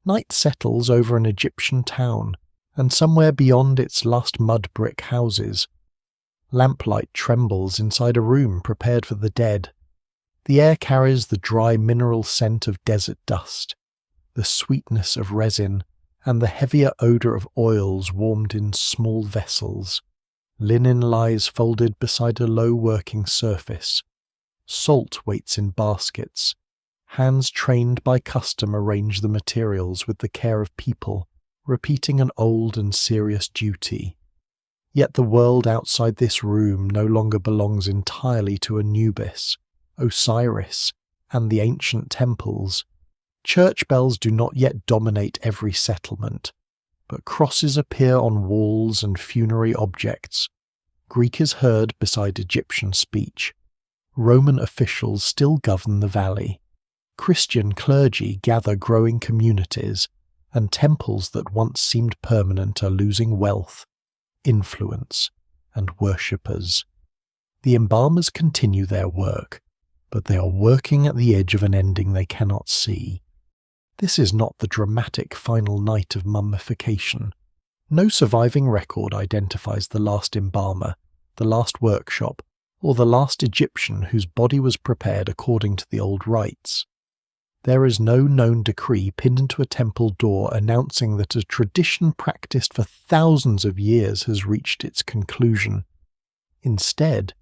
Night settles over an Egyptian town, and somewhere beyond its last mud brick houses, lamplight trembles inside a room prepared for the dead. The air carries the dry mineral scent of desert dust, the sweetness of resin, and the heavier odour of oils warmed in small vessels. Linen lies folded beside a low working surface. Salt waits in baskets. Hands trained by custom arrange the materials with the care of people, repeating an old and serious duty. Yet the world outside this room no longer belongs entirely to Anubis, Osiris, and the ancient temples. Church bells do not yet dominate every settlement, but crosses appear on walls and funerary objects. Greek is heard beside Egyptian speech. Roman officials still govern the valley. Christian clergy gather growing communities, and temples that once seemed permanent are losing wealth, influence, and worshippers. The embalmers continue their work, but they are working at the edge of an ending they cannot see. This is not the dramatic final night of mummification. No surviving record identifies the last embalmer, the last workshop, or the last Egyptian whose body was prepared according to the old rites. There is no known decree pinned into a temple door announcing that a tradition practiced for thousands of years has reached its conclusion. Instead,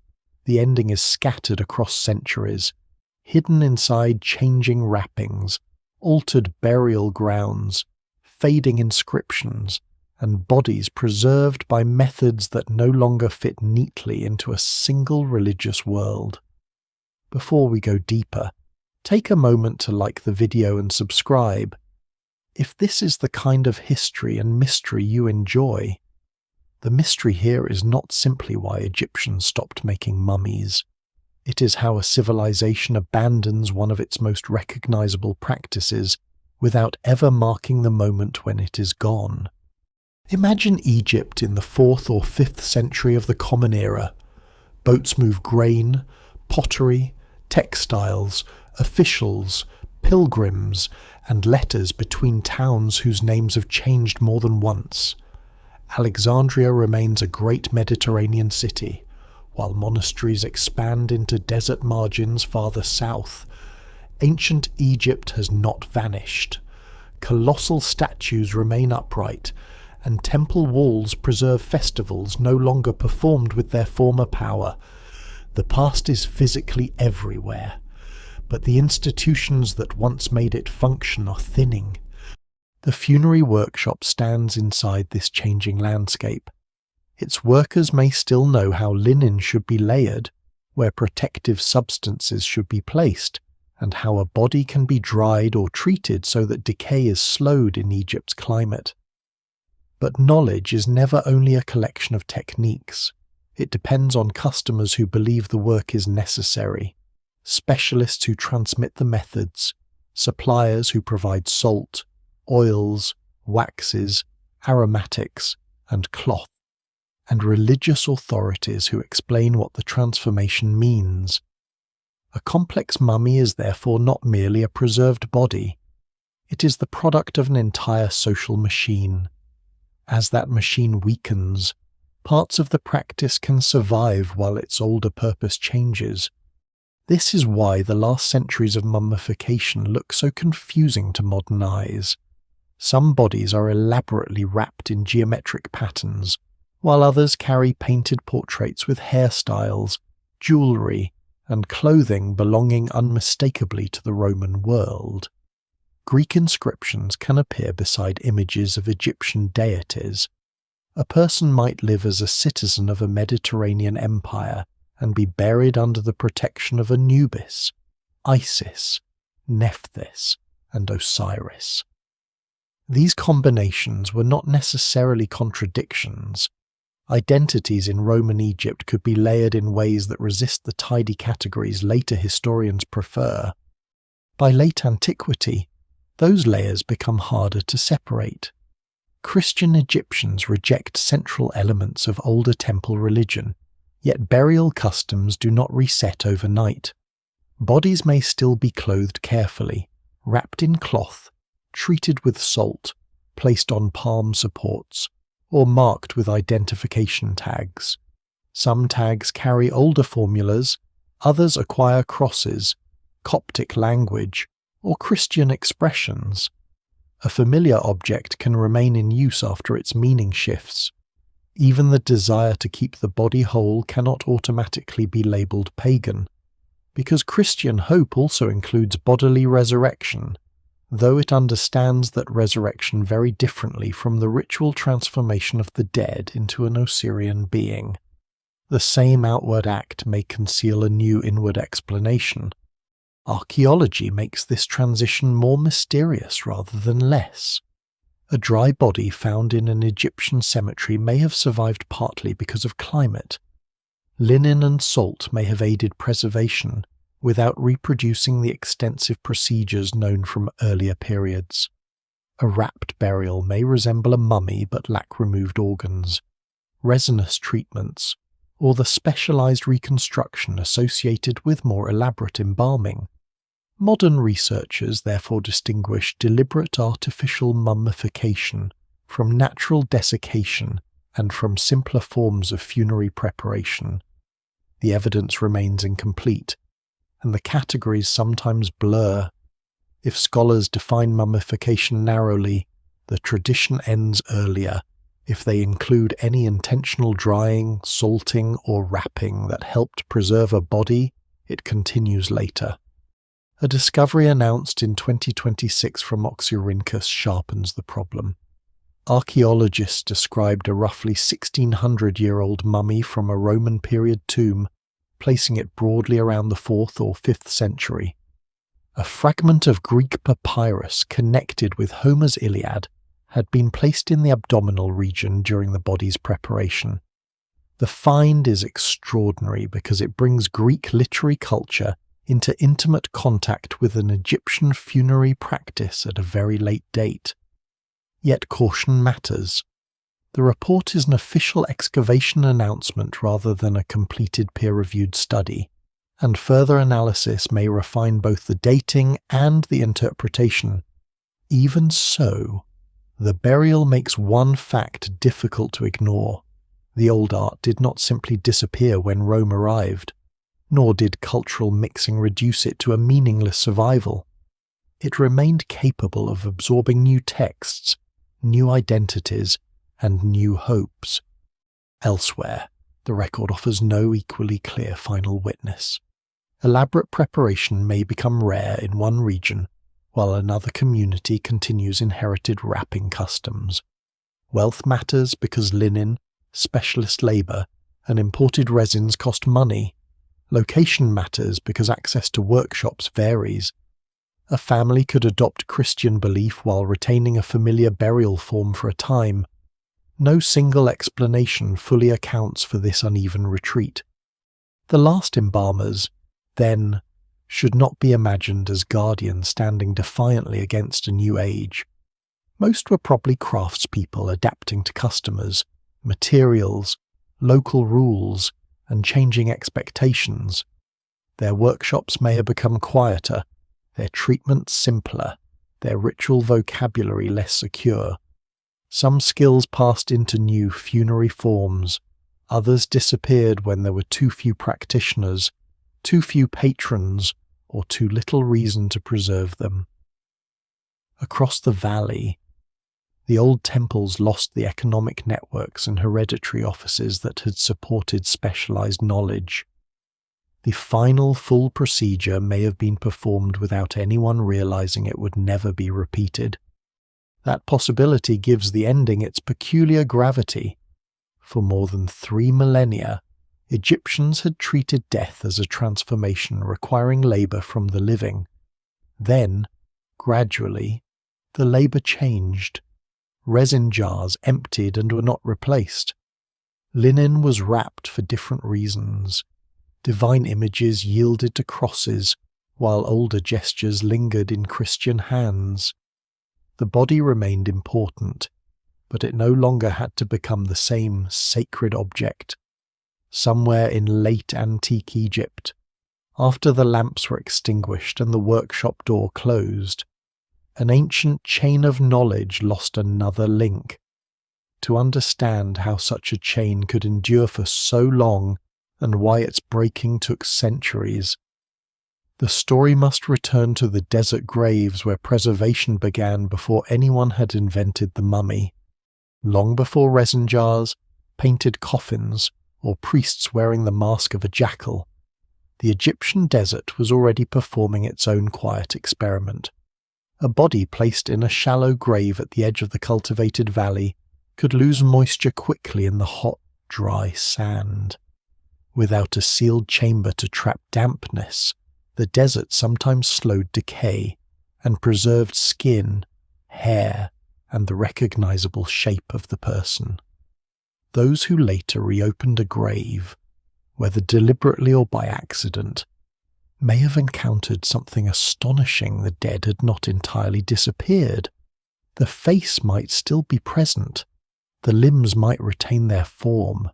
the ending is scattered across centuries, hidden inside changing wrappings, altered burial grounds, fading inscriptions, and bodies preserved by methods that no longer fit neatly into a single religious world. Before we go deeper, take a moment to like the video and subscribe. If this is the kind of history and mystery you enjoy, the mystery here is not simply why Egyptians stopped making mummies. It is how a civilization abandons one of its most recognizable practices without ever marking the moment when it is gone. Imagine Egypt in the 4th or 5th century of the Common Era. Boats move grain, pottery, textiles, officials, pilgrims, and letters between towns whose names have changed more than once. Alexandria remains a great Mediterranean city, while monasteries expand into desert margins farther south. Ancient Egypt has not vanished. Colossal statues remain upright, and temple walls preserve festivals no longer performed with their former power. The past is physically everywhere, but the institutions that once made it function are thinning. The funerary workshop stands inside this changing landscape. Its workers may still know how linen should be layered, where protective substances should be placed, and how a body can be dried or treated so that decay is slowed in Egypt's climate. But knowledge is never only a collection of techniques. It depends on customers who believe the work is necessary, specialists who transmit the methods, suppliers who provide salt, oils, waxes, aromatics, and cloth, and religious authorities who explain what the transformation means. A complex mummy is therefore not merely a preserved body. It is the product of an entire social machine. As that machine weakens, parts of the practice can survive while its older purpose changes. This is why the last centuries of mummification look so confusing to modern eyes. Some bodies are elaborately wrapped in geometric patterns, while others carry painted portraits with hairstyles, jewellery, and clothing belonging unmistakably to the Roman world. Greek inscriptions can appear beside images of Egyptian deities. A person might live as a citizen of a Mediterranean empire and be buried under the protection of Anubis, Isis, Nephthys, and Osiris. These combinations were not necessarily contradictions. Identities in Roman Egypt could be layered in ways that resist the tidy categories later historians prefer. By late antiquity, those layers become harder to separate. Christian Egyptians reject central elements of older temple religion, yet burial customs do not reset overnight. Bodies may still be clothed carefully, wrapped in cloth, treated with salt, placed on palm supports, or marked with identification tags. Some tags carry older formulas, others acquire crosses, Coptic language, or Christian expressions. A familiar object can remain in use after its meaning shifts. Even the desire to keep the body whole cannot automatically be labelled pagan, because Christian hope also includes bodily resurrection, though it understands that resurrection very differently from the ritual transformation of the dead into an Osirian being. The same outward act may conceal a new inward explanation. Archaeology makes this transition more mysterious rather than less. A dry body found in an Egyptian cemetery may have survived partly because of climate. Linen and salt may have aided preservation without reproducing the extensive procedures known from earlier periods. A wrapped burial may resemble a mummy but lack removed organs. Resinous treatments, or the specialized reconstruction associated with more elaborate embalming. Modern researchers therefore distinguish deliberate artificial mummification from natural desiccation and from simpler forms of funerary preparation. The evidence remains incomplete, and the categories sometimes blur. If scholars define mummification narrowly, the tradition ends earlier. If they include any intentional drying, salting, or wrapping that helped preserve a body, it continues later. A discovery announced in 2026 from Oxyrhynchus sharpens the problem. Archaeologists described a roughly 1600-year-old mummy from a Roman period tomb, placing it broadly around the 4th or 5th century. A fragment of Greek papyrus connected with Homer's Iliad had been placed in the abdominal region during the body's preparation. The find is extraordinary because it brings Greek literary culture into intimate contact with an Egyptian funerary practice at a very late date. Yet caution matters. The report is an official excavation announcement rather than a completed peer-reviewed study, and further analysis may refine both the dating and the interpretation. Even so, the burial makes one fact difficult to ignore. The old art did not simply disappear when Rome arrived, nor did cultural mixing reduce it to a meaningless survival. It remained capable of absorbing new texts, new identities, and new hopes. Elsewhere, the record offers no equally clear final witness. Elaborate preparation may become rare in one region, while another community continues inherited wrapping customs. Wealth matters because linen, specialist labour, and imported resins cost money. Location matters because access to workshops varies. A family could adopt Christian belief while retaining a familiar burial form for a time. No single explanation fully accounts for this uneven retreat. The last embalmers, then, should not be imagined as guardians standing defiantly against a new age. Most were probably craftspeople adapting to customers, materials, local rules, and changing expectations. Their workshops may have become quieter, their treatments simpler, their ritual vocabulary less secure. Some skills passed into new funerary forms, others disappeared when there were too few practitioners, too few patrons, or too little reason to preserve them. Across the valley, the old temples lost the economic networks and hereditary offices that had supported specialized knowledge. The final full procedure may have been performed without anyone realizing it would never be repeated. That possibility gives the ending its peculiar gravity. For more than 3 millennia, Egyptians had treated death as a transformation requiring labor from the living. Then, gradually, the labor changed. Resin jars emptied and were not replaced. Linen was wrapped for different reasons. Divine images yielded to crosses, while older gestures lingered in Christian hands. The body remained important, but it no longer had to become the same sacred object. Somewhere in late antique Egypt, after the lamps were extinguished and the workshop door closed, an ancient chain of knowledge lost another link. To understand how such a chain could endure for so long and why its breaking took centuries, the story must return to the desert graves where preservation began before anyone had invented the mummy, long before resin jars, painted coffins, or priests wearing the mask of a jackal. The Egyptian desert was already performing its own quiet experiment. A body placed in a shallow grave at the edge of the cultivated valley could lose moisture quickly in the hot, dry sand. Without a sealed chamber to trap dampness, the desert sometimes slowed decay and preserved skin, hair, and the recognizable shape of the person. Those who later reopened a grave, whether deliberately or by accident, may have encountered something astonishing. The dead had not entirely disappeared. The face might still be present. The limbs might retain their form.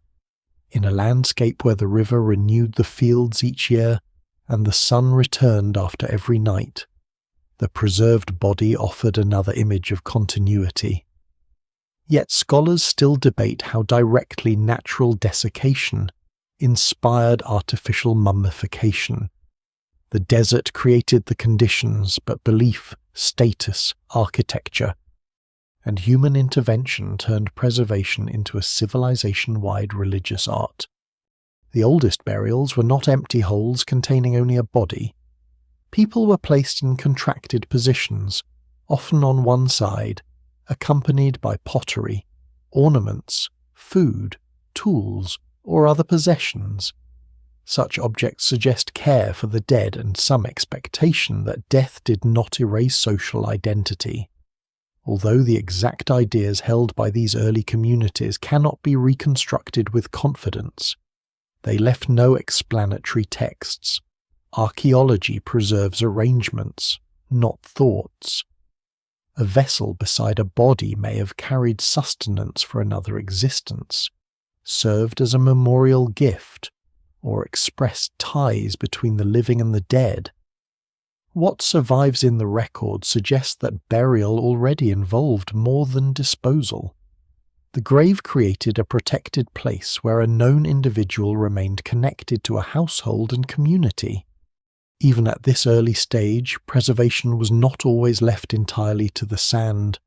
In a landscape where the river renewed the fields each year and the sun returned after every night, the preserved body offered another image of continuity. Yet scholars still debate how directly natural desiccation inspired artificial mummification. The desert created the conditions, but belief, status, architecture, and human intervention turned preservation into a civilization-wide religious art. The oldest burials were not empty holes containing only a body. People were placed in contracted positions, often on one side, accompanied by pottery, ornaments, food, tools, or other possessions. Such objects suggest care for the dead and some expectation that death did not erase social identity. Although the exact ideas held by these early communities cannot be reconstructed with confidence, they left no explanatory texts. Archaeology preserves arrangements, not thoughts. A vessel beside a body may have carried sustenance for another existence, served as a memorial gift, or expressed ties between the living and the dead. What survives in the record suggests that burial already involved more than disposal. The grave created a protected place where a known individual remained connected to a household and community. Even at this early stage, preservation was not always left entirely to the sand.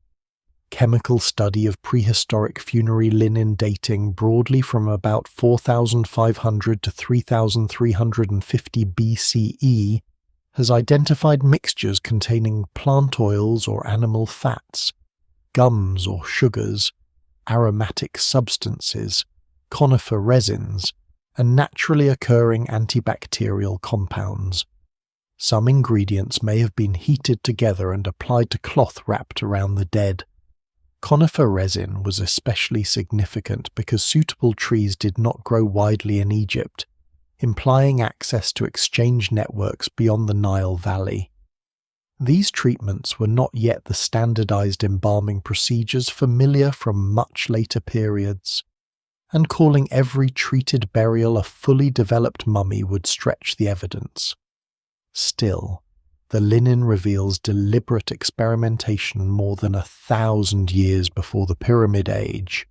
Chemical study of prehistoric funerary linen dating broadly from about 4,500 to 3,350 BCE has identified mixtures containing plant oils or animal fats, gums or sugars, aromatic substances, conifer resins, and naturally occurring antibacterial compounds. Some ingredients may have been heated together and applied to cloth wrapped around the dead. Conifer resin was especially significant because suitable trees did not grow widely in Egypt, implying access to exchange networks beyond the Nile Valley. These treatments were not yet the standardized embalming procedures familiar from much later periods, and calling every treated burial a fully developed mummy would stretch the evidence. Still, the linen reveals deliberate experimentation more than 1,000 years before the Pyramid Age.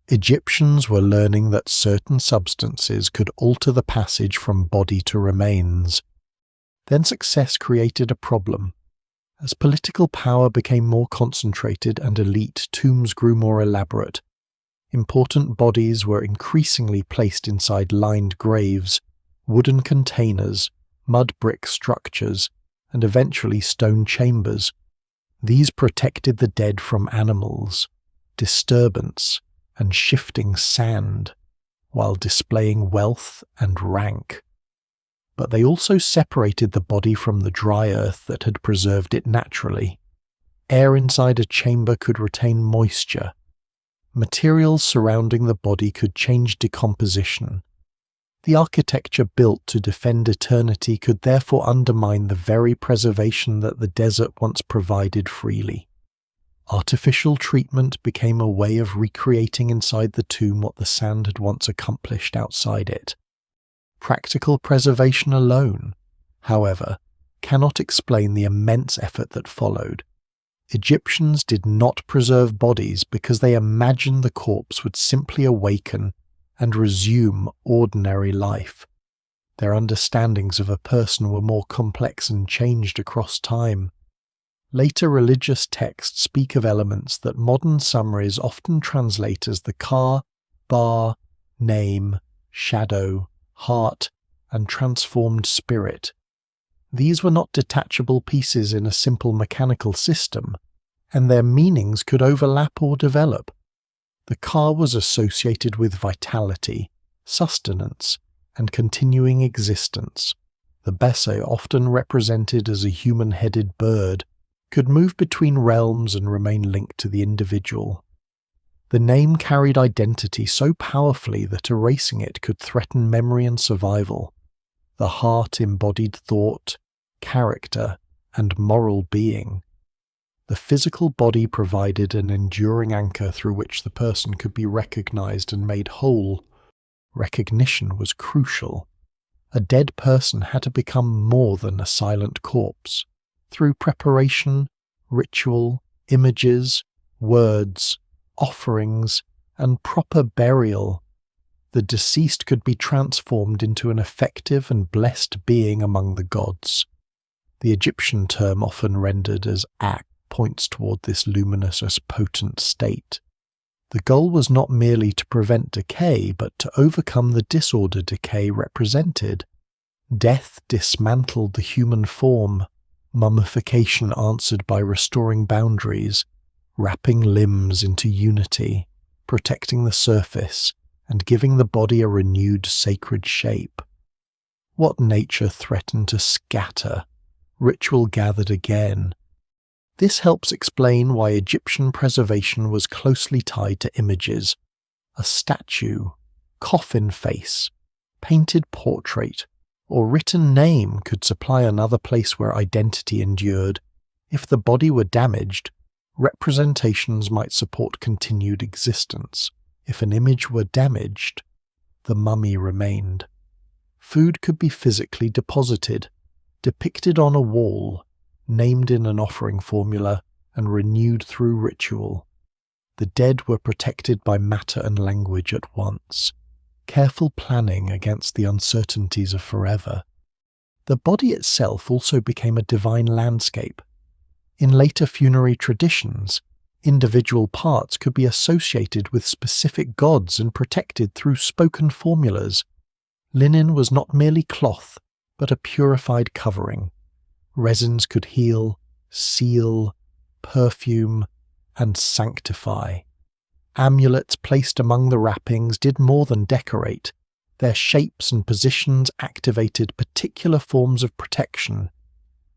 Egyptians were learning that certain substances could alter the passage from body to remains. Then success created a problem. As political power became more concentrated and elite tombs grew more elaborate, important bodies were increasingly placed inside lined graves, wooden containers, mud brick structures, and eventually stone chambers. These protected the dead from animals, disturbance, and shifting sand, while displaying wealth and rank. But they also separated the body from the dry earth that had preserved it naturally. Air inside a chamber could retain moisture. Materials surrounding the body could change decomposition. The architecture built to defend eternity could therefore undermine the very preservation that the desert once provided freely. Artificial treatment became a way of recreating inside the tomb what the sand had once accomplished outside it. Practical preservation alone, however, cannot explain the immense effort that followed. Egyptians did not preserve bodies because they imagined the corpse would simply awaken and resume ordinary life. Their understandings of a person were more complex and changed across time. Later religious texts speak of elements that modern summaries often translate as the ka, ba, name, shadow, heart, and transformed spirit. These were not detachable pieces in a simple mechanical system, and their meanings could overlap or develop. The ka was associated with vitality, sustenance, and continuing existence. The bese, often represented as a human-headed bird, could move between realms and remain linked to the individual. The name carried identity so powerfully that erasing it could threaten memory and survival. The heart embodied thought, character, and moral being. The physical body provided an enduring anchor through which the person could be recognized and made whole. Recognition was crucial. A dead person had to become more than a silent corpse. Through preparation, ritual, images, words, offerings, and proper burial, the deceased could be transformed into an effective and blessed being among the gods. The Egyptian term, often rendered as Ak, points toward this luminous as potent state. The goal was not merely to prevent decay, but to overcome the disorder decay represented. Death dismantled the human form. Mummification answered by restoring boundaries, wrapping limbs into unity, protecting the surface, and giving the body a renewed sacred shape. What nature threatened to scatter, ritual gathered again. This helps explain why Egyptian preservation was closely tied to images. A statue, coffin face, painted portrait, or written name could supply another place where identity endured. If the body were damaged, representations might support continued existence. If an image were damaged, the mummy remained. Food could be physically deposited, depicted on a wall, named in an offering formula, and renewed through ritual. The dead were protected by matter and language at once, careful planning against the uncertainties of forever. The body itself also became a divine landscape. In later funerary traditions, individual parts could be associated with specific gods and protected through spoken formulas. Linen was not merely cloth, but a purified covering. Resins could heal, seal, perfume, and sanctify. Amulets placed among the wrappings did more than decorate. Their shapes and positions activated particular forms of protection.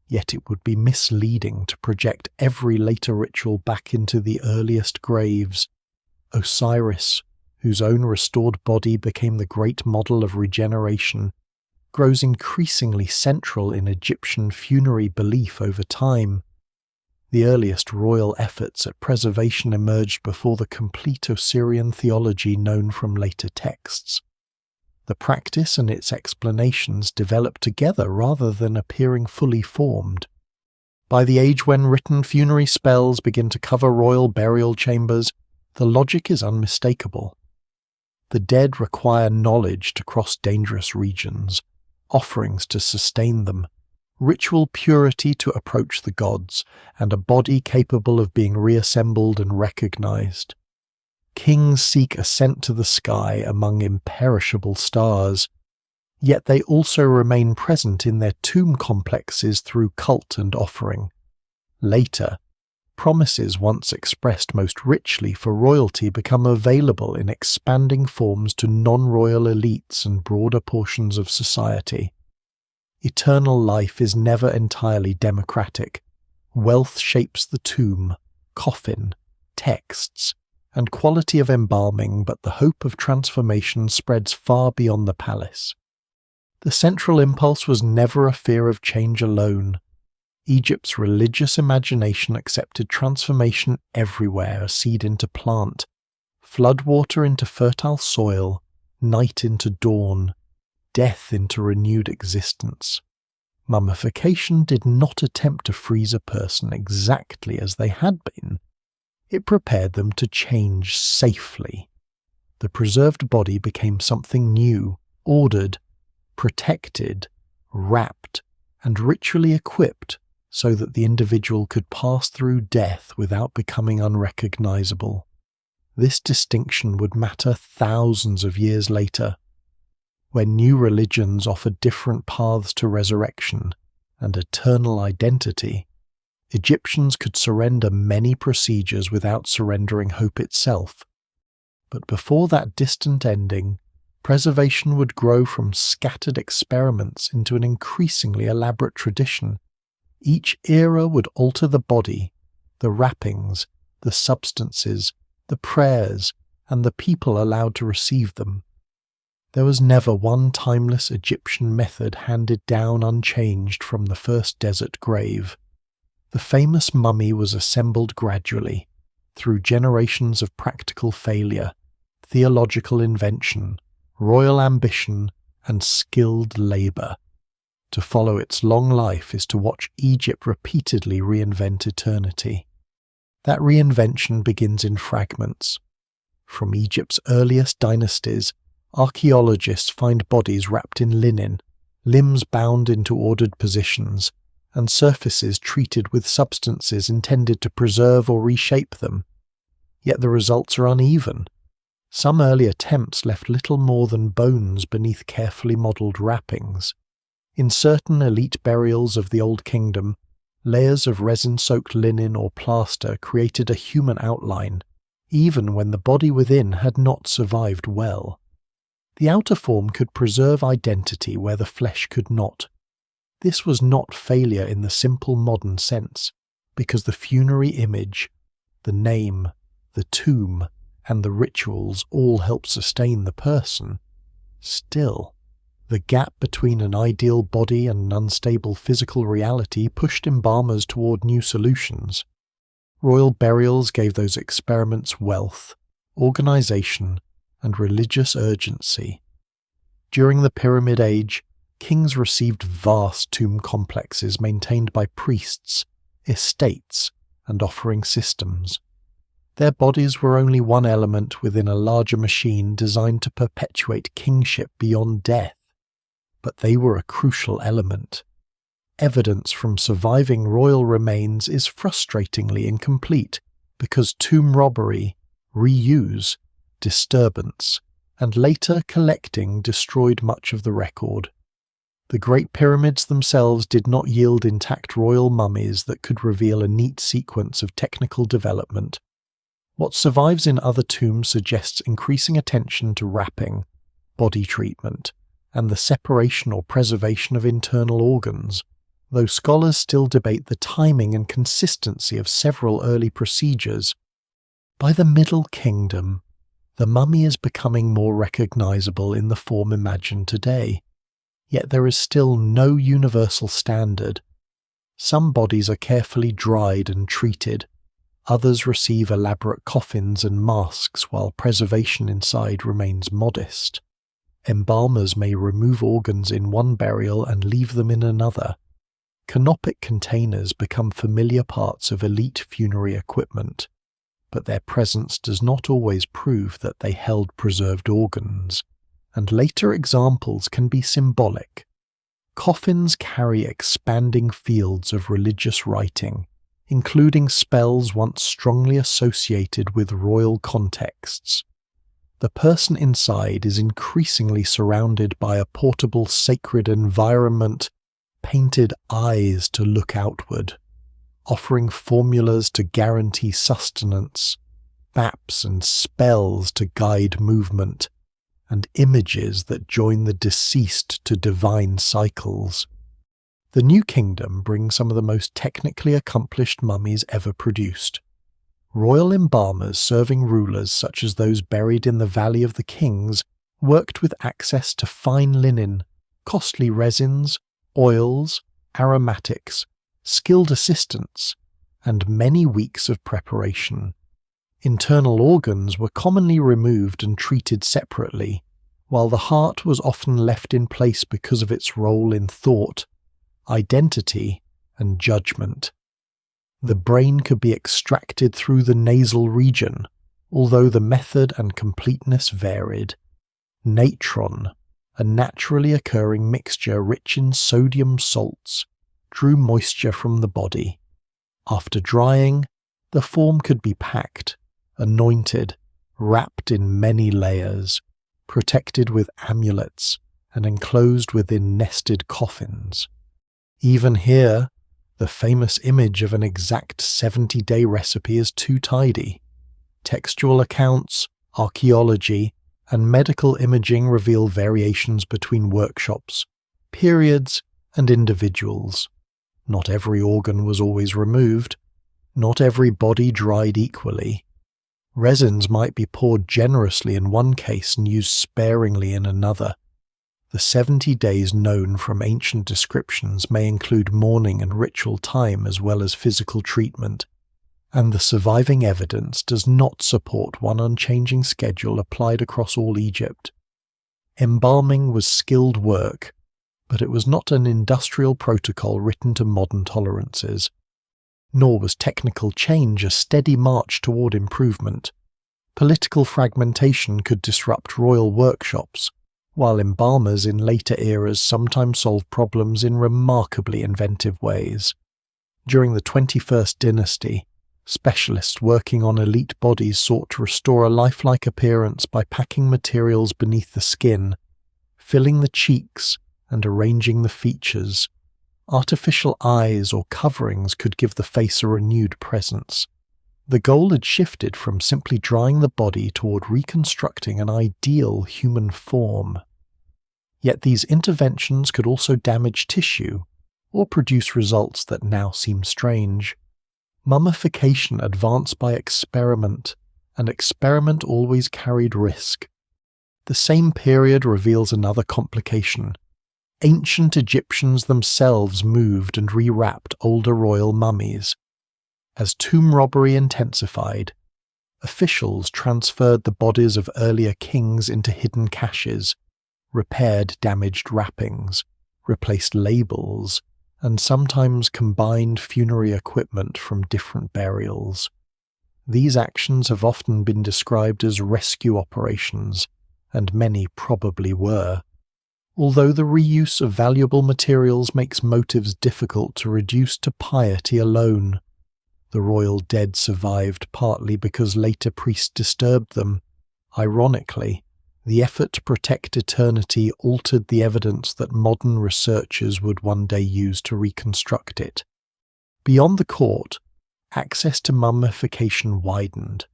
Yet it would be misleading to project every later ritual back into the earliest graves. Osiris, whose own restored body became the great model of regeneration, grows increasingly central in Egyptian funerary belief over time. The earliest royal efforts at preservation emerged before the complete Osirian theology known from later texts. The practice and its explanations developed together rather than appearing fully formed. By the age when written funerary spells begin to cover royal burial chambers, the logic is unmistakable. The dead require knowledge to cross dangerous regions, offerings to sustain them, ritual purity to approach the gods, and a body capable of being reassembled and recognized. Kings seek ascent to the sky among imperishable stars, yet they also remain present in their tomb complexes through cult and offering. Later, promises once expressed most richly for royalty become available in expanding forms to non-royal elites and broader portions of society. Eternal life is never entirely democratic. Wealth shapes the tomb, coffin, texts, and quality of embalming, but the hope of transformation spreads far beyond the palace. The central impulse was never a fear of change alone. Egypt's religious imagination accepted transformation everywhere, a seed into plant, floodwater into fertile soil, night into dawn, death into renewed existence. Mummification did not attempt to freeze a person exactly as they had been. It prepared them to change safely. The preserved body became something new, ordered, protected, wrapped, and ritually equipped so that the individual could pass through death without becoming unrecognizable. This distinction would matter thousands of years later, when new religions offered different paths to resurrection and eternal identity. Egyptians could surrender many procedures without surrendering hope itself. But before that distant ending, preservation would grow from scattered experiments into an increasingly elaborate tradition. Each era would alter the body, the wrappings, the substances, the prayers, and the people allowed to receive them. There was never one timeless Egyptian method handed down unchanged from the first desert grave. The famous mummy was assembled gradually, through generations of practical failure, theological invention, royal ambition, and skilled labour. To follow its long life is to watch Egypt repeatedly reinvent eternity. That reinvention begins in fragments. From Egypt's earliest dynasties, archaeologists find bodies wrapped in linen, limbs bound into ordered positions, and surfaces treated with substances intended to preserve or reshape them. Yet the results are uneven. Some early attempts left little more than bones beneath carefully modelled wrappings. In certain elite burials of the Old Kingdom, layers of resin-soaked linen or plaster created a human outline, even when the body within had not survived well. The outer form could preserve identity where the flesh could not. This was not failure in the simple modern sense, because the funerary image, the name, the tomb, and the rituals all help sustain the person. Still, the gap between an ideal body and an unstable physical reality pushed embalmers toward new solutions. Royal burials gave those experiments wealth, organization, and religious urgency. During the Pyramid Age, kings received vast tomb complexes maintained by priests, estates, and offering systems. Their bodies were only one element within a larger machine designed to perpetuate kingship beyond death, but they were a crucial element. Evidence from surviving royal remains is frustratingly incomplete because tomb robbery, reuse, disturbance, and later collecting destroyed much of the record. The Great Pyramids themselves did not yield intact royal mummies that could reveal a neat sequence of technical development. What survives in other tombs suggests increasing attention to wrapping, body treatment, and the separation or preservation of internal organs, though scholars still debate the timing and consistency of several early procedures. By the Middle Kingdom, the mummy is becoming more recognizable in the form imagined today. Yet there is still no universal standard. Some bodies are carefully dried and treated. Others receive elaborate coffins and masks while preservation inside remains modest. Embalmers may remove organs in one burial and leave them in another. Canopic containers become familiar parts of elite funerary equipment, but their presence does not always prove that they held preserved organs, and later examples can be symbolic. Coffins carry expanding fields of religious writing, including spells once strongly associated with royal contexts. The person inside is increasingly surrounded by a portable sacred environment, painted eyes to look outward, offering formulas to guarantee sustenance, maps and spells to guide movement, and images that join the deceased to divine cycles. The New Kingdom brings some of the most technically accomplished mummies ever produced. Royal embalmers serving rulers such as those buried in the Valley of the Kings worked with access to fine linen, costly resins, oils, aromatics, skilled assistants, and many weeks of preparation. Internal organs were commonly removed and treated separately, while the heart was often left in place because of its role in thought, identity, and judgment. The brain could be extracted through the nasal region, although the method and completeness varied. Natron, a naturally occurring mixture rich in sodium salts, drew moisture from the body. After drying, the form could be packed, anointed, wrapped in many layers, protected with amulets, and enclosed within nested coffins. Even here, the famous image of an exact 70-day recipe is too tidy. Textual accounts, archaeology, and medical imaging reveal variations between workshops, periods, and individuals. Not every organ was always removed. Not every body dried equally. Resins might be poured generously in one case and used sparingly in another. The 70 days known from ancient descriptions may include mourning and ritual time as well as physical treatment, and the surviving evidence does not support one unchanging schedule applied across all Egypt. Embalming was skilled work, but it was not an industrial protocol written to modern tolerances. Nor was technical change a steady march toward improvement. Political fragmentation could disrupt royal workshops, while embalmers in later eras sometimes solved problems in remarkably inventive ways. During the 21st dynasty, specialists working on elite bodies sought to restore a lifelike appearance by packing materials beneath the skin, filling the cheeks, and arranging the features. Artificial eyes or coverings could give the face a renewed presence. The goal had shifted from simply drying the body toward reconstructing an ideal human form. Yet these interventions could also damage tissue, or produce results that now seem strange. Mummification advanced by experiment, and experiment always carried risk. The same period reveals another complication. Ancient Egyptians themselves moved and rewrapped older royal mummies. As tomb robbery intensified, officials transferred the bodies of earlier kings into hidden caches, repaired damaged wrappings, replaced labels, and sometimes combined funerary equipment from different burials. These actions have often been described as rescue operations, and many probably were. Although the reuse of valuable materials makes motives difficult to reduce to piety alone, the royal dead survived partly because later priests disturbed them. Ironically, the effort to protect eternity altered the evidence that modern researchers would one day use to reconstruct it. Beyond the court, access to mummification widened.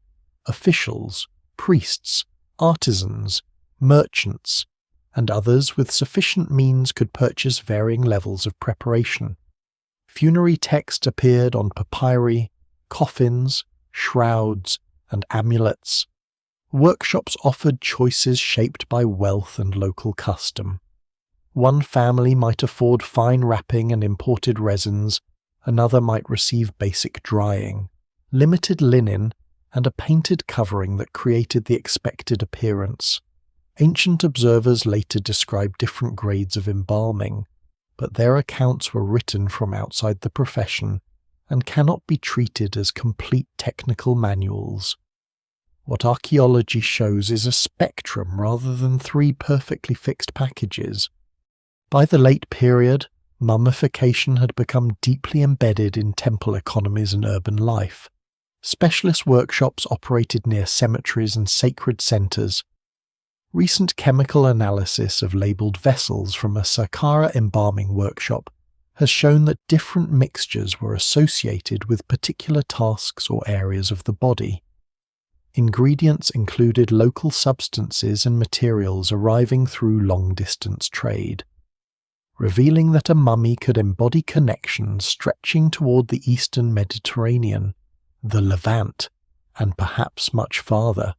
Officials, priests, artisans, merchants, and others with sufficient means could purchase varying levels of preparation. Funerary text appeared on papyri, coffins, shrouds, and amulets. Workshops offered choices shaped by wealth and local custom. One family might afford fine wrapping and imported resins, another might receive basic drying, limited linen, and a painted covering that created the expected appearance. Ancient observers later described different grades of embalming, but their accounts were written from outside the profession and cannot be treated as complete technical manuals. What archaeology shows is a spectrum rather than three perfectly fixed packages. By the late period, mummification had become deeply embedded in temple economies and urban life. Specialist workshops operated near cemeteries and sacred centers. Recent chemical analysis of labeled vessels from a Saqqara embalming workshop has shown that different mixtures were associated with particular tasks or areas of the body. Ingredients included local substances and materials arriving through long-distance trade, revealing that a mummy could embody connections stretching toward the Eastern Mediterranean, the Levant, and perhaps much farther.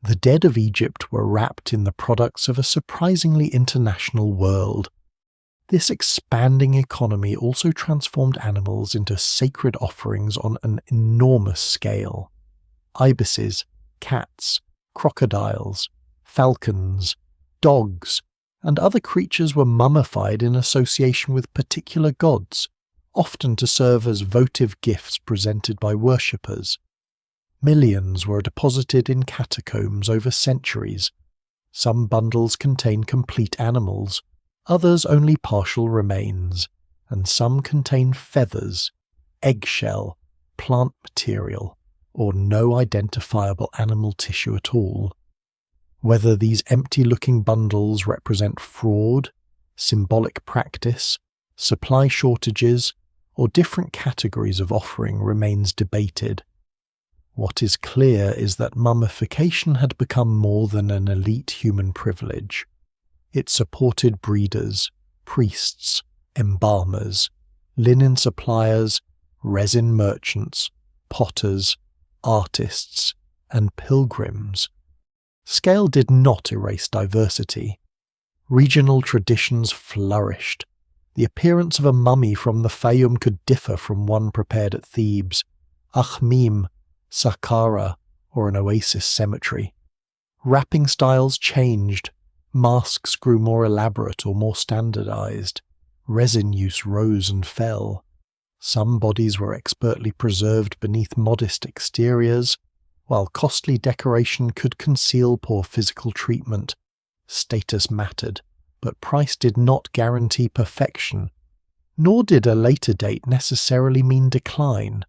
The dead of Egypt were wrapped in the products of a surprisingly international world. This expanding economy also transformed animals into sacred offerings on an enormous scale. Ibises, cats, crocodiles, falcons, dogs, and other creatures were mummified in association with particular gods, often to serve as votive gifts presented by worshippers. Millions were deposited in catacombs over centuries. Some bundles contain complete animals, others only partial remains, and some contain feathers, eggshell, plant material, or no identifiable animal tissue at all. Whether these empty-looking bundles represent fraud, symbolic practice, supply shortages, or different categories of offering remains debated. What is clear is that mummification had become more than an elite human privilege. It supported breeders, priests, embalmers, linen suppliers, resin merchants, potters, artists, and pilgrims. Scale did not erase diversity. Regional traditions flourished. The appearance of a mummy from the Fayum could differ from one prepared at Thebes, Akhmim, Saqqara, or an oasis cemetery. Wrapping styles changed. Masks grew more elaborate or more standardized. Resin use rose and fell. Some bodies were expertly preserved beneath modest exteriors, while costly decoration could conceal poor physical treatment. Status mattered, but price did not guarantee perfection, nor did a later date necessarily mean decline.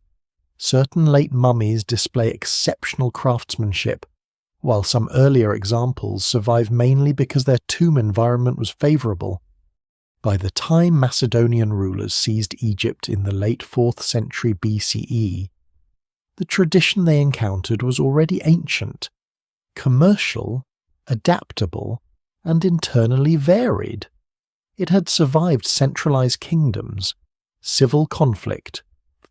Certain late mummies display exceptional craftsmanship, while some earlier examples survive mainly because their tomb environment was favourable. By the time Macedonian rulers seized Egypt in the late 4th century BCE, the tradition they encountered was already ancient, commercial, adaptable, and internally varied. It had survived centralized kingdoms, civil conflict,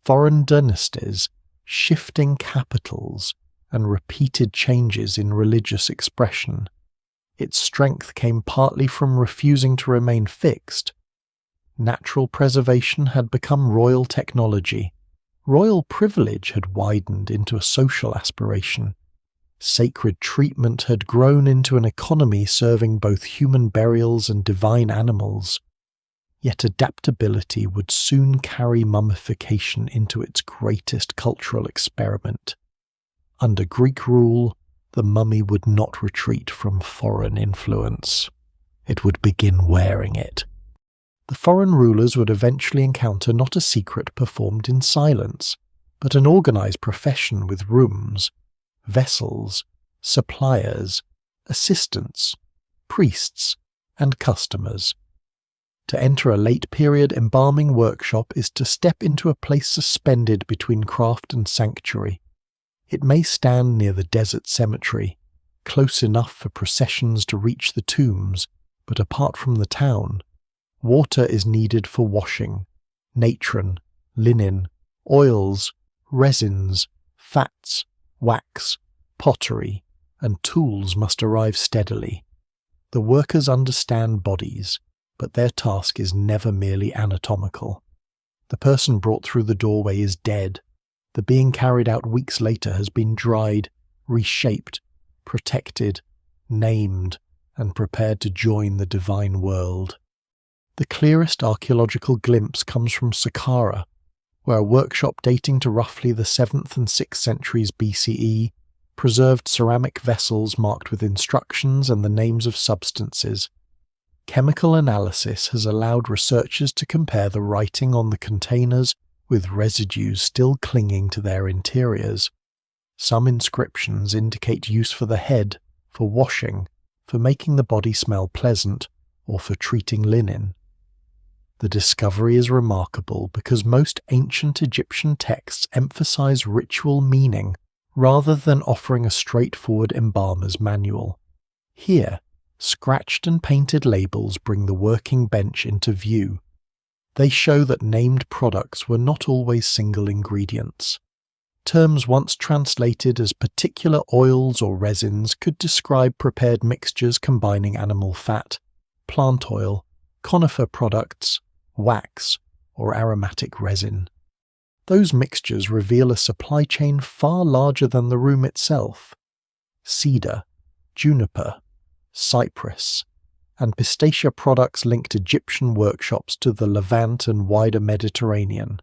foreign dynasties, shifting capitals, and repeated changes in religious expression. Its strength came partly from refusing to remain fixed. Natural preservation had become royal technology. Royal privilege had widened into a social aspiration. Sacred treatment had grown into an economy serving both human burials and divine animals. Yet adaptability would soon carry mummification into its greatest cultural experiment. Under Greek rule, the mummy would not retreat from foreign influence. It would begin wearing it. The foreign rulers would eventually encounter not a secret performed in silence, but an organized profession with rooms, vessels, suppliers, assistants, priests, and customers. To enter a late-period embalming workshop is to step into a place suspended between craft and sanctuary. It may stand near the desert cemetery, close enough for processions to reach the tombs, but apart from the town, water is needed for washing, natron, linen, oils, resins, fats, wax, pottery, and tools must arrive steadily. The workers understand bodies, but their task is never merely anatomical. The person brought through the doorway is dead. The being carried out weeks later has been dried, reshaped, protected, named, and prepared to join the divine world. The clearest archaeological glimpse comes from Saqqara, where a workshop dating to roughly the 7th and 6th centuries BCE preserved ceramic vessels marked with instructions and the names of substances. Chemical analysis has allowed researchers to compare the writing on the containers with residues still clinging to their interiors. Some inscriptions indicate use for the head, for washing, for making the body smell pleasant, or for treating linen. The discovery is remarkable because most ancient Egyptian texts emphasize ritual meaning rather than offering a straightforward embalmer's manual. Here, scratched and painted labels bring the working bench into view. They show that named products were not always single ingredients. Terms once translated as particular oils or resins could describe prepared mixtures combining animal fat, plant oil, conifer products, wax, or aromatic resin. Those mixtures reveal a supply chain far larger than the room itself. Cedar, juniper, cypress, and Pistacia products linked Egyptian workshops to the Levant and wider Mediterranean.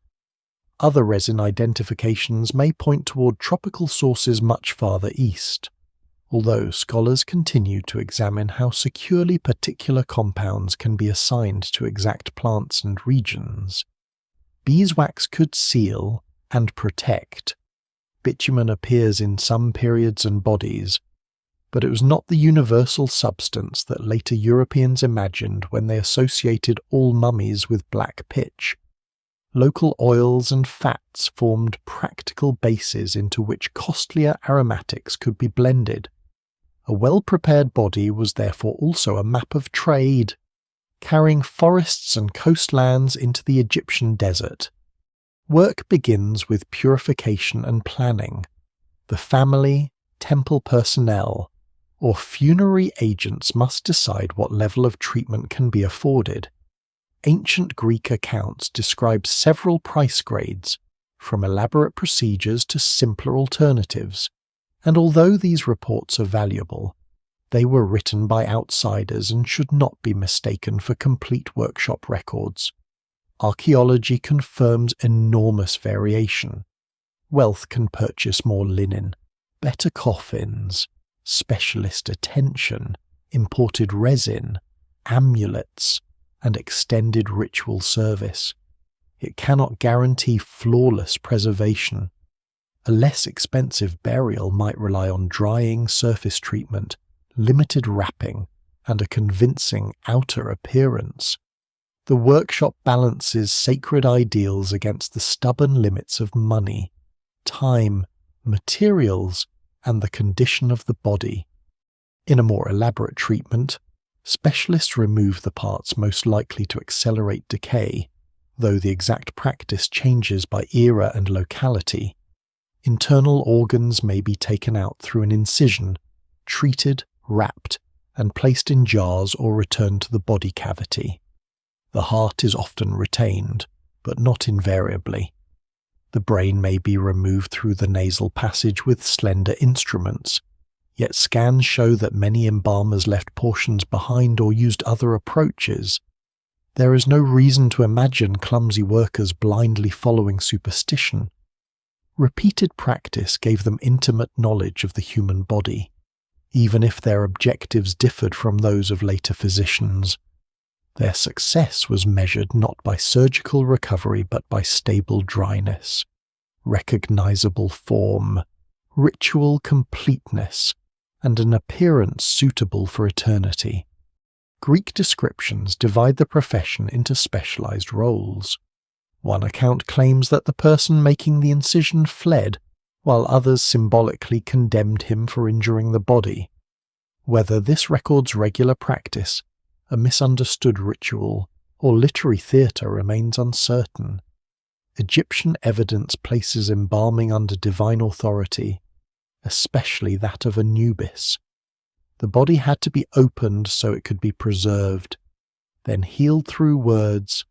Other resin identifications may point toward tropical sources much farther east, although scholars continue to examine how securely particular compounds can be assigned to exact plants and regions. Beeswax could seal and protect. Bitumen appears in some periods and bodies, but it was not the universal substance that later Europeans imagined when they associated all mummies with black pitch. Local oils and fats formed practical bases into which costlier aromatics could be blended. A well-prepared body was therefore also a map of trade, carrying forests and coastlands into the Egyptian desert. Work begins with purification and planning. The family, temple personnel, or funerary agents must decide what level of treatment can be afforded. Ancient Greek accounts describe several price grades, from elaborate procedures to simpler alternatives, and although these reports are valuable, they were written by outsiders and should not be mistaken for complete workshop records. Archaeology confirms enormous variation. Wealth can purchase more linen, better coffins, specialist attention, imported resin, amulets, and extended ritual service. It cannot guarantee flawless preservation. A less expensive burial might rely on drying, surface treatment, limited wrapping, and a convincing outer appearance. The workshop balances sacred ideals against the stubborn limits of money, time, materials, and the condition of the body. In a more elaborate treatment, specialists remove the parts most likely to accelerate decay, though the exact practice changes by era and locality. Internal organs may be taken out through an incision, treated, wrapped, and placed in jars or returned to the body cavity. The heart is often retained, but not invariably. The brain may be removed through the nasal passage with slender instruments, yet scans show that many embalmers left portions behind or used other approaches. There is no reason to imagine clumsy workers blindly following superstition. Repeated practice gave them intimate knowledge of the human body, even if their objectives differed from those of later physicians. Their success was measured not by surgical recovery but by stable dryness, recognizable form, ritual completeness, and an appearance suitable for eternity. Greek descriptions divide the profession into specialized roles. One account claims that the person making the incision fled, while others symbolically condemned him for injuring the body. Whether this records regular practice, a misunderstood ritual, or literary theatre remains uncertain. Egyptian evidence places embalming under divine authority, especially that of Anubis. The body had to be opened so it could be preserved, then healed through words,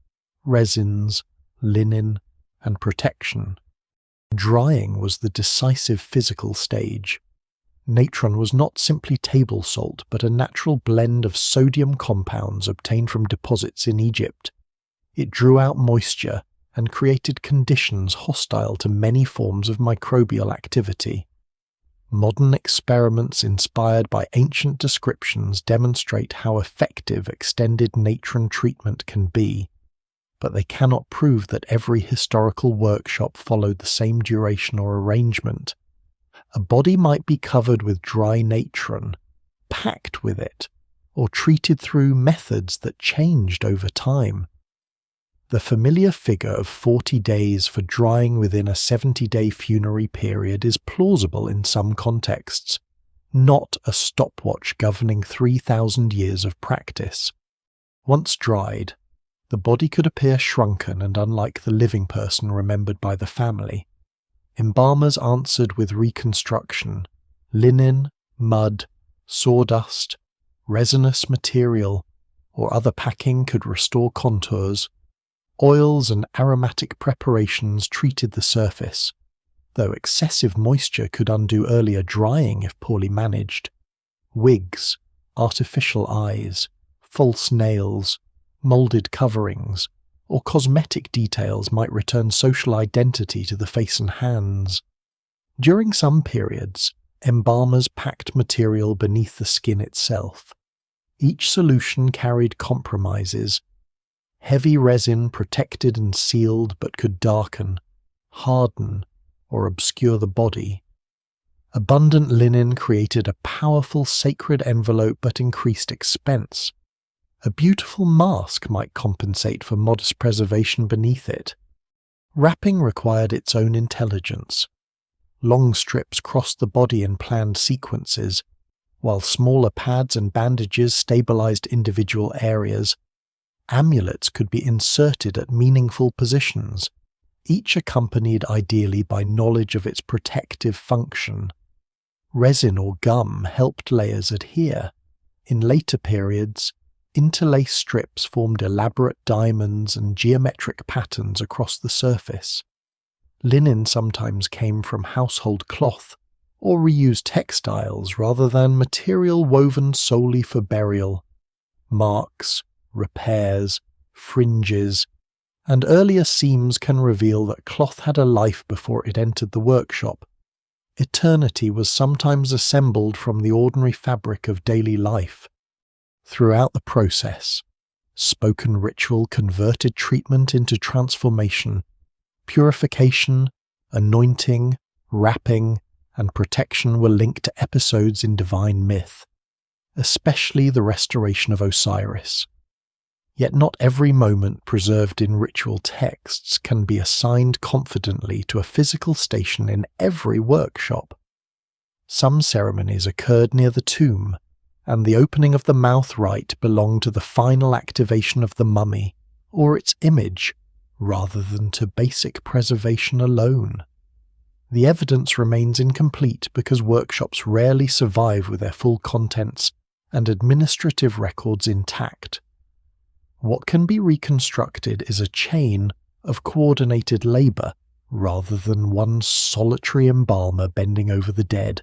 resins, linen, and protection. Drying was the decisive physical stage. Natron was not simply table salt, but a natural blend of sodium compounds obtained from deposits in Egypt. It drew out moisture and created conditions hostile to many forms of microbial activity. Modern experiments inspired by ancient descriptions demonstrate how effective extended natron treatment can be, but they cannot prove that every historical workshop followed the same duration or arrangement. A body might be covered with dry natron, packed with it, or treated through methods that changed over time. The familiar figure of 40 days for drying within a 70-day funerary period is plausible in some contexts, not a stopwatch governing 3,000 years of practice. Once dried, the body could appear shrunken and unlike the living person remembered by the family. Embalmers answered with reconstruction, linen, mud, sawdust, resinous material, or other packing could restore contours. Oils and aromatic preparations treated the surface, though excessive moisture could undo earlier drying if poorly managed. Wigs, artificial eyes, False nails, moulded coverings, or cosmetic details might return social identity to the face and hands. During some periods, embalmers packed material beneath the skin itself. Each solution carried compromises. Heavy resin protected and sealed but could darken, harden, or obscure the body. Abundant linen created a powerful sacred envelope but increased expense. A beautiful mask might compensate for modest preservation beneath it. Wrapping required its own intelligence. Long strips crossed the body in planned sequences, while smaller pads and bandages stabilized individual areas. Amulets could be inserted at meaningful positions, each accompanied ideally by knowledge of its protective function. Resin or gum helped layers adhere. In later periods, interlaced strips formed elaborate diamonds and geometric patterns across the surface. Linen sometimes came from household cloth or reused textiles rather than material woven solely for burial. Marks, repairs, fringes, and earlier seams can reveal that cloth had a life before it entered the workshop. Eternity was sometimes assembled from the ordinary fabric of daily life. Throughout the process, spoken ritual converted treatment into transformation. Purification, anointing, wrapping, and protection were linked to episodes in divine myth, especially the restoration of Osiris. Yet not every moment preserved in ritual texts can be assigned confidently to a physical station in every workshop. Some ceremonies occurred near the tomb, and the opening of the mouth rite belonged to the final activation of the mummy, or its image, rather than to basic preservation alone. The evidence remains incomplete because workshops rarely survive with their full contents and administrative records intact. What can be reconstructed is a chain of coordinated labour rather than one solitary embalmer bending over the dead.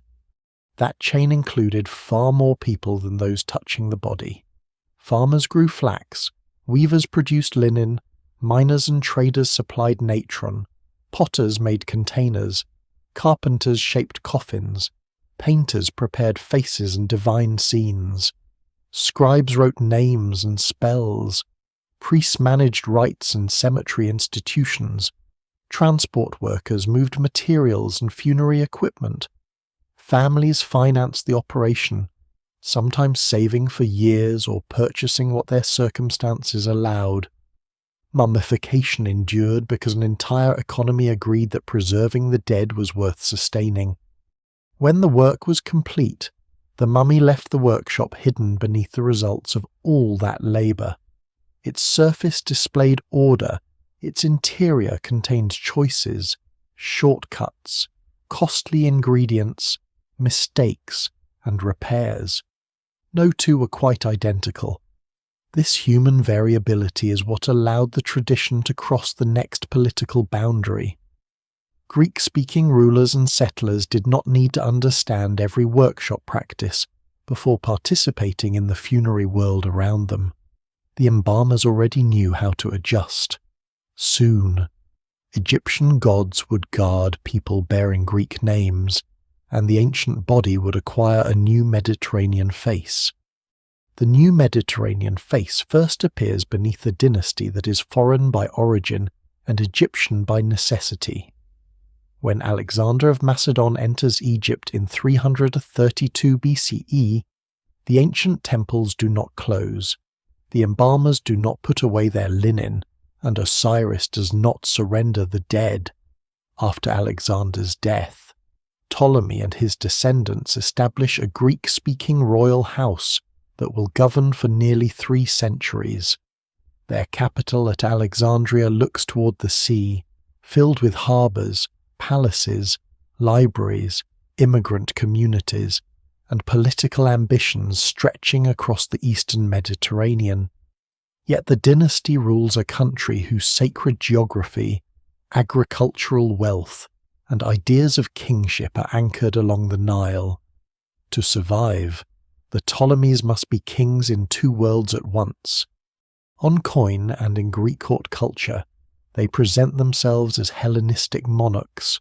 That chain included far more people than those touching the body. Farmers grew flax, weavers produced linen, miners and traders supplied natron, potters made containers, carpenters shaped coffins, painters prepared faces and divine scenes, scribes wrote names and spells, priests managed rites and cemetery institutions, transport workers moved materials and funerary equipment, families financed the operation, sometimes saving for years or purchasing what their circumstances allowed. Mummification endured because an entire economy agreed that preserving the dead was worth sustaining. When the work was complete, the mummy left the workshop hidden beneath the results of all that labour. Its surface displayed order, its interior contained choices, shortcuts, costly ingredients, mistakes, and repairs. No two were quite identical. This human variability is what allowed the tradition to cross the next political boundary. Greek-speaking rulers and settlers did not need to understand every workshop practice before participating in the funerary world around them. The embalmers already knew how to adjust. Soon, Egyptian gods would guard people bearing Greek names, and the ancient body would acquire a new Mediterranean face. The new Mediterranean face first appears beneath a dynasty that is foreign by origin and Egyptian by necessity. When Alexander of Macedon enters Egypt in 332 BCE, the ancient temples do not close, the embalmers do not put away their linen, and Osiris does not surrender the dead. After Alexander's death, Ptolemy and his descendants establish a Greek-speaking royal house that will govern for nearly 3 centuries. Their capital at Alexandria looks toward the sea, filled with harbours, palaces, libraries, immigrant communities, and political ambitions stretching across the eastern Mediterranean. Yet the dynasty rules a country whose sacred geography, agricultural wealth, and ideas of kingship are anchored along the Nile. To survive, the Ptolemies must be kings in two worlds at once. On coin and in Greek court culture, they present themselves as Hellenistic monarchs.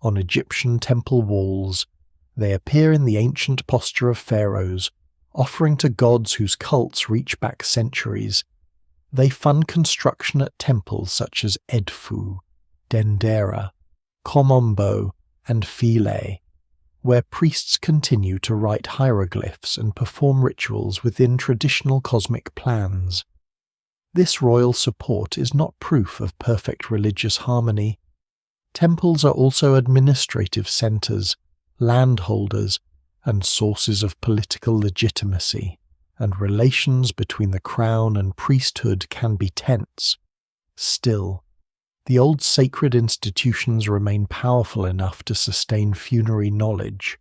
On Egyptian temple walls, they appear in the ancient posture of pharaohs, offering to gods whose cults reach back centuries. They fund construction at temples such as Edfu, Dendera, Komombo, and Philae, where priests continue to write hieroglyphs and perform rituals within traditional cosmic plans. This royal support is not proof of perfect religious harmony. Temples are also administrative centers, landholders, and sources of political legitimacy, and relations between the crown and priesthood can be tense. Still, the old sacred institutions remain powerful enough to sustain funerary knowledge.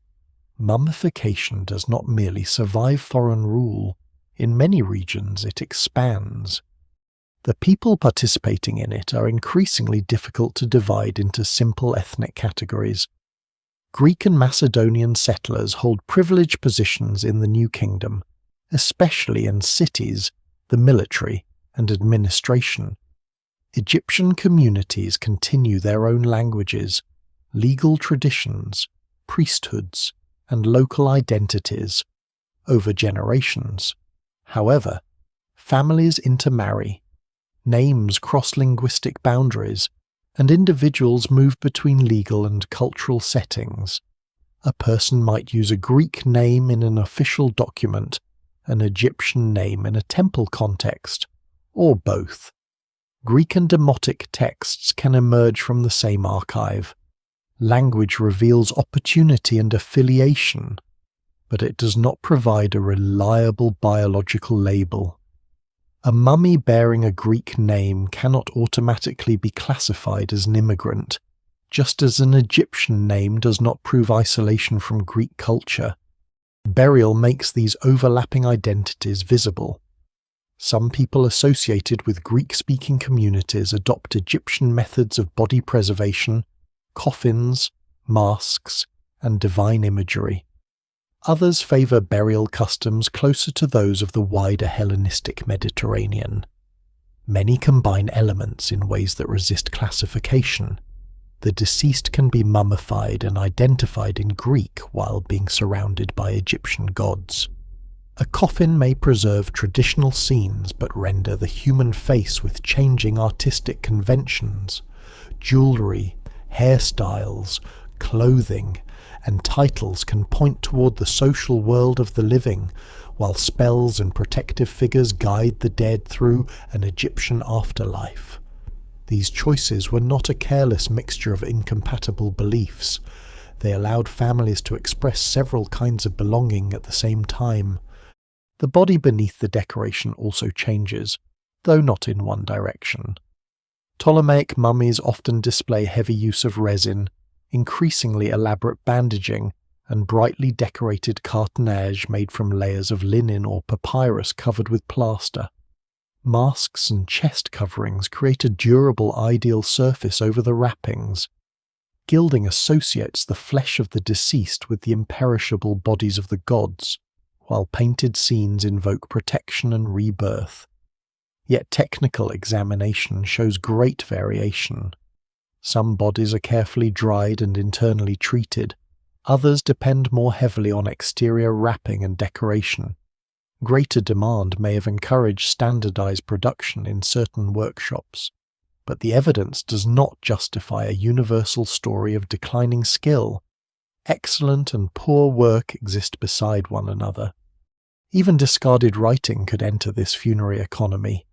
Mummification does not merely survive foreign rule. In many regions it expands. The people participating in it are increasingly difficult to divide into simple ethnic categories. Greek and Macedonian settlers hold privileged positions in the New Kingdom, especially in cities, the military, and administration. Egyptian communities continue their own languages, legal traditions, priesthoods, and local identities over generations. However, families intermarry, names cross linguistic boundaries, and individuals move between legal and cultural settings. A person might use a Greek name in an official document, an Egyptian name in a temple context, or both. Greek and Demotic texts can emerge from the same archive. Language reveals opportunity and affiliation, but it does not provide a reliable biological label. A mummy bearing a Greek name cannot automatically be classified as an immigrant, just as an Egyptian name does not prove isolation from Greek culture. Burial makes these overlapping identities visible. Some people associated with Greek-speaking communities adopt Egyptian methods of body preservation, coffins, masks, and divine imagery. Others favour burial customs closer to those of the wider Hellenistic Mediterranean. Many combine elements in ways that resist classification. The deceased can be mummified and identified in Greek while being surrounded by Egyptian gods. A coffin may preserve traditional scenes but render the human face with changing artistic conventions. Jewellery, hairstyles, clothing, and titles can point toward the social world of the living, while spells and protective figures guide the dead through an Egyptian afterlife. These choices were not a careless mixture of incompatible beliefs. They allowed families to express several kinds of belonging at the same time. The body beneath the decoration also changes, though not in one direction. Ptolemaic mummies often display heavy use of resin, increasingly elaborate bandaging, and brightly decorated cartonnage made from layers of linen or papyrus covered with plaster. Masks and chest coverings create a durable ideal surface over the wrappings. Gilding associates the flesh of the deceased with the imperishable bodies of the gods, while painted scenes invoke protection and rebirth. Yet technical examination shows great variation. Some bodies are carefully dried and internally treated. Others depend more heavily on exterior wrapping and decoration. Greater demand may have encouraged standardized production in certain workshops, but the evidence does not justify a universal story of declining skill. Excellent and poor work exist beside one another. Even discarded writing could enter this funerary economy.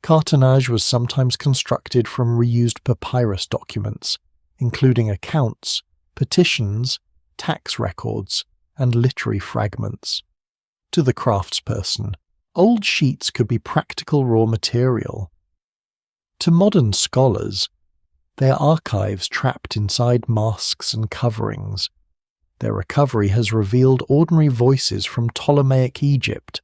Cartonnage was sometimes constructed from reused papyrus documents, including accounts, petitions, tax records, and literary fragments. To the craftsperson, old sheets could be practical raw material. To modern scholars, they are archives trapped inside masks and coverings. Their recovery has revealed ordinary voices from Ptolemaic Egypt,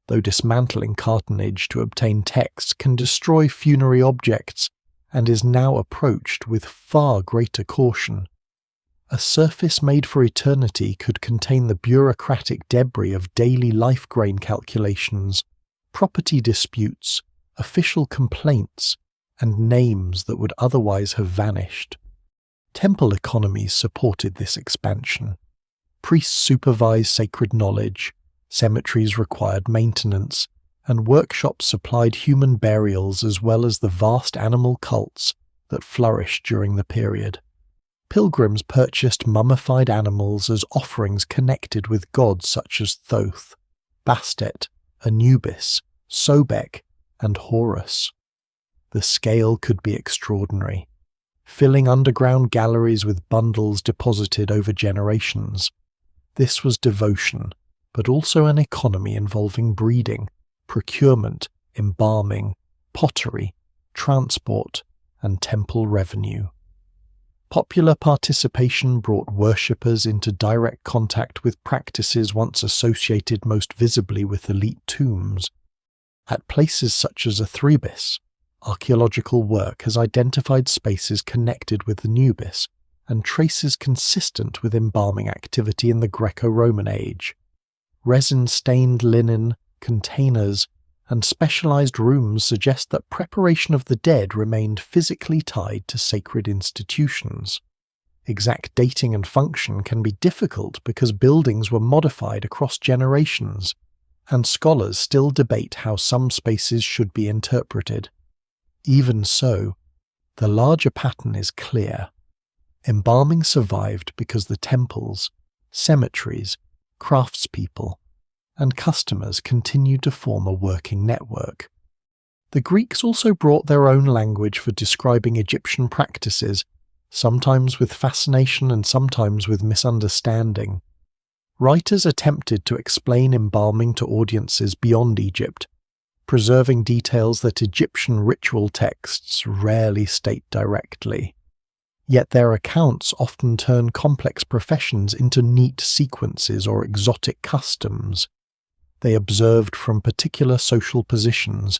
though dismantling cartonnage to obtain text can destroy funerary objects and is now approached with far greater caution. A surface made for eternity could contain the bureaucratic debris of daily life grain calculations, property disputes, official complaints, and names that would otherwise have vanished. Temple economies supported this expansion. Priests supervised sacred knowledge, cemeteries required maintenance, and workshops supplied human burials as well as the vast animal cults that flourished during the period. Pilgrims purchased mummified animals as offerings connected with gods such as Thoth, Bastet, Anubis, Sobek, and Horus. The scale could be extraordinary, filling underground galleries with bundles deposited over generations. This was devotion, but also an economy involving breeding, procurement, embalming, pottery, transport, and temple revenue. Popular participation brought worshippers into direct contact with practices once associated most visibly with elite tombs. At places such as Athribis, archaeological work has identified spaces connected with Anubis and traces consistent with embalming activity in the Greco-Roman age. Resin-stained linen, containers, and specialized rooms suggest that preparation of the dead remained physically tied to sacred institutions. Exact dating and function can be difficult because buildings were modified across generations, and scholars still debate how some spaces should be interpreted. Even so, the larger pattern is clear. Embalming survived because the temples, cemeteries, craftspeople, and customers continued to form a working network. The Greeks also brought their own language for describing Egyptian practices, sometimes with fascination and sometimes with misunderstanding. Writers attempted to explain embalming to audiences beyond Egypt, preserving details that Egyptian ritual texts rarely state directly. Yet their accounts often turn complex professions into neat sequences or exotic customs. They observed from particular social positions,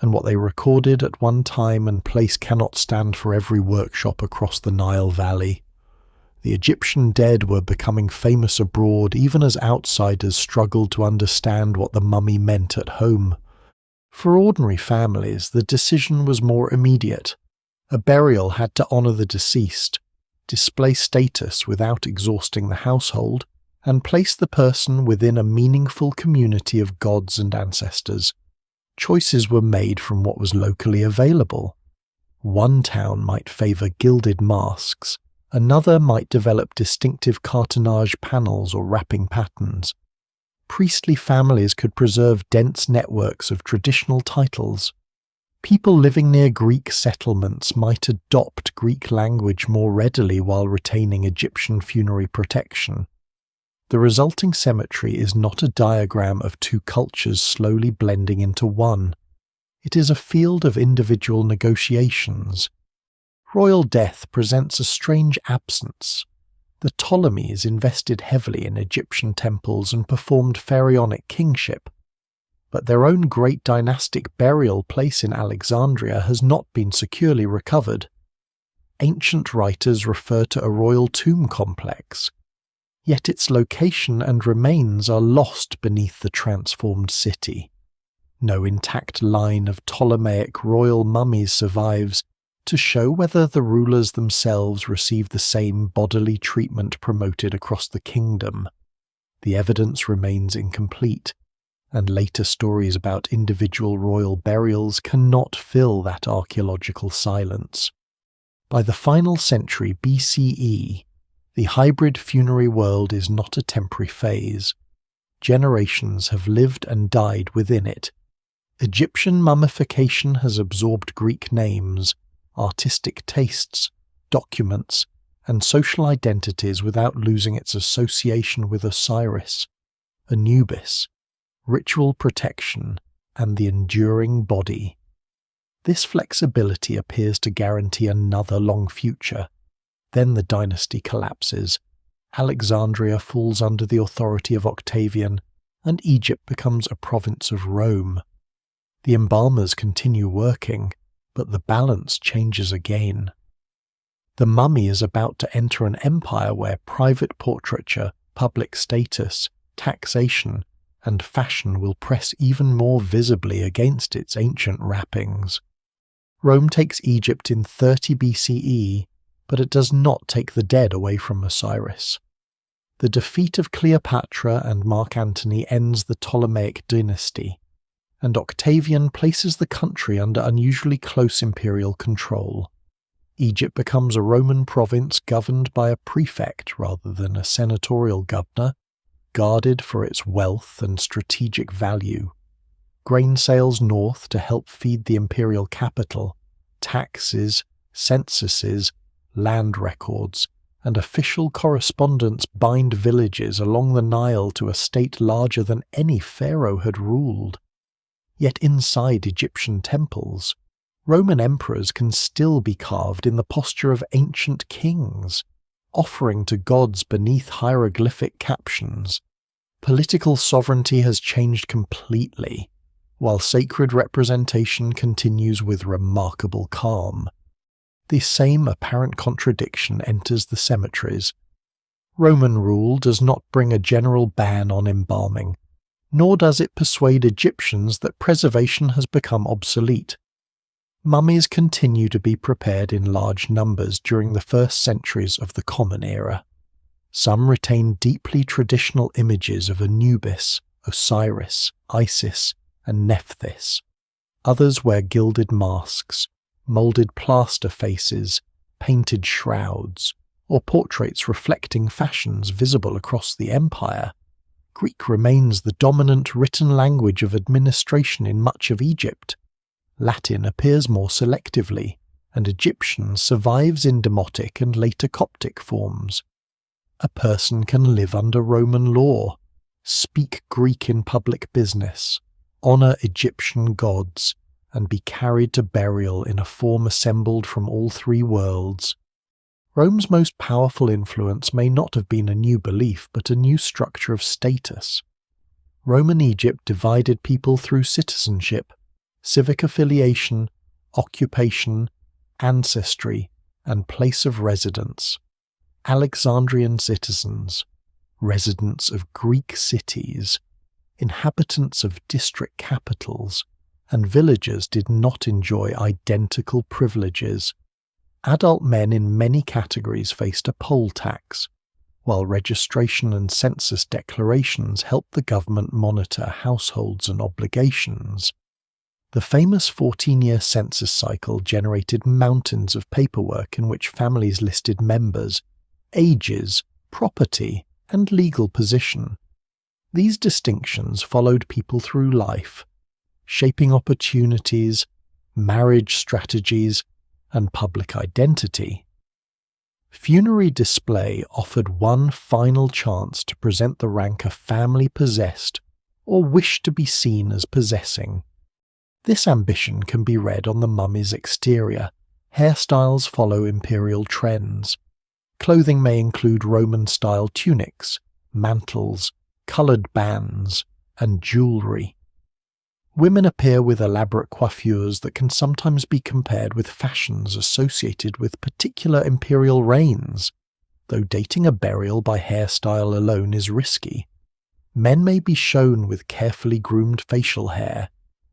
and what they recorded at one time and place cannot stand for every workshop across the Nile Valley. The Egyptian dead were becoming famous abroad even as outsiders struggled to understand what the mummy meant at home. For ordinary families, the decision was more immediate. A burial had to honor the deceased, display status without exhausting the household, and place the person within a meaningful community of gods and ancestors. Choices were made from what was locally available. One town might favor gilded masks, another might develop distinctive cartonnage panels or wrapping patterns. Priestly families could preserve dense networks of traditional titles. People living near Greek settlements might adopt Greek language more readily while retaining Egyptian funerary protection. The resulting cemetery is not a diagram of two cultures slowly blending into one. It is a field of individual negotiations. Royal death presents a strange absence. The Ptolemies invested heavily in Egyptian temples and performed pharaonic kingship, but their own great dynastic burial place in Alexandria has not been securely recovered. Ancient writers refer to a royal tomb complex, yet its location and remains are lost beneath the transformed city. No intact line of Ptolemaic royal mummies survives to show whether the rulers themselves received the same bodily treatment promoted across the kingdom. The evidence remains incomplete, and later stories about individual royal burials cannot fill that archaeological silence. By the final century BCE, the hybrid funerary world is not a temporary phase. Generations have lived and died within it. Egyptian mummification has absorbed Greek names, artistic tastes, documents, and social identities without losing its association with Osiris, Anubis, ritual protection, and the enduring body. This flexibility appears to guarantee another long future. Then the dynasty collapses, Alexandria falls under the authority of Octavian, and Egypt becomes a province of Rome. The embalmers continue working, but the balance changes again. The mummy is about to enter an empire where private portraiture, public status, taxation, and fashion will press even more visibly against its ancient wrappings. Rome takes Egypt in 30 BCE, but it does not take the dead away from Osiris. The defeat of Cleopatra and Mark Antony ends the Ptolemaic dynasty, and Octavian places the country under unusually close imperial control. Egypt becomes a Roman province governed by a prefect rather than a senatorial governor, guarded for its wealth and strategic value. Grain sails north to help feed the imperial capital. Taxes, censuses, land records, and official correspondence bind villages along the Nile to a state larger than any pharaoh had ruled. Yet inside Egyptian temples, Roman emperors can still be carved in the posture of ancient kings, offering to gods beneath hieroglyphic captions. Political sovereignty has changed completely, while sacred representation continues with remarkable calm. The same apparent contradiction enters the cemeteries. Roman rule does not bring a general ban on embalming, nor does it persuade Egyptians that preservation has become obsolete. Mummies continue to be prepared in large numbers during the first centuries of the Common Era. Some retain deeply traditional images of Anubis, Osiris, Isis, and Nephthys. Others wear gilded masks, moulded plaster faces, painted shrouds, or portraits reflecting fashions visible across the empire. Greek remains the dominant written language of administration in much of Egypt. Latin appears more selectively, and Egyptian survives in Demotic and later Coptic forms. A person can live under Roman law, speak Greek in public business, honour Egyptian gods, and be carried to burial in a form assembled from all three worlds. Rome's most powerful influence may not have been a new belief, but a new structure of status. Roman Egypt divided people through citizenship, civic affiliation, occupation, ancestry, and place of residence. Alexandrian citizens, residents of Greek cities, inhabitants of district capitals, and villagers did not enjoy identical privileges. Adult men in many categories faced a poll tax, while registration and census declarations helped the government monitor households and obligations. The famous 14-year census cycle generated mountains of paperwork in which families listed members, ages, property, and legal position. These distinctions followed people through life, shaping opportunities, marriage strategies, and public identity. Funerary display offered one final chance to present the rank a family possessed or wished to be seen as possessing. This ambition can be read on the mummy's exterior. Hairstyles follow imperial trends. Clothing may include Roman-style tunics, mantles, coloured bands, and jewellery. Women appear with elaborate coiffures that can sometimes be compared with fashions associated with particular imperial reigns, though dating a burial by hairstyle alone is risky. Men may be shown with carefully groomed facial hair,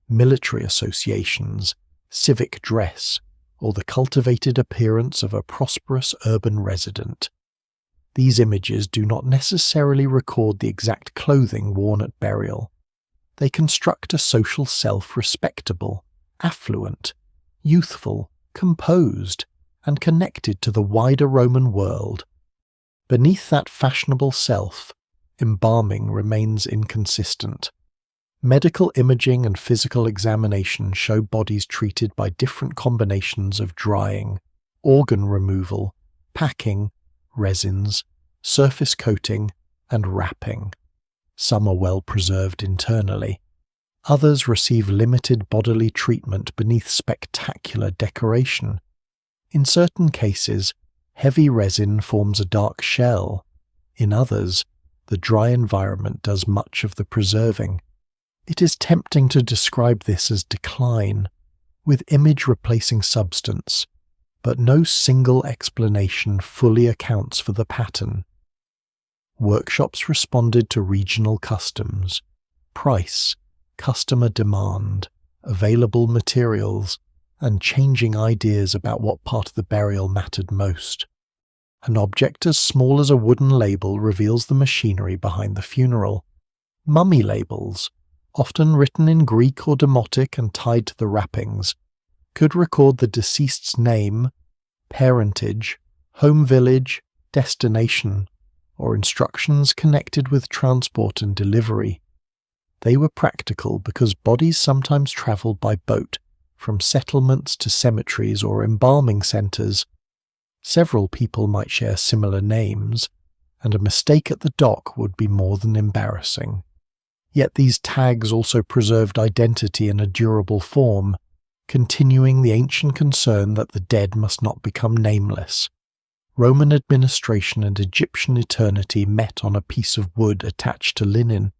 military associations, civic dress, or the cultivated appearance of a prosperous urban resident. These images do not necessarily record the exact clothing worn at burial. They construct a social self respectable, affluent, youthful, composed, and connected to the wider Roman world. Beneath that fashionable self, embalming remains inconsistent. Medical imaging and physical examination show bodies treated by different combinations of drying, organ removal, packing, resins, surface coating, and wrapping. Some are well preserved internally. Others receive limited bodily treatment beneath spectacular decoration. In certain cases, heavy resin forms a dark shell. In others, the dry environment does much of the preserving. It is tempting to describe this as decline, with image replacing substance, but no single explanation fully accounts for the pattern. Workshops responded to regional customs, price, customer demand, available materials, and changing ideas about what part of the burial mattered most. An object as small as a wooden label reveals the machinery behind the funeral. Mummy labels, often written in Greek or Demotic and tied to the wrappings, could record the deceased's name, parentage, home village, destination, or instructions connected with transport and delivery. They were practical because bodies sometimes traveled by boat from settlements to cemeteries or embalming centres. Several people might share similar names, and a mistake at the dock would be more than embarrassing. Yet these tags also preserved identity in a durable form, continuing the ancient concern that the dead must not become nameless. Roman administration and Egyptian eternity met on a piece of wood attached to linen.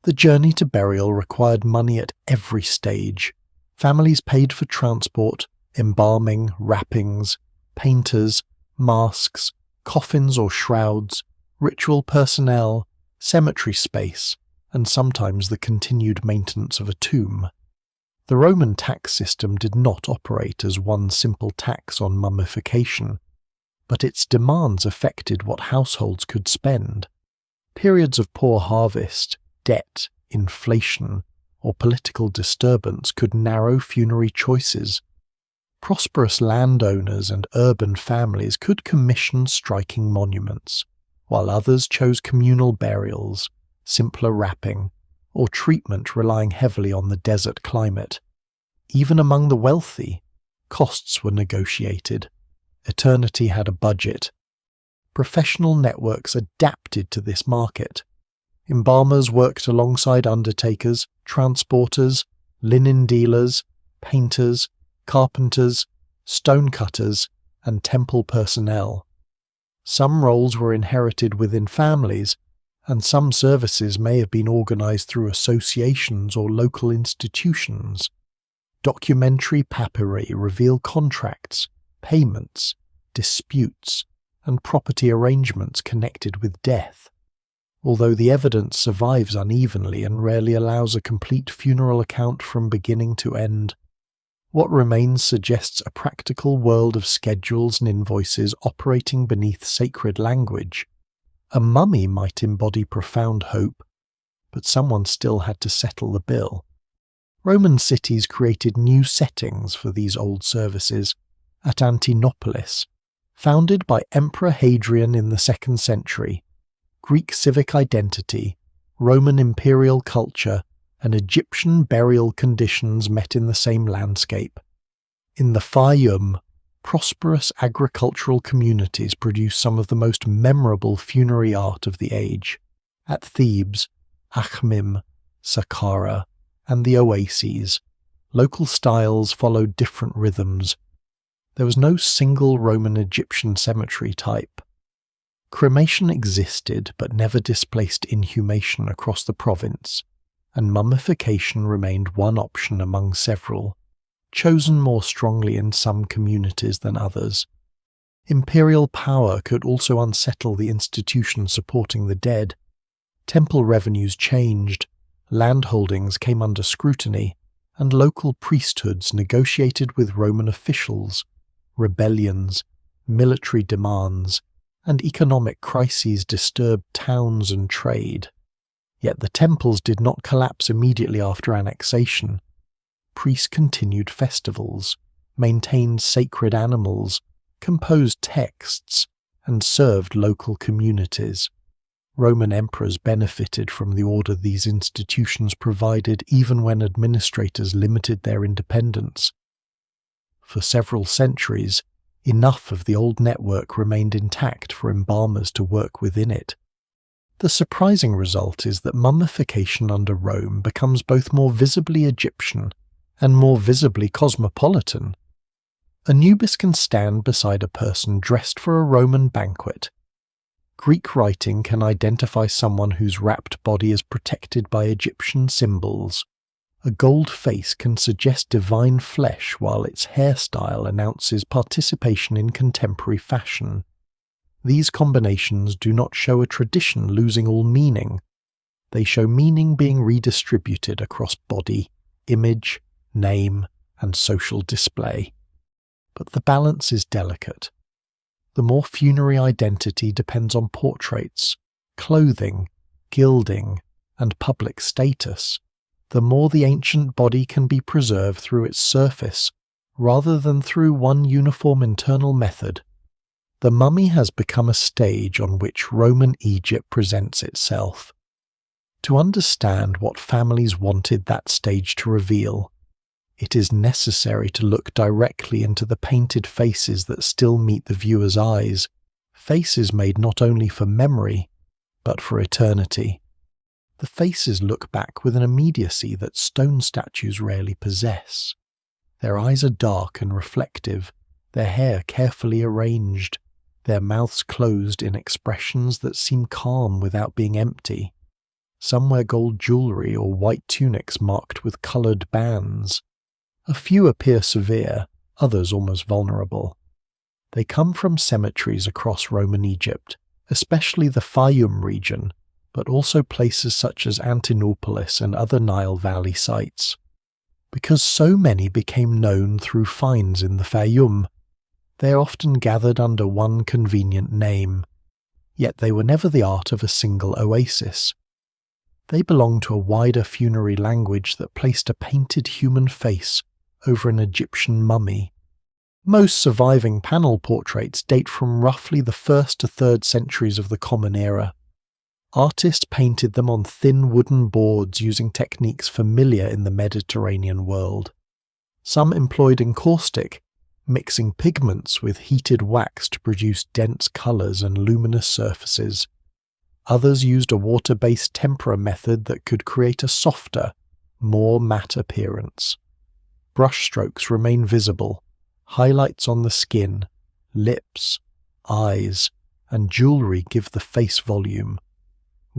The journey to burial required money at every stage. Families paid for transport, embalming, wrappings, painters, masks, coffins or shrouds, ritual personnel, cemetery space, and sometimes the continued maintenance of a tomb. The Roman tax system did not operate as one simple tax on mummification, but its demands affected what households could spend. Periods of poor harvest, debt, inflation, or political disturbance could narrow funerary choices. Prosperous landowners and urban families could commission striking monuments, while others chose communal burials, simpler wrapping, or treatment relying heavily on the desert climate. Even among the wealthy, costs were negotiated. Eternity had a budget. Professional networks adapted to this market. Embalmers worked alongside undertakers, transporters, linen dealers, painters, carpenters, stonecutters, and temple personnel. Some roles were inherited within families, and some services may have been organized through associations or local institutions. Documentary papyri reveal contracts, payments, disputes, and property arrangements connected with death. Although the evidence survives unevenly and rarely allows a complete funeral account from beginning to end, what remains suggests a practical world of schedules and invoices operating beneath sacred language. A mummy might embody profound hope, but someone still had to settle the bill. Roman cities created new settings for these old services. At Antinopolis, founded by Emperor Hadrian in the 2nd century, Greek civic identity, Roman imperial culture, and Egyptian burial conditions met in the same landscape. In the Fayum, prosperous agricultural communities produced some of the most memorable funerary art of the age. At Thebes, Akhmim, Saqqara, and the oases, local styles followed different rhythms. There was no single Roman Egyptian cemetery type. Cremation existed but never displaced inhumation across the province, and mummification remained one option among several, chosen more strongly in some communities than others. Imperial power could also unsettle the institutions supporting the dead. Temple revenues changed, landholdings came under scrutiny, and local priesthoods negotiated with Roman officials. Rebellions, military demands, and economic crises disturbed towns and trade. Yet the temples did not collapse immediately after annexation. Priests continued festivals, maintained sacred animals, composed texts, and served local communities. Roman emperors benefited from the order these institutions provided even when administrators limited their independence. For several centuries, enough of the old network remained intact for embalmers to work within it. The surprising result is that mummification under Rome becomes both more visibly Egyptian and more visibly cosmopolitan. Anubis can stand beside a person dressed for a Roman banquet. Greek writing can identify someone whose wrapped body is protected by Egyptian symbols. A gold face can suggest divine flesh while its hairstyle announces participation in contemporary fashion. These combinations do not show a tradition losing all meaning. They show meaning being redistributed across body, image, name, and social display. But the balance is delicate. The more funerary identity depends on portraits, clothing, gilding, and public status, the more the ancient body can be preserved through its surface, rather than through one uniform internal method. The mummy has become a stage on which Roman Egypt presents itself. To understand what families wanted that stage to reveal, it is necessary to look directly into the painted faces that still meet the viewer's eyes, faces made not only for memory, but for eternity. The faces look back with an immediacy that stone statues rarely possess. Their eyes are dark and reflective, their hair carefully arranged, their mouths closed in expressions that seem calm without being empty. Some wear gold jewellery or white tunics marked with coloured bands. A few appear severe, others almost vulnerable. They come from cemeteries across Roman Egypt, especially the Fayum region, but also places such as Antinopolis and other Nile Valley sites. Because so many became known through finds in the Fayum, they are often gathered under one convenient name, yet they were never the art of a single oasis. They belong to a wider funerary language that placed a painted human face over an Egyptian mummy. Most surviving panel portraits date from roughly the 1st to 3rd centuries of the Common Era. Artists painted them on thin wooden boards using techniques familiar in the Mediterranean world. Some employed encaustic, mixing pigments with heated wax to produce dense colours and luminous surfaces. Others used a water-based tempera method that could create a softer, more matte appearance. Brushstrokes remain visible, highlights on the skin, lips, eyes, and jewellery give the face volume.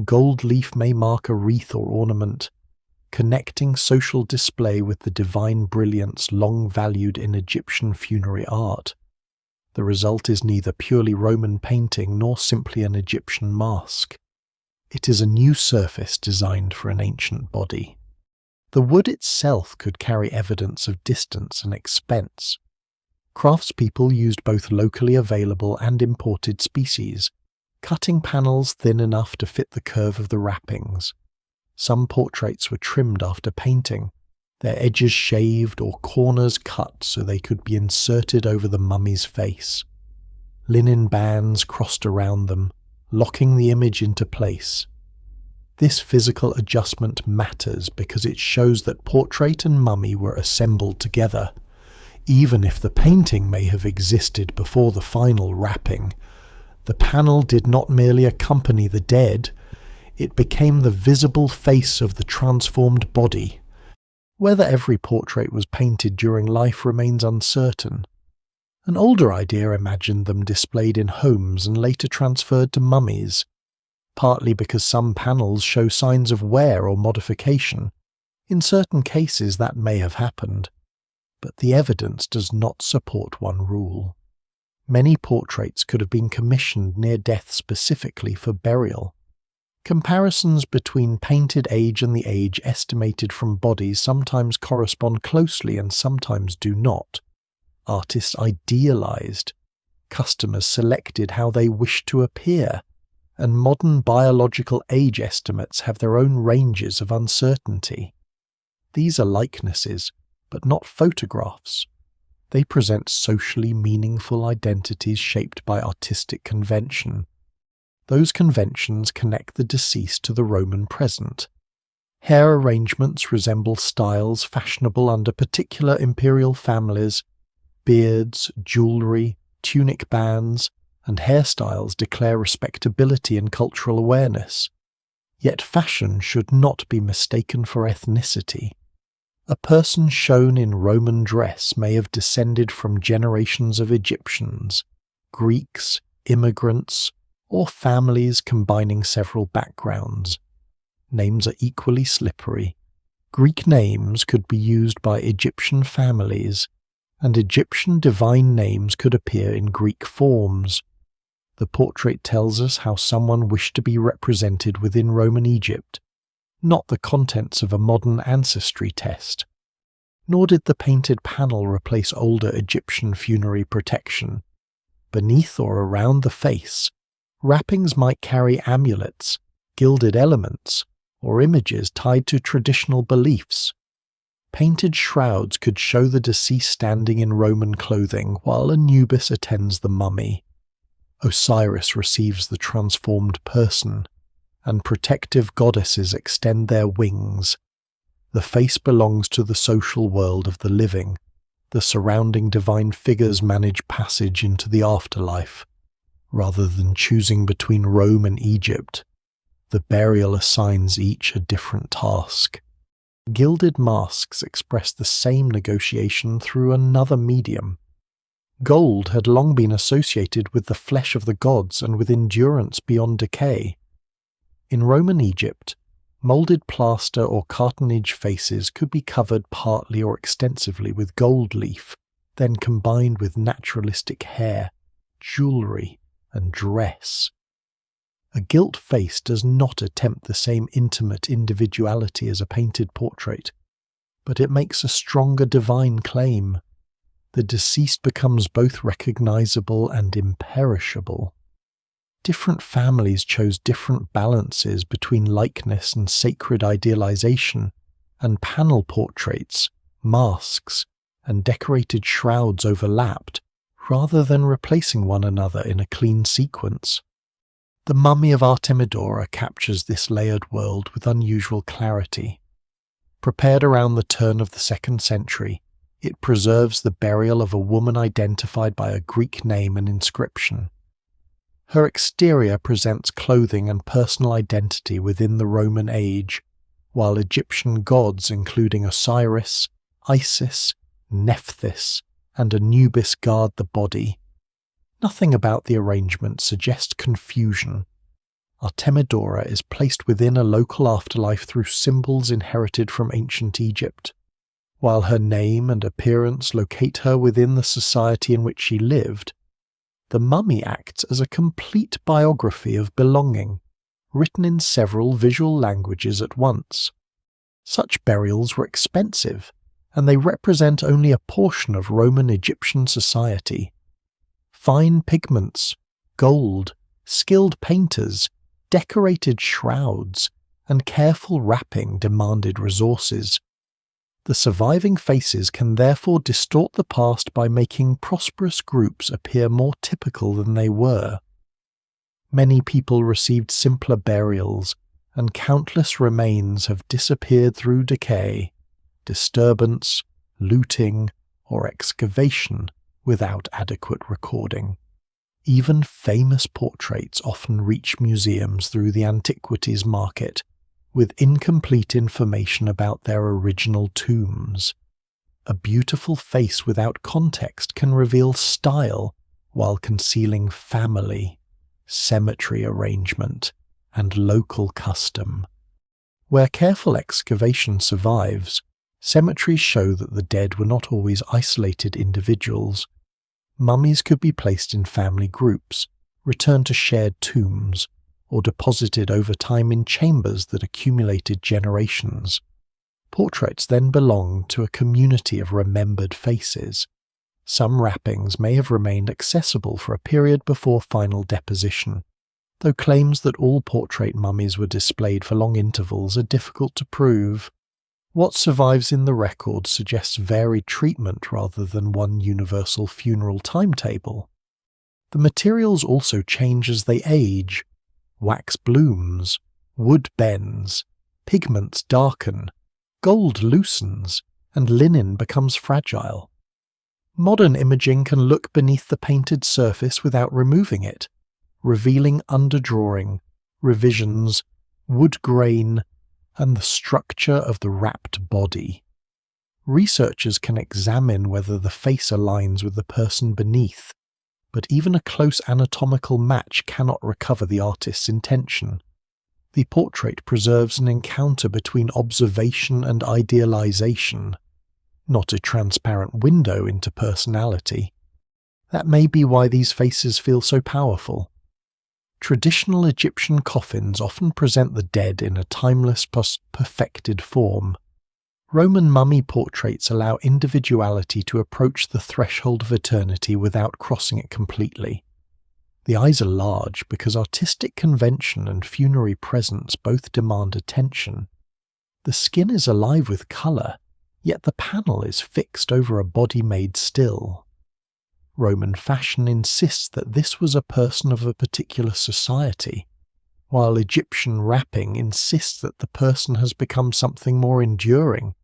Gold leaf may mark a wreath or ornament, connecting social display with the divine brilliance long valued in Egyptian funerary art. The result is neither purely Roman painting nor simply an Egyptian mask. It is a new surface designed for an ancient body. The wood itself could carry evidence of distance and expense. Craftspeople used both locally available and imported species, cutting panels thin enough to fit the curve of the wrappings. Some portraits were trimmed after painting, their edges shaved or corners cut so they could be inserted over the mummy's face. Linen bands crossed around them, locking the image into place. This physical adjustment matters because it shows that portrait and mummy were assembled together. Even if the painting may have existed before the final wrapping, the panel did not merely accompany the dead, it became the visible face of the transformed body. Whether every portrait was painted during life remains uncertain. An older idea imagined them displayed in homes and later transferred to mummies, partly because some panels show signs of wear or modification. In certain cases that may have happened, but the evidence does not support one rule. Many portraits could have been commissioned near death specifically for burial. Comparisons between painted age and the age estimated from bodies sometimes correspond closely and sometimes do not. Artists idealized, customers selected how they wished to appear, and modern biological age estimates have their own ranges of uncertainty. These are likenesses, but not photographs. They present socially meaningful identities shaped by artistic convention. Those conventions connect the deceased to the Roman present. Hair arrangements resemble styles fashionable under particular imperial families. Beards, jewellery, tunic bands, and hairstyles declare respectability and cultural awareness. Yet fashion should not be mistaken for ethnicity. A person shown in Roman dress may have descended from generations of Egyptians, Greeks, immigrants, or families combining several backgrounds. Names are equally slippery. Greek names could be used by Egyptian families, and Egyptian divine names could appear in Greek forms. The portrait tells us how someone wished to be represented within Roman Egypt, not the contents of a modern ancestry test. Nor did the painted panel replace older Egyptian funerary protection. Beneath or around the face, wrappings might carry amulets, gilded elements, or images tied to traditional beliefs. Painted shrouds could show the deceased standing in Roman clothing while Anubis attends the mummy. Osiris receives the transformed person, and protective goddesses extend their wings. The face belongs to the social world of the living. The surrounding divine figures manage passage into the afterlife. Rather than choosing between Rome and Egypt, the burial assigns each a different task. Gilded masks express the same negotiation through another medium. Gold had long been associated with the flesh of the gods and with endurance beyond decay. In Roman Egypt, moulded plaster or cartonnage faces could be covered partly or extensively with gold leaf, then combined with naturalistic hair, jewellery, and dress. A gilt face does not attempt the same intimate individuality as a painted portrait, but it makes a stronger divine claim. The deceased becomes both recognizable and imperishable. Different families chose different balances between likeness and sacred idealization, and panel portraits, masks, and decorated shrouds overlapped, rather than replacing one another in a clean sequence. The mummy of Artemidora captures this layered world with unusual clarity. Prepared around the turn of the 2nd century, it preserves the burial of a woman identified by a Greek name and inscription. Her exterior presents clothing and personal identity within the Roman age, while Egyptian gods including Osiris, Isis, Nephthys, and Anubis guard the body. Nothing about the arrangement suggests confusion. Artemidora is placed within a local afterlife through symbols inherited from ancient Egypt. While her name and appearance locate her within the society in which she lived, the mummy acts as a complete biography of belonging, written in several visual languages at once. Such burials were expensive, and they represent only a portion of Roman Egyptian society. Fine pigments, gold, skilled painters, decorated shrouds, and careful wrapping demanded resources. The surviving faces can therefore distort the past by making prosperous groups appear more typical than they were. Many people received simpler burials, and countless remains have disappeared through decay, disturbance, looting, or excavation without adequate recording. Even famous portraits often reach museums through the antiquities market, with incomplete information about their original tombs. A beautiful face without context can reveal style while concealing family, cemetery arrangement, and local custom. Where careful excavation survives, cemeteries show that the dead were not always isolated individuals. Mummies could be placed in family groups, returned to shared tombs, or deposited over time in chambers that accumulated generations. Portraits then belonged to a community of remembered faces. Some wrappings may have remained accessible for a period before final deposition, though claims that all portrait mummies were displayed for long intervals are difficult to prove. What survives in the record suggests varied treatment rather than one universal funeral timetable. The materials also change as they age. Wax blooms, wood bends, pigments darken, gold loosens, and linen becomes fragile. Modern imaging can look beneath the painted surface without removing it, revealing underdrawing, revisions, wood grain, and the structure of the wrapped body. Researchers can examine whether the face aligns with the person beneath, but even a close anatomical match cannot recover the artist's intention. The portrait preserves an encounter between observation and idealization, not a transparent window into personality. That may be why these faces feel so powerful. Traditional Egyptian coffins often present the dead in a timeless, perfected form. Roman mummy portraits allow individuality to approach the threshold of eternity without crossing it completely. The eyes are large because artistic convention and funerary presence both demand attention. The skin is alive with colour, yet the panel is fixed over a body made still. Roman fashion insists that this was a person of a particular society, while Egyptian wrapping insists that the person has become something more enduring.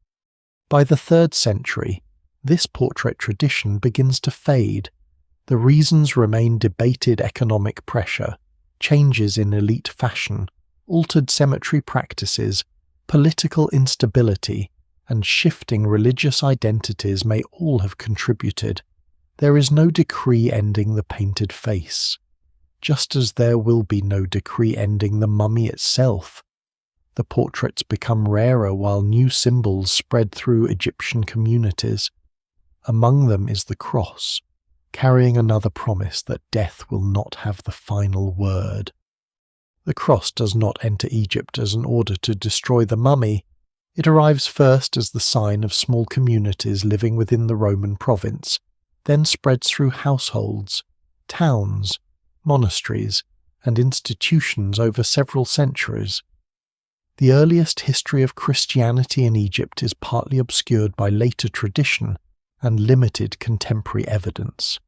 By the 3rd century, this portrait tradition begins to fade. The reasons remain debated: economic pressure, changes in elite fashion, altered cemetery practices, political instability, and shifting religious identities may all have contributed. There is no decree ending the painted face, just as there will be no decree ending the mummy itself. The portraits become rarer while new symbols spread through Egyptian communities. Among them is the cross, carrying another promise that death will not have the final word. The cross does not enter Egypt as an order to destroy the mummy. It arrives first as the sign of small communities living within the Roman province, then spreads through households, towns, monasteries, and institutions over several centuries. The earliest history of Christianity in Egypt is partly obscured by later tradition and limited contemporary evidence.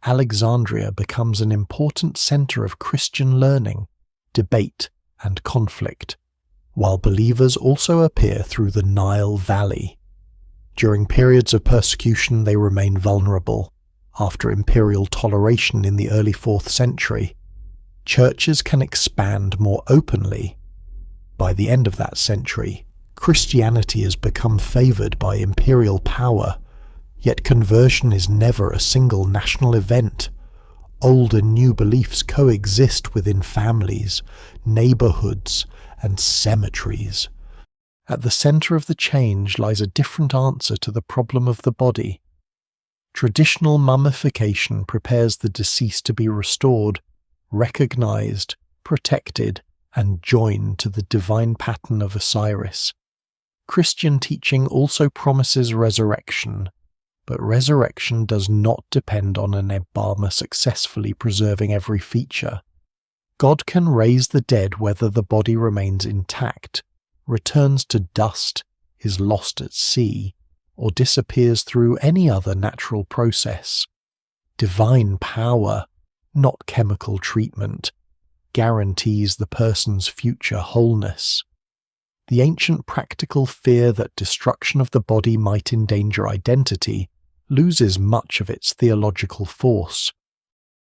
Alexandria becomes an important centre of Christian learning, debate, and conflict, while believers also appear through the Nile Valley. During periods of persecution they remain vulnerable. After imperial toleration in the early 4th century, churches can expand more openly. By the end of that century, Christianity has become favoured by imperial power, yet conversion is never a single national event. Old and new beliefs coexist within families, neighbourhoods, and cemeteries. At the centre of the change lies a different answer to the problem of the body. Traditional mummification prepares the deceased to be restored, recognised, protected, and joined to the divine pattern of Osiris. Christian teaching also promises resurrection, but resurrection does not depend on an embalmer successfully preserving every feature. God can raise the dead whether the body remains intact, returns to dust, is lost at sea, or disappears through any other natural process. Divine power, not chemical treatment, guarantees the person's future wholeness. The ancient practical fear that destruction of the body might endanger identity loses much of its theological force.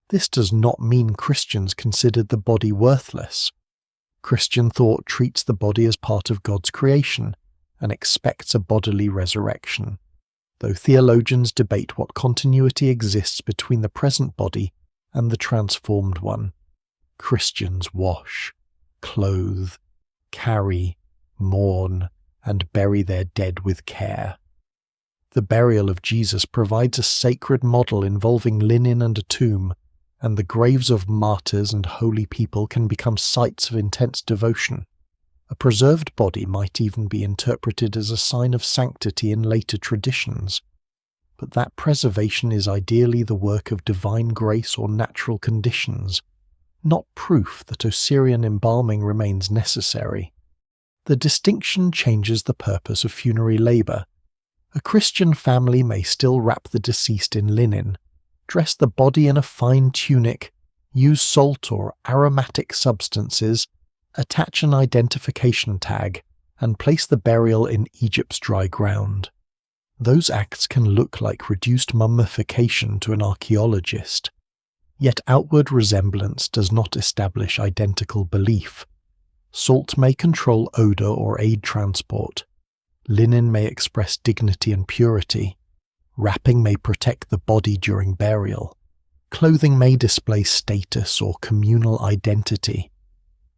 This does not mean Christians considered the body worthless. Christian thought treats the body as part of God's creation and expects a bodily resurrection, though theologians debate what continuity exists between the present body and the transformed one. Christians wash, clothe, carry, mourn, and bury their dead with care. The burial of Jesus provides a sacred model involving linen and a tomb, and the graves of martyrs and holy people can become sites of intense devotion. A preserved body might even be interpreted as a sign of sanctity in later traditions, but that preservation is ideally the work of divine grace or natural conditions, not proof that Osirian embalming remains necessary. The distinction changes the purpose of funerary labour. A Christian family may still wrap the deceased in linen, dress the body in a fine tunic, use salt or aromatic substances, attach an identification tag, and place the burial in Egypt's dry ground. Those acts can look like reduced mummification to an archaeologist, yet outward resemblance does not establish identical belief. Salt may control odour or aid transport. Linen may express dignity and purity. Wrapping may protect the body during burial. Clothing may display status or communal identity.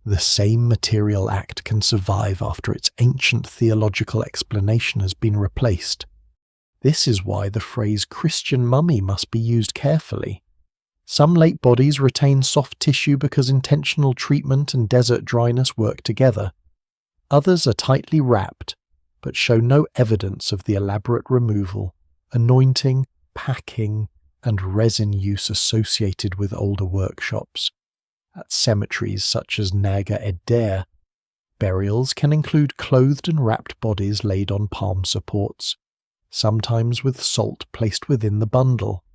The same material act can survive after its ancient theological explanation has been replaced. This is why the phrase Christian mummy must be used carefully. Some late bodies retain soft tissue because intentional treatment and desert dryness work together. Others are tightly wrapped, but show no evidence of the elaborate removal, anointing, packing, and resin use associated with older workshops. At cemeteries such as Naga Eder, burials can include clothed and wrapped bodies laid on palm supports, sometimes with salt placed within the bundle.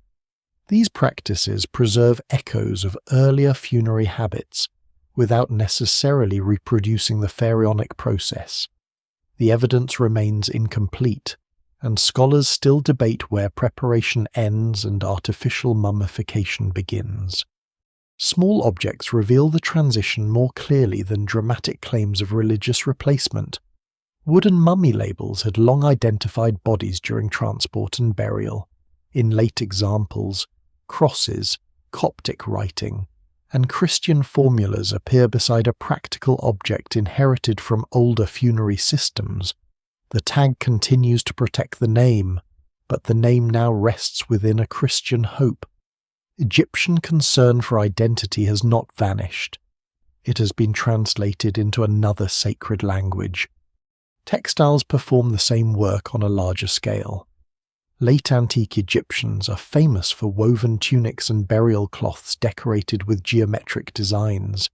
These practices preserve echoes of earlier funerary habits without necessarily reproducing the pharaonic process. The evidence remains incomplete, and scholars still debate where preparation ends and artificial mummification begins. Small objects reveal the transition more clearly than dramatic claims of religious replacement. Wooden mummy labels had long identified bodies during transport and burial. In late examples, crosses, Coptic writing, and Christian formulas appear beside a practical object inherited from older funerary systems. The tag continues to protect the name, but the name now rests within a Christian hope. Egyptian concern for identity has not vanished. It has been translated into another sacred language. Textiles perform the same work on a larger scale. Late antique Egyptians are famous for woven tunics and burial cloths decorated with geometric designs.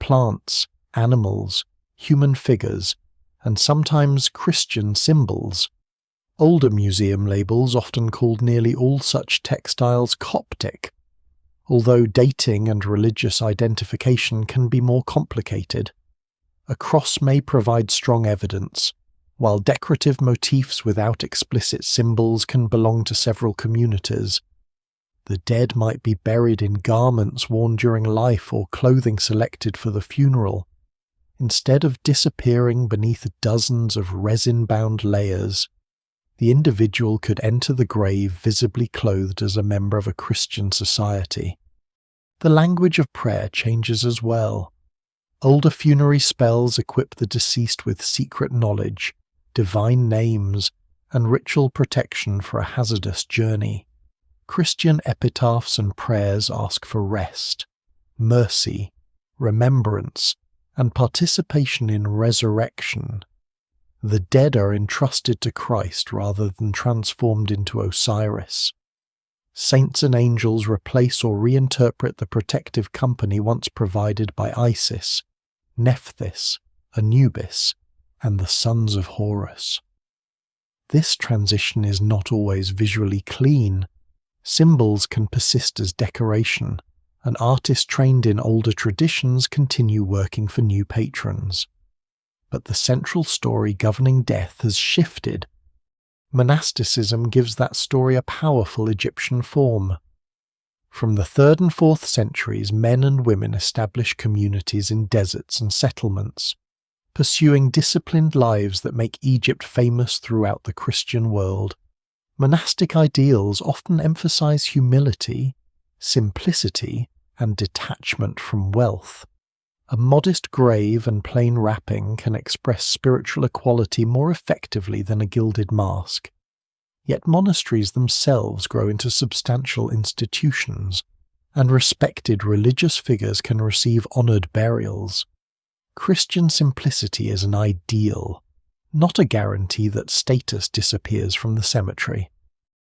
Plants, animals, human figures, and sometimes Christian symbols. Older museum labels often called nearly all such textiles Coptic, although dating and religious identification can be more complicated. A cross may provide strong evidence, while decorative motifs without explicit symbols can belong to several communities. The dead might be buried in garments worn during life or clothing selected for the funeral. Instead of disappearing beneath dozens of resin-bound layers, the individual could enter the grave visibly clothed as a member of a Christian society. The language of prayer changes as well. Older funerary spells equip the deceased with secret knowledge, divine names, and ritual protection for a hazardous journey. Christian epitaphs and prayers ask for rest, mercy, remembrance, and participation in resurrection. The dead are entrusted to Christ rather than transformed into Osiris. Saints and angels replace or reinterpret the protective company once provided by Isis, Nephthys, Anubis, and the sons of Horus. This transition is not always visually clean. Symbols can persist as decoration, and artists trained in older traditions continue working for new patrons. But the central story governing death has shifted. Monasticism gives that story a powerful Egyptian form. From the 3rd and 4th centuries, men and women established communities in deserts and settlements, pursuing disciplined lives that make Egypt famous throughout the Christian world. Monastic ideals often emphasize humility, simplicity, and detachment from wealth. A modest grave and plain wrapping can express spiritual equality more effectively than a gilded mask. Yet monasteries themselves grow into substantial institutions, and respected religious figures can receive honored burials. Christian simplicity is an ideal, not a guarantee that status disappears from the cemetery.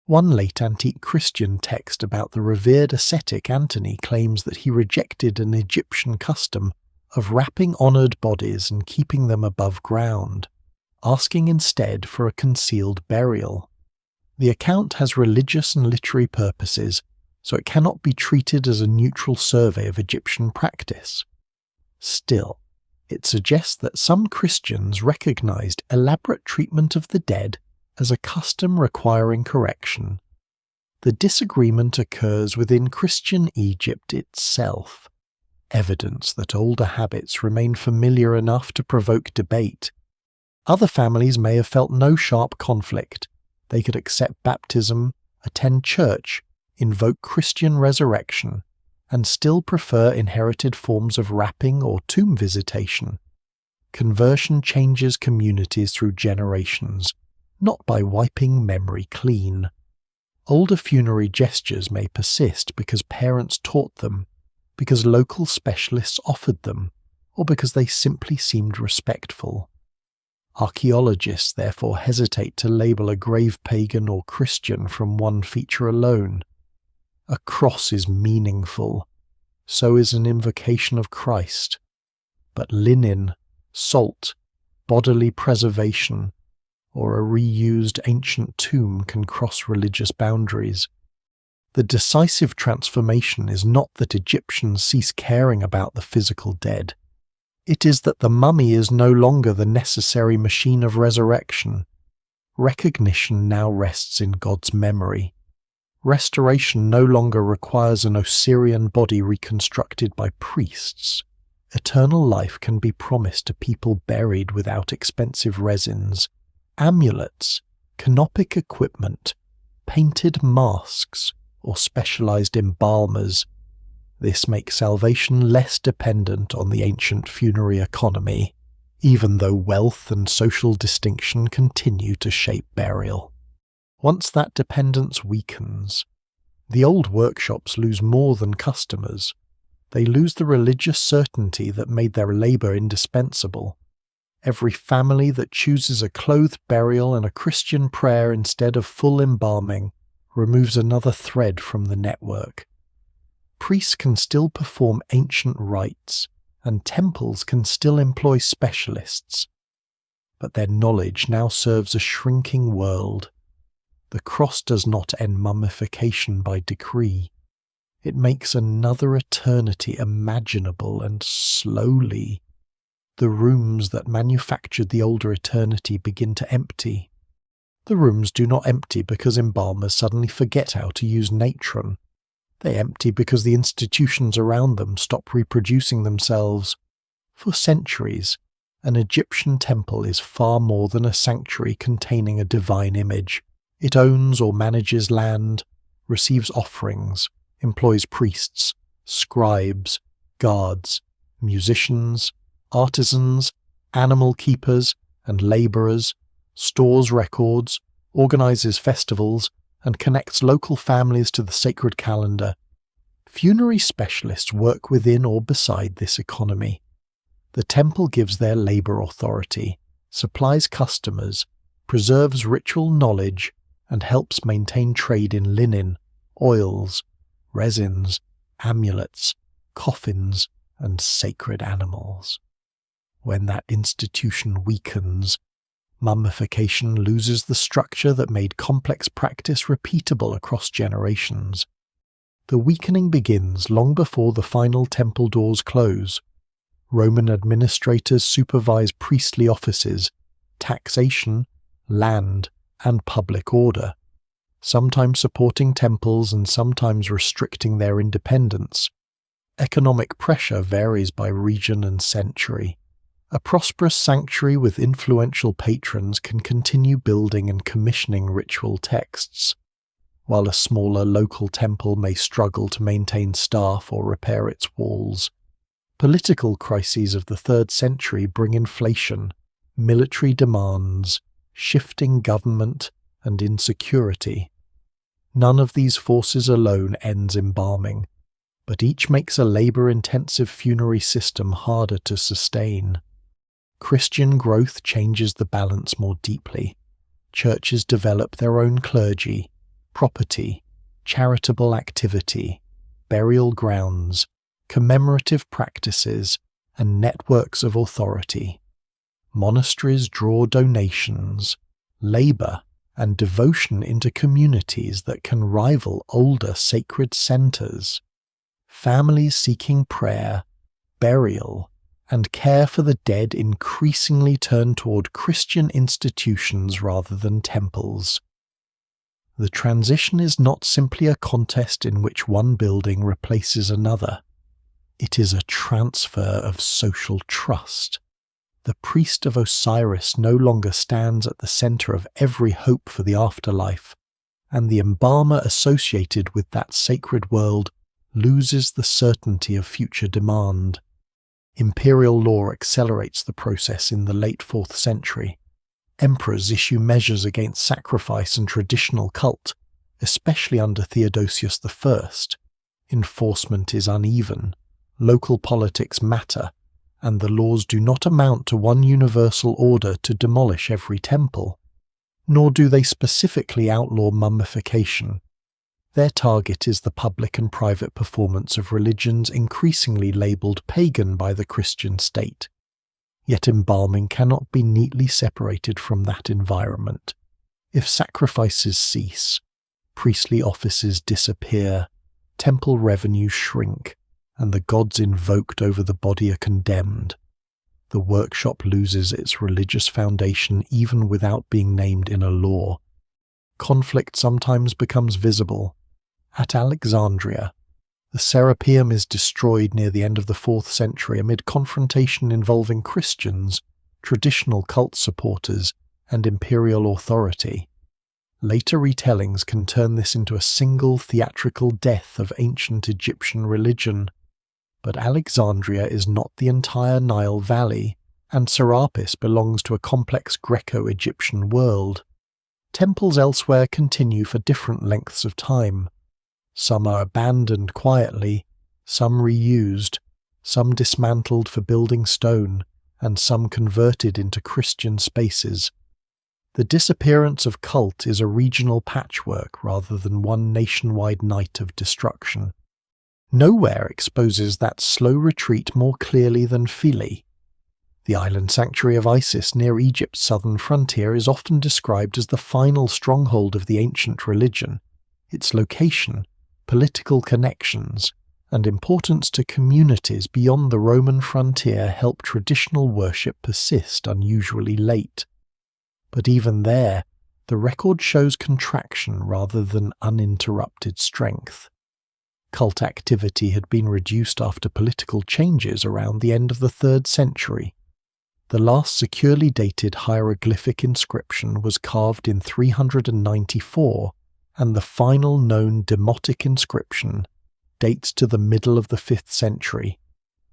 One late antique Christian text about the revered ascetic Antony claims that he rejected an Egyptian custom of wrapping honored bodies and keeping them above ground, asking instead for a concealed burial. The account has religious and literary purposes, so it cannot be treated as a neutral survey of Egyptian practice. Still, it suggests that some Christians recognized elaborate treatment of the dead as a custom requiring correction. The disagreement occurs within Christian Egypt itself, evidence that older habits remain familiar enough to provoke debate. Other families may have felt no sharp conflict. They could accept baptism, attend church, invoke Christian resurrection, and still prefer inherited forms of wrapping or tomb visitation. Conversion changes communities through generations, not by wiping memory clean. Older funerary gestures may persist because parents taught them, because local specialists offered them, or because they simply seemed respectful. Archaeologists therefore hesitate to label a grave pagan or Christian from one feature alone. A cross is meaningful, so is an invocation of Christ. But linen, salt, bodily preservation, or a reused ancient tomb can cross religious boundaries. The decisive transformation is not that Egyptians cease caring about the physical dead. It is that the mummy is no longer the necessary machine of resurrection. Recognition now rests in God's memory. Restoration no longer requires an Osirian body reconstructed by priests. Eternal life can be promised to people buried without expensive resins, amulets, canopic equipment, painted masks, or specialized embalmers. This makes salvation less dependent on the ancient funerary economy, even though wealth and social distinction continue to shape burial. Once that dependence weakens, the old workshops lose more than customers. They lose the religious certainty that made their labor indispensable. Every family that chooses a clothed burial and a Christian prayer instead of full embalming removes another thread from the network. Priests can still perform ancient rites, and temples can still employ specialists. But their knowledge now serves a shrinking world. The cross does not end mummification by decree. It makes another eternity imaginable, and slowly the rooms that manufactured the older eternity begin to empty. The rooms do not empty because embalmers suddenly forget how to use natron. They empty because the institutions around them stop reproducing themselves. For centuries, an Egyptian temple is far more than a sanctuary containing a divine image. It owns or manages land, receives offerings, employs priests, scribes, guards, musicians, artisans, animal keepers, and labourers, stores records, organises festivals, and connects local families to the sacred calendar. Funerary specialists work within or beside this economy. The temple gives their labour authority, supplies customers, preserves ritual knowledge, and helps maintain trade in linen, oils, resins, amulets, coffins, and sacred animals. When that institution weakens, mummification loses the structure that made complex practice repeatable across generations. The weakening begins long before the final temple doors close. Roman administrators supervise priestly offices, taxation, land, and public order, sometimes supporting temples and sometimes restricting their independence. Economic pressure varies by region and century. A prosperous sanctuary with influential patrons can continue building and commissioning ritual texts, while a smaller local temple may struggle to maintain staff or repair its walls. Political crises of the 3rd century bring inflation, military demands, shifting government, and insecurity. None of these forces alone ends embalming, but each makes a labour-intensive funerary system harder to sustain. Christian growth changes the balance more deeply. Churches develop their own clergy, property, charitable activity, burial grounds, commemorative practices, and networks of authority. Monasteries draw donations, labour, and devotion into communities that can rival older sacred centres. Families seeking prayer, burial, and care for the dead increasingly turn toward Christian institutions rather than temples. The transition is not simply a contest in which one building replaces another. It is a transfer of social trust. The priest of Osiris no longer stands at the centre of every hope for the afterlife, and the embalmer associated with that sacred world loses the certainty of future demand. Imperial law accelerates the process in the late 4th century. Emperors issue measures against sacrifice and traditional cult, especially under Theodosius I. Enforcement is uneven, local politics matter, and the laws do not amount to one universal order to demolish every temple. Nor do they specifically outlaw mummification. Their target is the public and private performance of religions increasingly labelled pagan by the Christian state. Yet embalming cannot be neatly separated from that environment. If sacrifices cease, priestly offices disappear, temple revenues shrink, and the gods invoked over the body are condemned, the workshop loses its religious foundation even without being named in a law. Conflict sometimes becomes visible. At Alexandria, the Serapeum is destroyed near the end of the 4th century amid confrontation involving Christians, traditional cult supporters, and imperial authority. Later retellings can turn this into a single theatrical death of ancient Egyptian religion. But Alexandria is not the entire Nile Valley, and Serapis belongs to a complex Greco-Egyptian world. Temples elsewhere continue for different lengths of time. Some are abandoned quietly, some reused, some dismantled for building stone, and some converted into Christian spaces. The disappearance of cult is a regional patchwork rather than one nationwide night of destruction. Nowhere exposes that slow retreat more clearly than Philae. The island sanctuary of Isis near Egypt's southern frontier is often described as the final stronghold of the ancient religion. Its location, political connections, and importance to communities beyond the Roman frontier help traditional worship persist unusually late. But even there, the record shows contraction rather than uninterrupted strength. Cult activity had been reduced after political changes around the end of the 3rd century. The last securely dated hieroglyphic inscription was carved in 394, and the final known demotic inscription dates to the middle of the 5th century,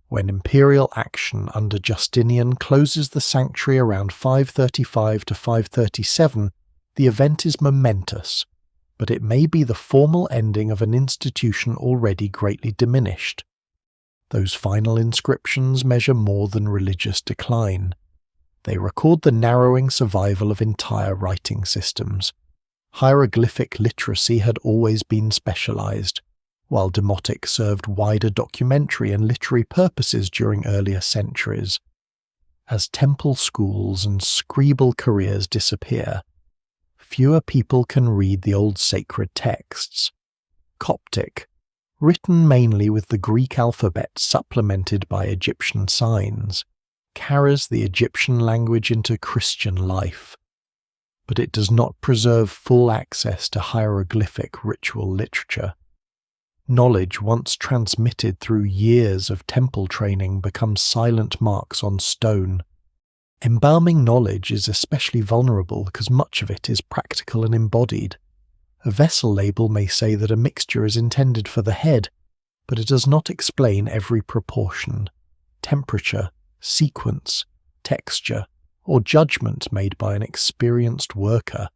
when imperial action under Justinian closes the sanctuary around 535 to 537. The event is momentous, but it may be the formal ending of an institution already greatly diminished. Those final inscriptions measure more than religious decline. They record the narrowing survival of entire writing systems. Hieroglyphic literacy had always been specialized, while demotic served wider documentary and literary purposes during earlier centuries. As temple schools and scribal careers disappear, fewer people can read the old sacred texts. Coptic, written mainly with the Greek alphabet supplemented by Egyptian signs, carries the Egyptian language into Christian life. But it does not preserve full access to hieroglyphic ritual literature. Knowledge once transmitted through years of temple training becomes silent marks on stone. Embalming knowledge is especially vulnerable because much of it is practical and embodied. A vessel label may say that a mixture is intended for the head, but it does not explain every proportion, temperature, sequence, texture, or judgment made by an experienced worker.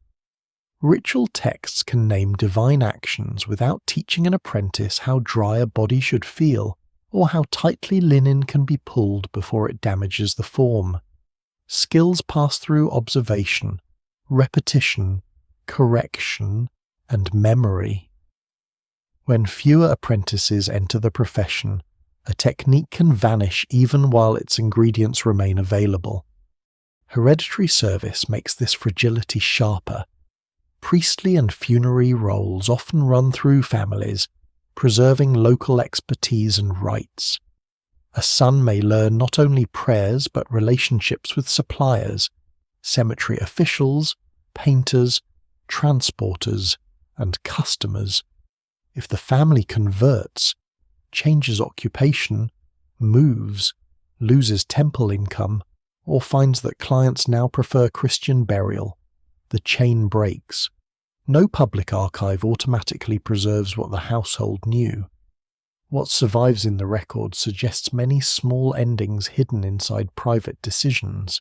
Ritual texts can name divine actions without teaching an apprentice how dry a body should feel, or how tightly linen can be pulled before it damages the form. Skills pass through observation, repetition, correction, and memory. When fewer apprentices enter the profession, a technique can vanish even while its ingredients remain available. Hereditary service makes this fragility sharper. Priestly and funerary roles often run through families, preserving local expertise and rites. A son may learn not only prayers but relationships with suppliers, cemetery officials, painters, transporters, and customers. If the family converts, changes occupation, moves, loses temple income, or finds that clients now prefer Christian burial, the chain breaks. No public archive automatically preserves what the household knew. What survives in the record suggests many small endings hidden inside private decisions.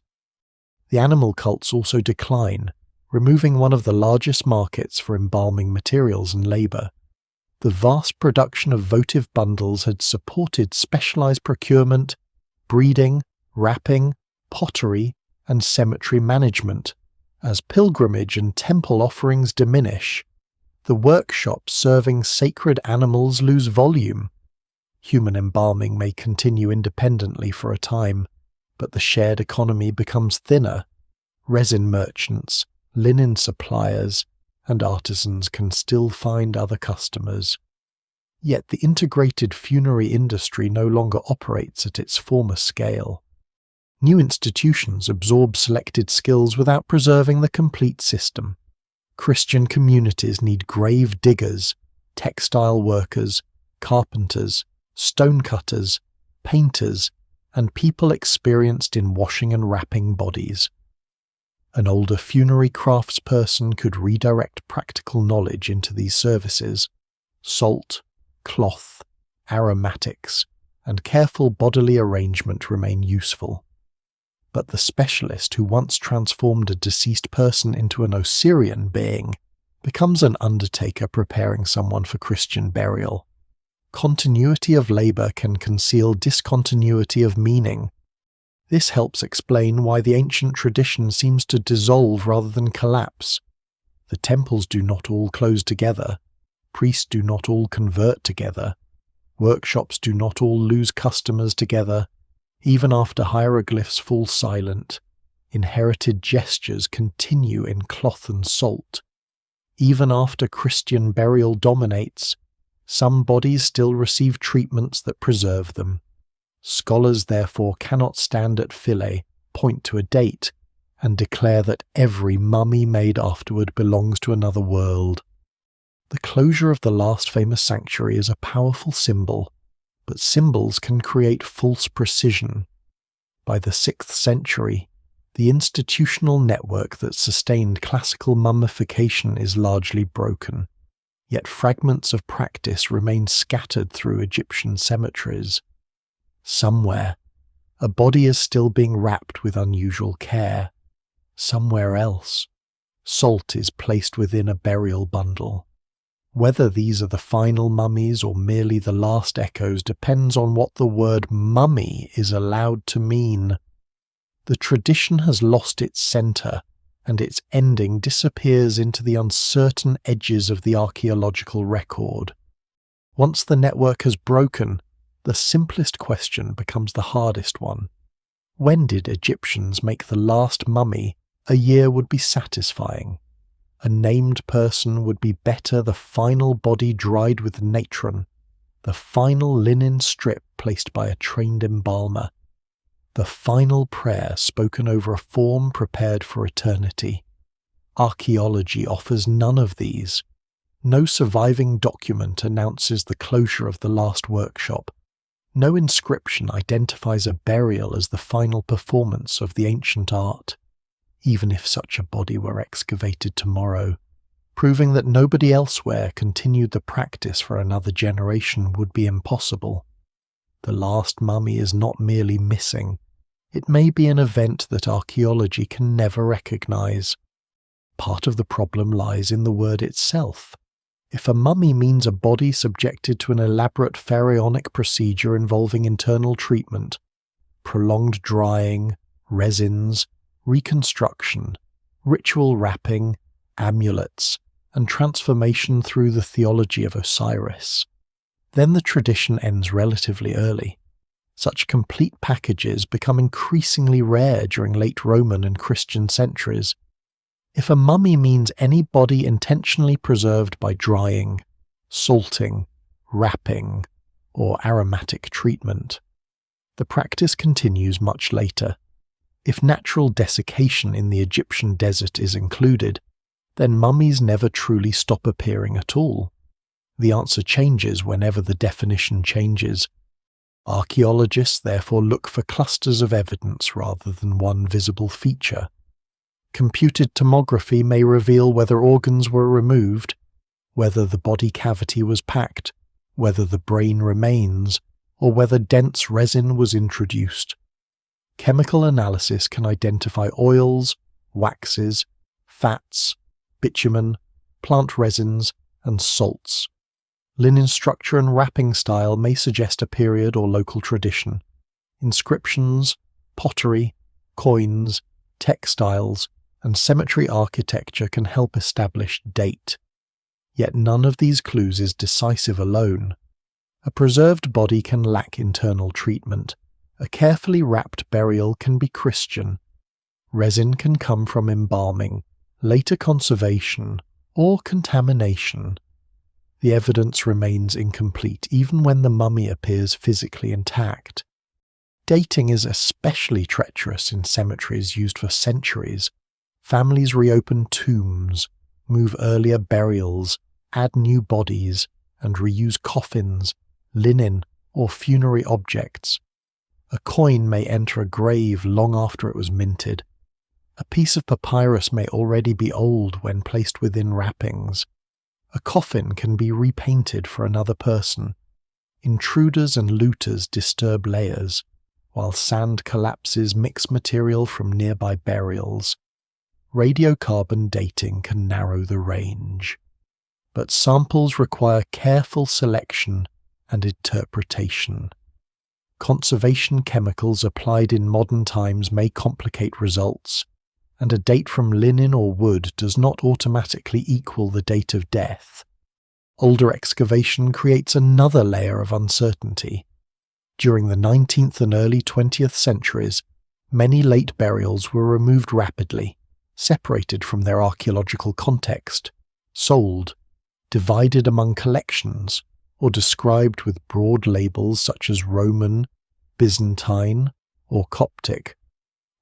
The animal cults also decline, removing one of the largest markets for embalming materials and labour. The vast production of votive bundles had supported specialised procurement, breeding, wrapping, pottery, and cemetery management. As pilgrimage and temple offerings diminish, the workshops serving sacred animals lose volume. Human embalming may continue independently for a time, but the shared economy becomes thinner. Resin merchants, linen suppliers, and artisans can still find other customers. Yet the integrated funerary industry no longer operates at its former scale. New institutions absorb selected skills without preserving the complete system. Christian communities need grave diggers, textile workers, carpenters, stonecutters, painters, and people experienced in washing and wrapping bodies. An older funerary craftsperson could redirect practical knowledge into these services. Salt, cloth, aromatics, and careful bodily arrangement remain useful. But the specialist who once transformed a deceased person into an Osirian being becomes an undertaker preparing someone for Christian burial. Continuity of labour can conceal discontinuity of meaning. This helps explain why the ancient tradition seems to dissolve rather than collapse. The temples do not all close together, priests do not all convert together, workshops do not all lose customers together. Even after hieroglyphs fall silent, inherited gestures continue in cloth and salt. Even after Christian burial dominates, some bodies still receive treatments that preserve them. Scholars therefore cannot stand at Philae, point to a date, and declare that every mummy made afterward belongs to another world. The closure of the last famous sanctuary is a powerful symbol, but symbols can create false precision. By the 6th century, the institutional network that sustained classical mummification is largely broken, yet fragments of practice remain scattered through Egyptian cemeteries. Somewhere, a body is still being wrapped with unusual care. Somewhere else, salt is placed within a burial bundle. Whether these are the final mummies or merely the last echoes depends on what the word mummy is allowed to mean. The tradition has lost its centre, and its ending disappears into the uncertain edges of the archaeological record. Once the network has broken, the simplest question becomes the hardest one. When did Egyptians make the last mummy a year would be satisfying? A named person would be better the final body dried with natron, the final linen strip placed by a trained embalmer, the final prayer spoken over a form prepared for eternity. Archaeology offers none of these. No surviving document announces the closure of the last workshop. No inscription identifies a burial as the final performance of the ancient art. Even if such a body were excavated tomorrow, proving that nobody elsewhere continued the practice for another generation would be impossible. The last mummy is not merely missing, it may be an event that archaeology can never recognize. Part of the problem lies in the word itself. If a mummy means a body subjected to an elaborate pharaonic procedure involving internal treatment, prolonged drying, resins, reconstruction, ritual wrapping, amulets, and transformation through the theology of Osiris, then the tradition ends relatively early. Such complete packages become increasingly rare during late Roman and Christian centuries. If a mummy means any body intentionally preserved by drying, salting, wrapping, or aromatic treatment, the practice continues much later. If natural desiccation in the Egyptian desert is included, then mummies never truly stop appearing at all. The answer changes whenever the definition changes. Archaeologists therefore look for clusters of evidence rather than one visible feature. Computed tomography may reveal whether organs were removed, whether the body cavity was packed, whether the brain remains, or whether dense resin was introduced. Chemical analysis can identify oils, waxes, fats, bitumen, plant resins, and salts. Linen structure and wrapping style may suggest a period or local tradition. Inscriptions, pottery, coins, textiles, and cemetery architecture can help establish date. Yet none of these clues is decisive alone. A preserved body can lack internal treatment. A carefully wrapped burial can be Christian. Resin can come from embalming, later conservation, or contamination. The evidence remains incomplete even when the mummy appears physically intact. Dating is especially treacherous in cemeteries used for centuries. Families reopen tombs, move earlier burials, add new bodies, and reuse coffins, linen, or funerary objects. A coin may enter a grave long after it was minted. A piece of papyrus may already be old when placed within wrappings. A coffin can be repainted for another person. Intruders and looters disturb layers, while sand collapses mix material from nearby burials. Radiocarbon dating can narrow the range. But samples require careful selection and interpretation. Conservation chemicals applied in modern times may complicate results, and a date from linen or wood does not automatically equal the date of death. Older excavation creates another layer of uncertainty. During the 19th and early 20th centuries, many late burials were removed rapidly, separated from their archaeological context, sold, divided among collections, or described with broad labels such as Roman, Byzantine, or Coptic.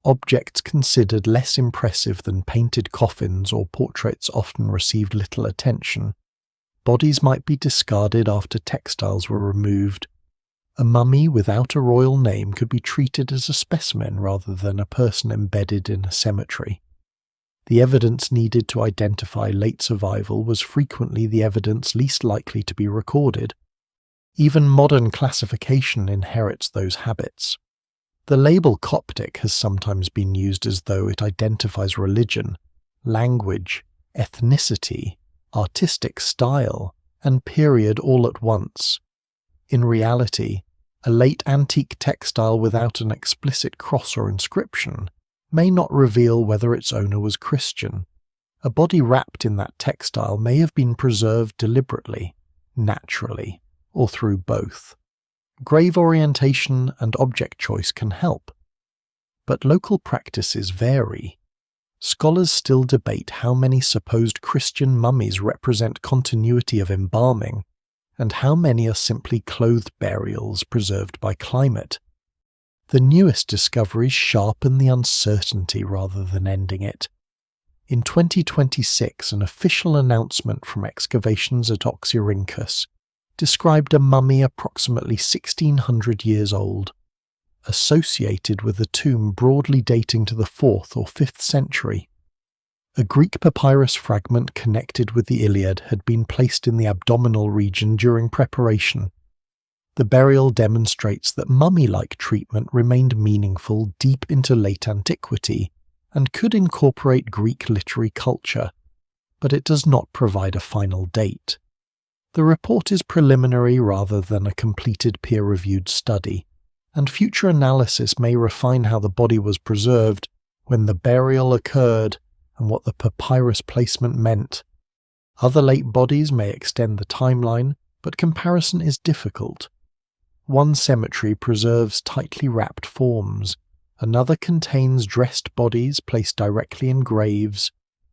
Objects considered less impressive than painted coffins or portraits often received little attention. Bodies might be discarded after textiles were removed. A mummy without a royal name could be treated as a specimen rather than a person embedded in a cemetery. The evidence needed to identify late survival was frequently the evidence least likely to be recorded. Even modern classification inherits those habits. The label Coptic has sometimes been used as though it identifies religion, language, ethnicity, artistic style, and period all at once. In reality, a late antique textile without an explicit cross or inscription may not reveal whether its owner was Christian. A body wrapped in that textile may have been preserved deliberately, naturally, or through both. Grave orientation and object choice can help, but local practices vary. Scholars still debate how many supposed Christian mummies represent continuity of embalming, and how many are simply clothed burials preserved by climate. The newest discoveries sharpen the uncertainty rather than ending it. In 2026, an official announcement from excavations at Oxyrhynchus described a mummy approximately 1600 years old, associated with a tomb broadly dating to the 4th or 5th century. A Greek papyrus fragment connected with the Iliad had been placed in the abdominal region during preparation. The burial demonstrates that mummy-like treatment remained meaningful deep into late antiquity and could incorporate Greek literary culture, but it does not provide a final date. The report is preliminary rather than a completed peer-reviewed study, and future analysis may refine how the body was preserved, when the burial occurred, and what the papyrus placement meant. Other late bodies may extend the timeline, but comparison is difficult. One cemetery preserves tightly wrapped forms, another contains dressed bodies placed directly in graves,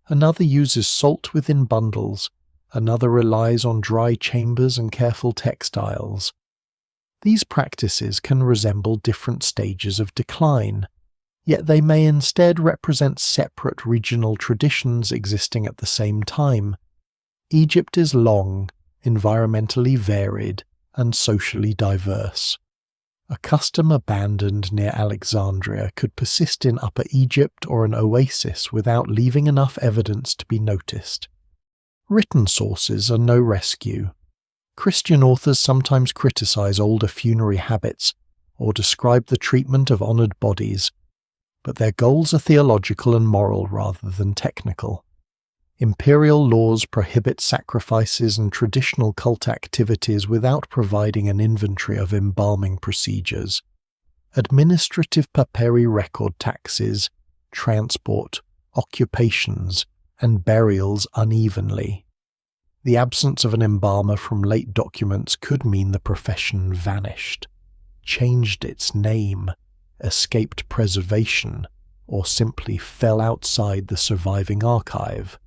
another uses salt within bundles, another relies on dry chambers and careful textiles. These practices can resemble different stages of decline, yet they may instead represent separate regional traditions existing at the same time. Egypt is long, environmentally varied, and socially diverse. A custom abandoned near Alexandria could persist in Upper Egypt or an oasis without leaving enough evidence to be noticed. Written sources are no rescue. Christian authors sometimes criticize older funerary habits or describe the treatment of honored bodies, but their goals are theological and moral rather than technical. Imperial laws prohibit sacrifices and traditional cult activities without providing an inventory of embalming procedures. Administrative papyri record taxes, transport, occupations, and burials unevenly. The absence of an embalmer from late documents could mean the profession vanished, changed its name, escaped preservation, or simply fell outside the surviving archive.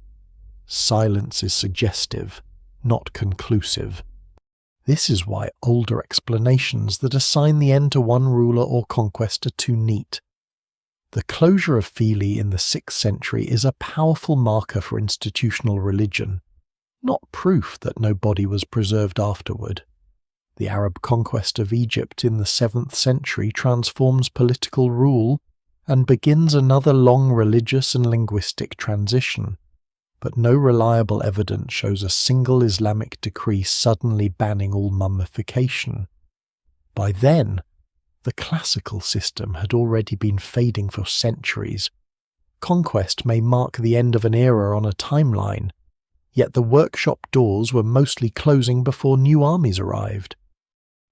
Silence is suggestive, not conclusive. This is why older explanations that assign the end to one ruler or conquest are too neat. The closure of Fili in the 6th century is a powerful marker for institutional religion, not proof that no body was preserved afterward. The Arab conquest of Egypt in the 7th century transforms political rule and begins another long religious and linguistic transition, but no reliable evidence shows a single Islamic decree suddenly banning all mummification. By then, the classical system had already been fading for centuries. Conquest may mark the end of an era on a timeline, yet the workshop doors were mostly closing before new armies arrived.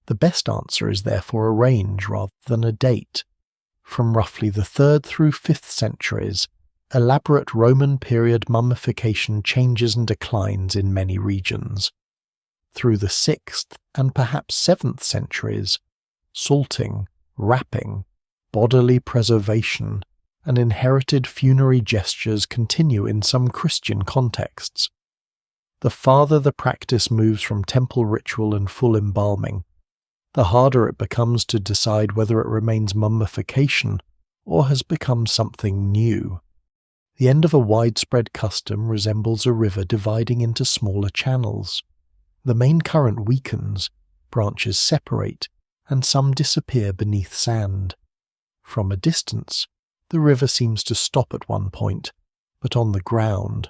The best answer is therefore a range rather than a date. From roughly the 3rd through 5th centuries, elaborate Roman period mummification changes and declines in many regions. Through the 6th and perhaps 7th centuries, salting, wrapping, bodily preservation, and inherited funerary gestures continue in some Christian contexts. The farther the practice moves from temple ritual and full embalming, the harder it becomes to decide whether it remains mummification or has become something new. The end of a widespread custom resembles a river dividing into smaller channels. The main current weakens, branches separate, and some disappear beneath sand. From a distance, the river seems to stop at one point, but on the ground,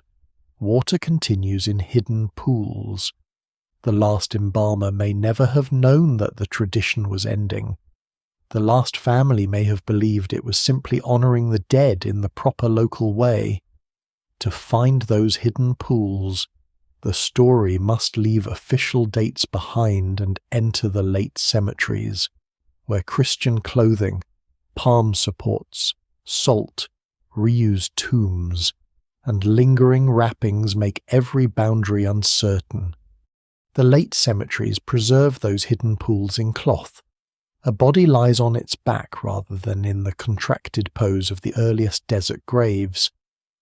water continues in hidden pools. The last embalmer may never have known that the tradition was ending. The last family may have believed it was simply honouring the dead in the proper local way. To find those hidden pools, the story must leave official dates behind and enter the late cemeteries, where Christian clothing, palm supports, salt, reused tombs, and lingering wrappings make every boundary uncertain. The late cemeteries preserve those hidden pools in cloth. A body lies on its back rather than in the contracted pose of the earliest desert graves.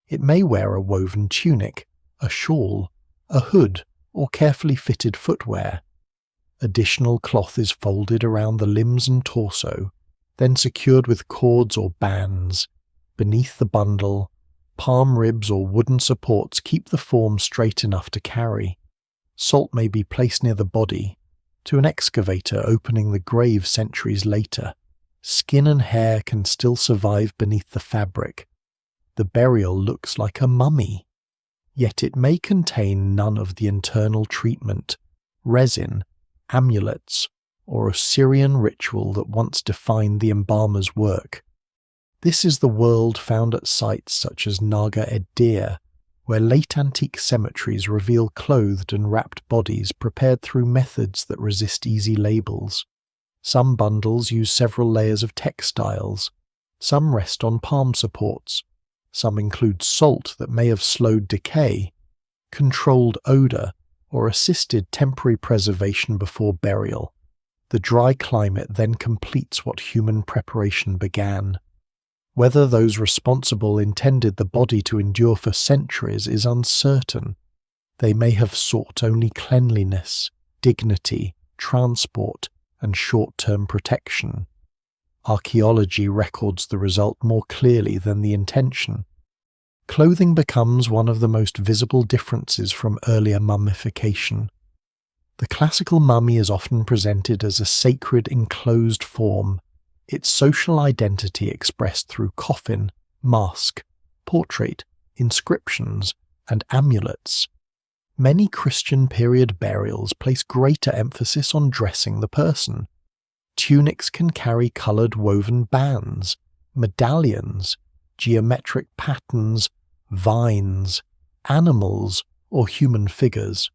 It may wear a woven tunic, a shawl, a hood, or carefully fitted footwear. Additional cloth is folded around the limbs and torso, then secured with cords or bands. Beneath the bundle, palm ribs or wooden supports keep the form straight enough to carry. Salt may be placed near the body. To an excavator opening the grave centuries later, skin and hair can still survive beneath the fabric. The burial looks like a mummy, yet it may contain none of the internal treatment, resin, amulets, or Assyrian ritual that once defined the embalmer's work. This is the world found at sites such as Naga ed-Dir, where late antique cemeteries reveal clothed and wrapped bodies prepared through methods that resist easy labels. Some bundles use several layers of textiles, some rest on palm supports, some include salt that may have slowed decay, controlled odour, or assisted temporary preservation before burial. The dry climate then completes what human preparation began. Whether those responsible intended the body to endure for centuries is uncertain. They may have sought only cleanliness, dignity, transport, and short-term protection. Archaeology records the result more clearly than the intention. Clothing becomes one of the most visible differences from earlier mummification. The classical mummy is often presented as a sacred enclosed form, its social identity expressed through coffin, mask, portrait, inscriptions, and amulets. Many Christian period burials place greater emphasis on dressing the person. Tunics can carry coloured woven bands, medallions, geometric patterns, vines, animals, or human figures.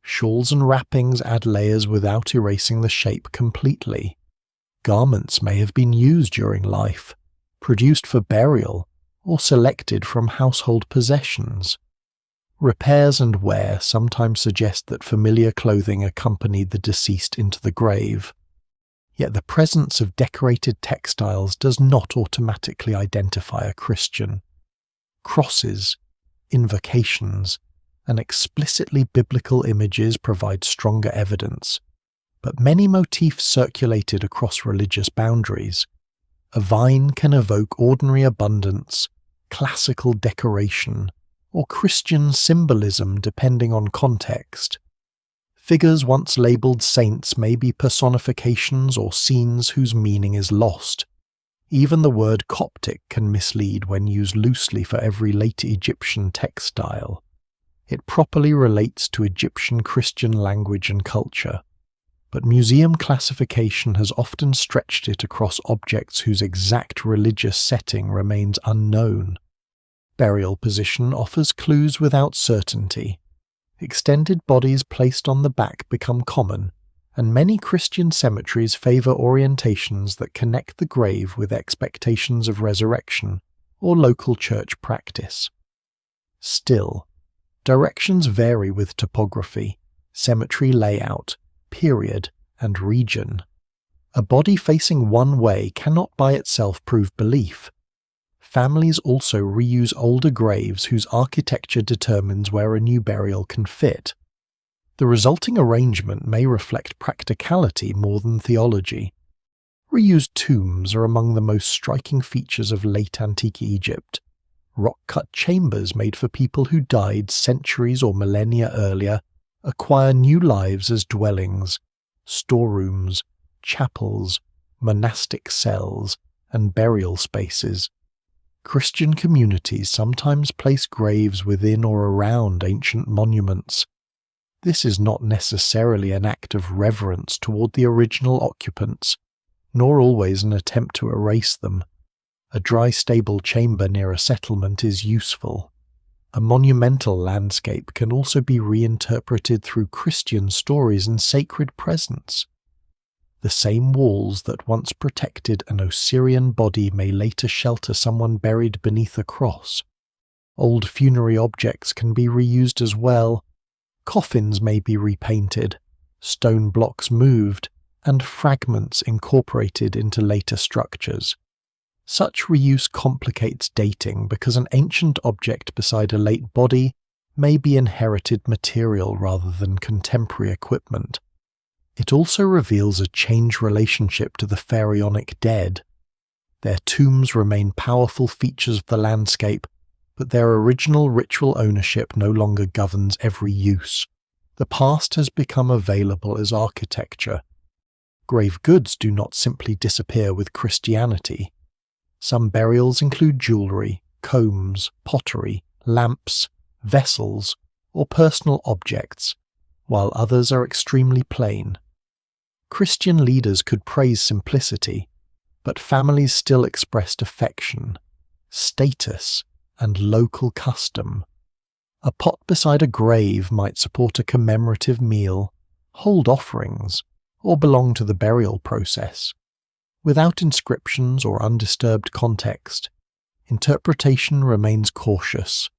Shawls and wrappings add layers without erasing the shape completely. Garments may have been used during life, produced for burial, or selected from household possessions. Repairs and wear sometimes suggest that familiar clothing accompanied the deceased into the grave. Yet the presence of decorated textiles does not automatically identify a Christian. Crosses, invocations, and explicitly biblical images provide stronger evidence, but many motifs circulated across religious boundaries. A vine can evoke ordinary abundance, classical decoration, or Christian symbolism depending on context. Figures once labelled saints may be personifications or scenes whose meaning is lost. Even the word Coptic can mislead when used loosely for every late Egyptian textile. It properly relates to Egyptian Christian language and culture, but museum classification has often stretched it across objects whose exact religious setting remains unknown. Burial position offers clues without certainty. Extended bodies placed on the back become common, and many Christian cemeteries favour orientations that connect the grave with expectations of resurrection or local church practice. Still, directions vary with topography, cemetery layout, period, and region. A body facing one way cannot by itself prove belief. Families also reuse older graves whose architecture determines where a new burial can fit. The resulting arrangement may reflect practicality more than theology. Reused tombs are among the most striking features of late antique Egypt. Rock-cut chambers made for people who died centuries or millennia earlier acquire new lives as dwellings, storerooms, chapels, monastic cells, and burial spaces. Christian communities sometimes place graves within or around ancient monuments. This is not necessarily an act of reverence toward the original occupants, nor always an attempt to erase them. A dry stable chamber near a settlement is useful. A monumental landscape can also be reinterpreted through Christian stories and sacred presence. The same walls that once protected an Osirian body may later shelter someone buried beneath a cross. Old funerary objects can be reused as well. Coffins may be repainted, stone blocks moved, and fragments incorporated into later structures. Such reuse complicates dating because an ancient object beside a late body may be inherited material rather than contemporary equipment. It also reveals a changed relationship to the pharaonic dead. Their tombs remain powerful features of the landscape, but their original ritual ownership no longer governs every use. The past has become available as architecture. Grave goods do not simply disappear with Christianity. Some burials include jewellery, combs, pottery, lamps, vessels, or personal objects, while others are extremely plain. Christian leaders could praise simplicity, but families still expressed affection, status, and local custom. A pot beside a grave might support a commemorative meal, hold offerings, or belong to the burial process. Without inscriptions or undisturbed context, interpretation remains cautious.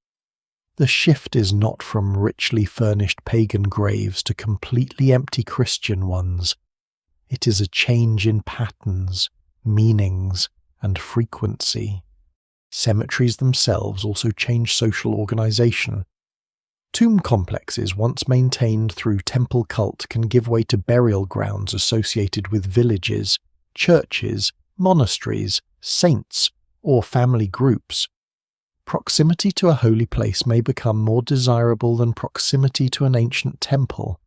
The shift is not from richly furnished pagan graves to completely empty Christian ones. It is a change in patterns, meanings, and frequency. Cemeteries themselves also change social organization. Tomb complexes once maintained through temple cult can give way to burial grounds associated with villages, churches, monasteries, saints, or family groups. Proximity to a holy place may become more desirable than proximity to an ancient temple.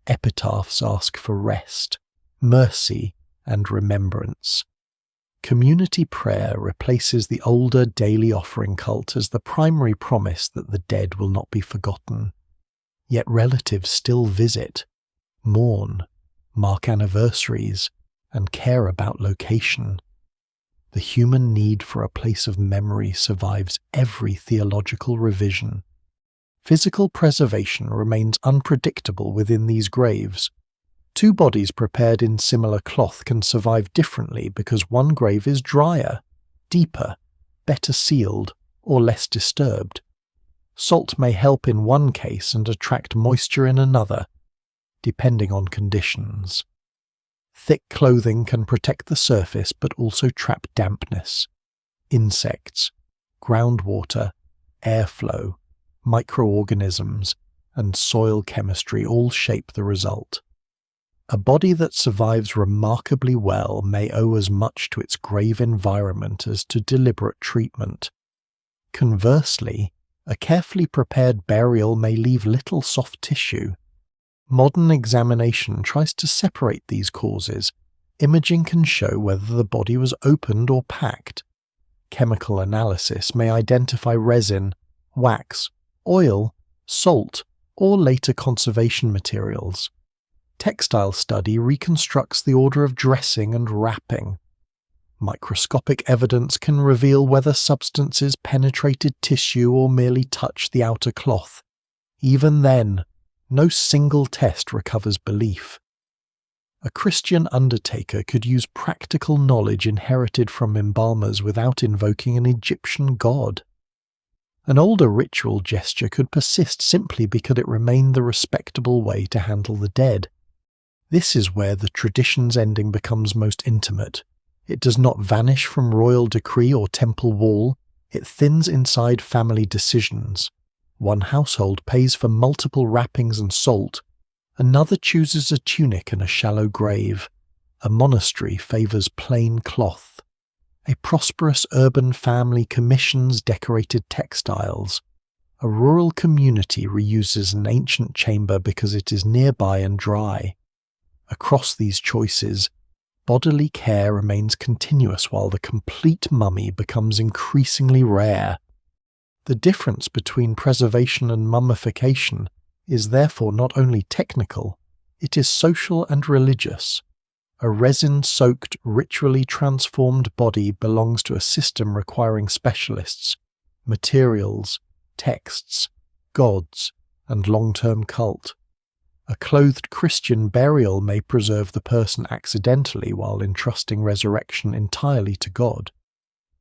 Epitaphs ask for rest, mercy, and remembrance. Community prayer replaces the older daily offering cult as the primary promise that the dead will not be forgotten. Yet relatives still visit, mourn, mark anniversaries, and care about location. The human need for a place of memory survives every theological revision. Physical preservation remains unpredictable within these graves. Two bodies prepared in similar cloth can survive differently because one grave is drier, deeper, better sealed, or less disturbed. Salt may help in one case and attract moisture in another, depending on conditions. Thick clothing can protect the surface but also trap dampness. Insects, groundwater, airflow, microorganisms, and soil chemistry all shape the result. A body that survives remarkably well may owe as much to its grave environment as to deliberate treatment. Conversely, a carefully prepared burial may leave little soft tissue. Modern examination tries to separate these causes. Imaging can show whether the body was opened or packed. Chemical analysis may identify resin, wax, oil, salt, or later conservation materials. Textile study reconstructs the order of dressing and wrapping. Microscopic evidence can reveal whether substances penetrated tissue or merely touched the outer cloth. Even then, no single test recovers belief. A Christian undertaker could use practical knowledge inherited from embalmers without invoking an Egyptian god. An older ritual gesture could persist simply because it remained the respectable way to handle the dead. This is where the tradition's ending becomes most intimate. It does not vanish from royal decree or temple wall, it thins inside family decisions. One household pays for multiple wrappings and salt, another chooses a tunic and a shallow grave, a monastery favours plain cloth. A prosperous urban family commissions decorated textiles. A rural community reuses an ancient chamber because it is nearby and dry. Across these choices, bodily care remains continuous while the complete mummy becomes increasingly rare. The difference between preservation and mummification is therefore not only technical, it is social and religious. A resin-soaked, ritually transformed body belongs to a system requiring specialists, materials, texts, gods, and long-term cult. A clothed Christian burial may preserve the person accidentally while entrusting resurrection entirely to God.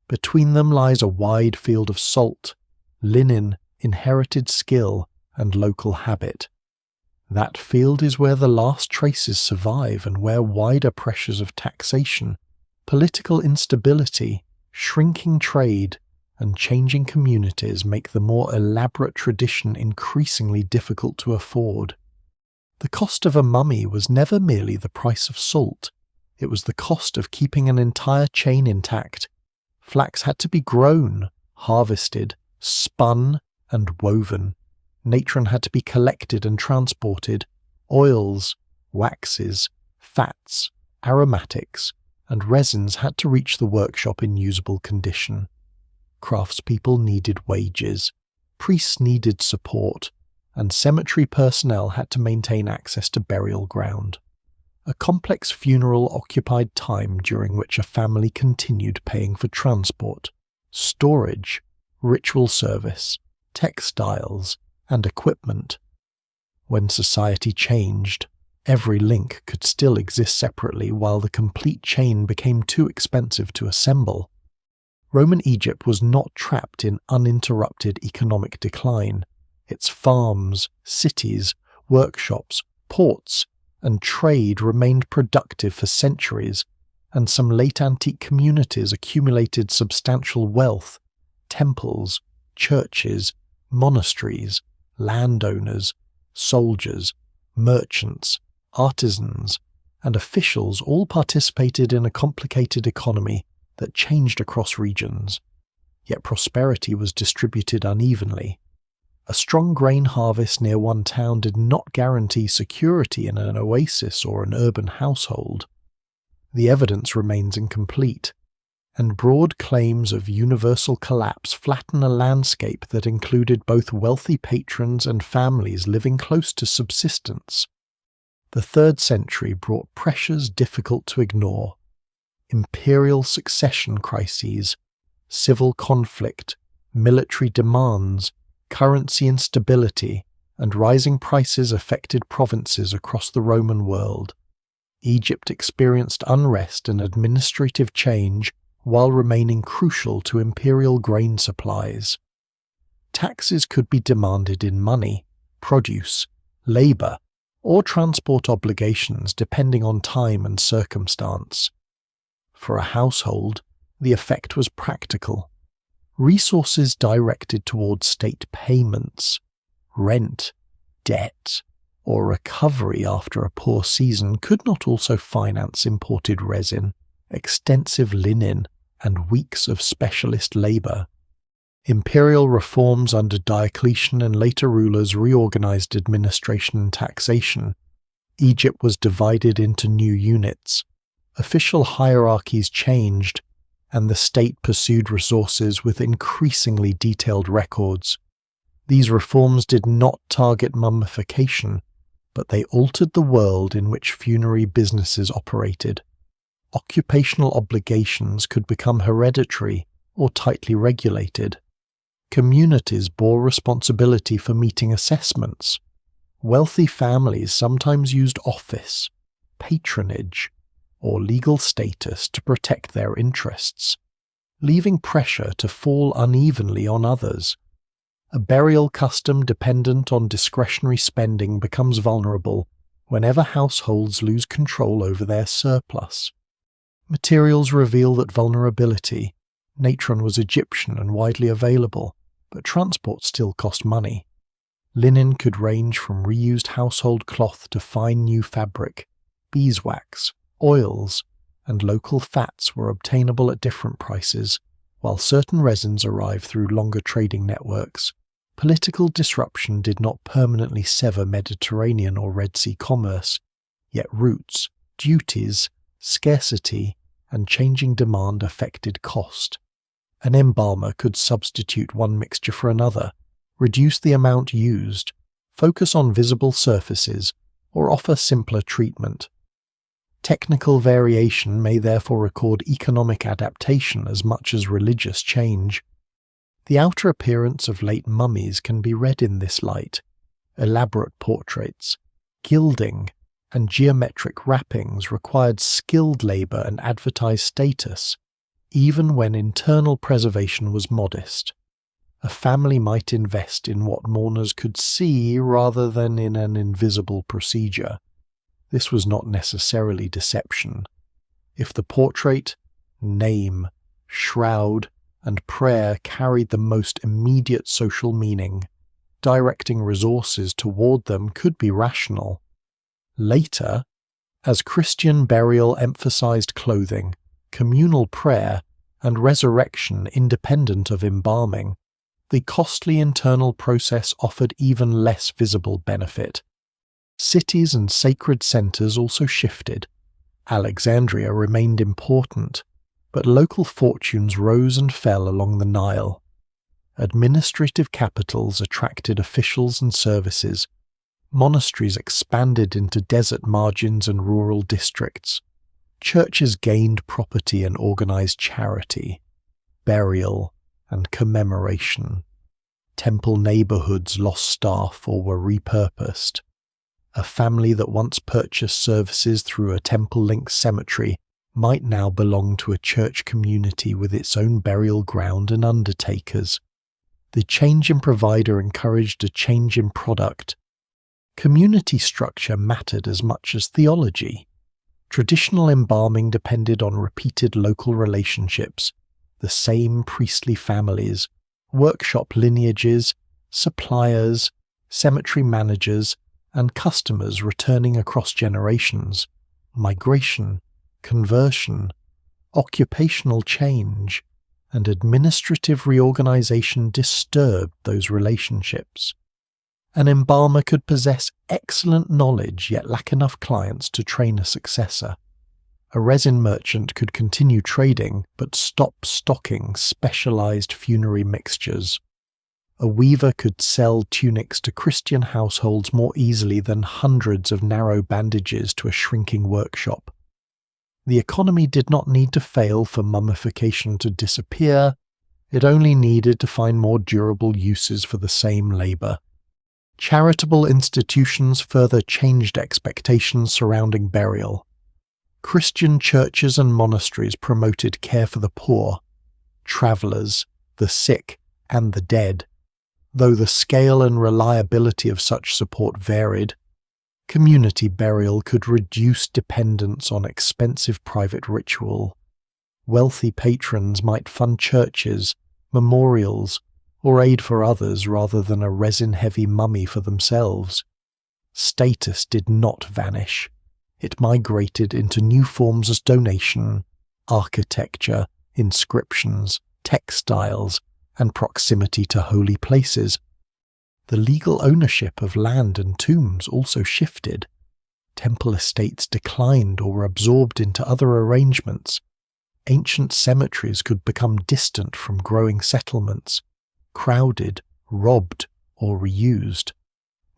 Between them lies a wide field of salt, linen, inherited skill, and local habit. That field is where the last traces survive and where wider pressures of taxation, political instability, shrinking trade, and changing communities make the more elaborate tradition increasingly difficult to afford. The cost of a mummy was never merely the price of salt, it was the cost of keeping an entire chain intact. Flax had to be grown, harvested, spun, and woven. Natron had to be collected and transported. Oils, waxes, fats, aromatics, and resins had to reach the workshop in usable condition. Craftspeople needed wages, priests needed support, and cemetery personnel had to maintain access to burial ground. A complex funeral occupied time during which a family continued paying for transport, storage, ritual service, textiles, and equipment. When society changed, every link could still exist separately while the complete chain became too expensive to assemble. Roman Egypt was not trapped in uninterrupted economic decline. Its farms, cities, workshops, ports, and trade remained productive for centuries, and some late antique communities accumulated substantial wealth. Temples, churches, monasteries, landowners, soldiers, merchants, artisans, and officials all participated in a complicated economy that changed across regions. Yet prosperity was distributed unevenly. A strong grain harvest near one town did not guarantee security in an oasis or an urban household. The evidence remains incomplete. and broad claims of universal collapse flatten a landscape that included both wealthy patrons and families living close to subsistence. The 3rd century brought pressures difficult to ignore: imperial succession crises, civil conflict, military demands, currency instability, and rising prices affected provinces across the Roman world. Egypt experienced unrest and administrative change while remaining crucial to imperial grain supplies. Taxes could be demanded in money, produce, labour, or transport obligations depending on time and circumstance. For a household, the effect was practical. Resources directed towards state payments, rent, debt, or recovery after a poor season could not also finance imported resin, extensive linen, and weeks of specialist labour. Imperial reforms under Diocletian and later rulers reorganized administration and taxation. Egypt was divided into new units. Official hierarchies changed, and the state pursued resources with increasingly detailed records. These reforms did not target mummification, but they altered the world in which funerary businesses operated. Occupational obligations could become hereditary or tightly regulated. Communities bore responsibility for meeting assessments. Wealthy families sometimes used office, patronage, or legal status to protect their interests, leaving pressure to fall unevenly on others. A burial custom dependent on discretionary spending becomes vulnerable whenever households lose control over their surplus. Materials reveal that vulnerability. Natron was Egyptian and widely available, but transport still cost money. Linen could range from reused household cloth to fine new fabric. Beeswax, oils, and local fats were obtainable at different prices, while certain resins arrived through longer trading networks. Political disruption did not permanently sever Mediterranean or Red Sea commerce, yet routes, duties, scarcity, and changing demand affected cost. An embalmer could substitute one mixture for another, reduce the amount used, focus on visible surfaces, or offer simpler treatment. Technical variation may therefore record economic adaptation as much as religious change. The outer appearance of late mummies can be read in this light. Elaborate portraits, gilding, and geometric wrappings required skilled labour and advertised status, even when internal preservation was modest. A family might invest in what mourners could see rather than in an invisible procedure. This was not necessarily deception. If the portrait, name, shroud, and prayer carried the most immediate social meaning, directing resources toward them could be rational. Later, as Christian burial emphasized clothing, communal prayer, and resurrection independent of embalming, the costly internal process offered even less visible benefit. Cities and sacred centers also shifted. Alexandria remained important, but local fortunes rose and fell along the Nile. Administrative capitals attracted officials and services. Monasteries expanded into desert margins and rural districts. Churches gained property and organized charity, burial, and commemoration. Temple neighborhoods lost staff or were repurposed. A family that once purchased services through a temple-linked cemetery might now belong to a church community with its own burial ground and undertakers. The change in provider encouraged a change in product. Community structure mattered as much as theology. Traditional embalming depended on repeated local relationships, the same priestly families, workshop lineages, suppliers, cemetery managers, and customers returning across generations. Migration, conversion, occupational change, and administrative reorganization disturbed those relationships. An embalmer could possess excellent knowledge yet lack enough clients to train a successor. A resin merchant could continue trading but stop stocking specialized funerary mixtures. A weaver could sell tunics to Christian households more easily than hundreds of narrow bandages to a shrinking workshop. The economy did not need to fail for mummification to disappear, it only needed to find more durable uses for the same labor. Charitable institutions further changed expectations surrounding burial. Christian churches and monasteries promoted care for the poor, travelers, the sick, and the dead. Though the scale and reliability of such support varied, community burial could reduce dependence on expensive private ritual. Wealthy patrons might fund churches, memorials, or aid for others rather than a resin-heavy mummy for themselves. Status did not vanish. It migrated into new forms as donation, architecture, inscriptions, textiles, and proximity to holy places. The legal ownership of land and tombs also shifted. Temple estates declined or were absorbed into other arrangements. Ancient cemeteries could become distant from growing settlements, crowded, robbed, or reused.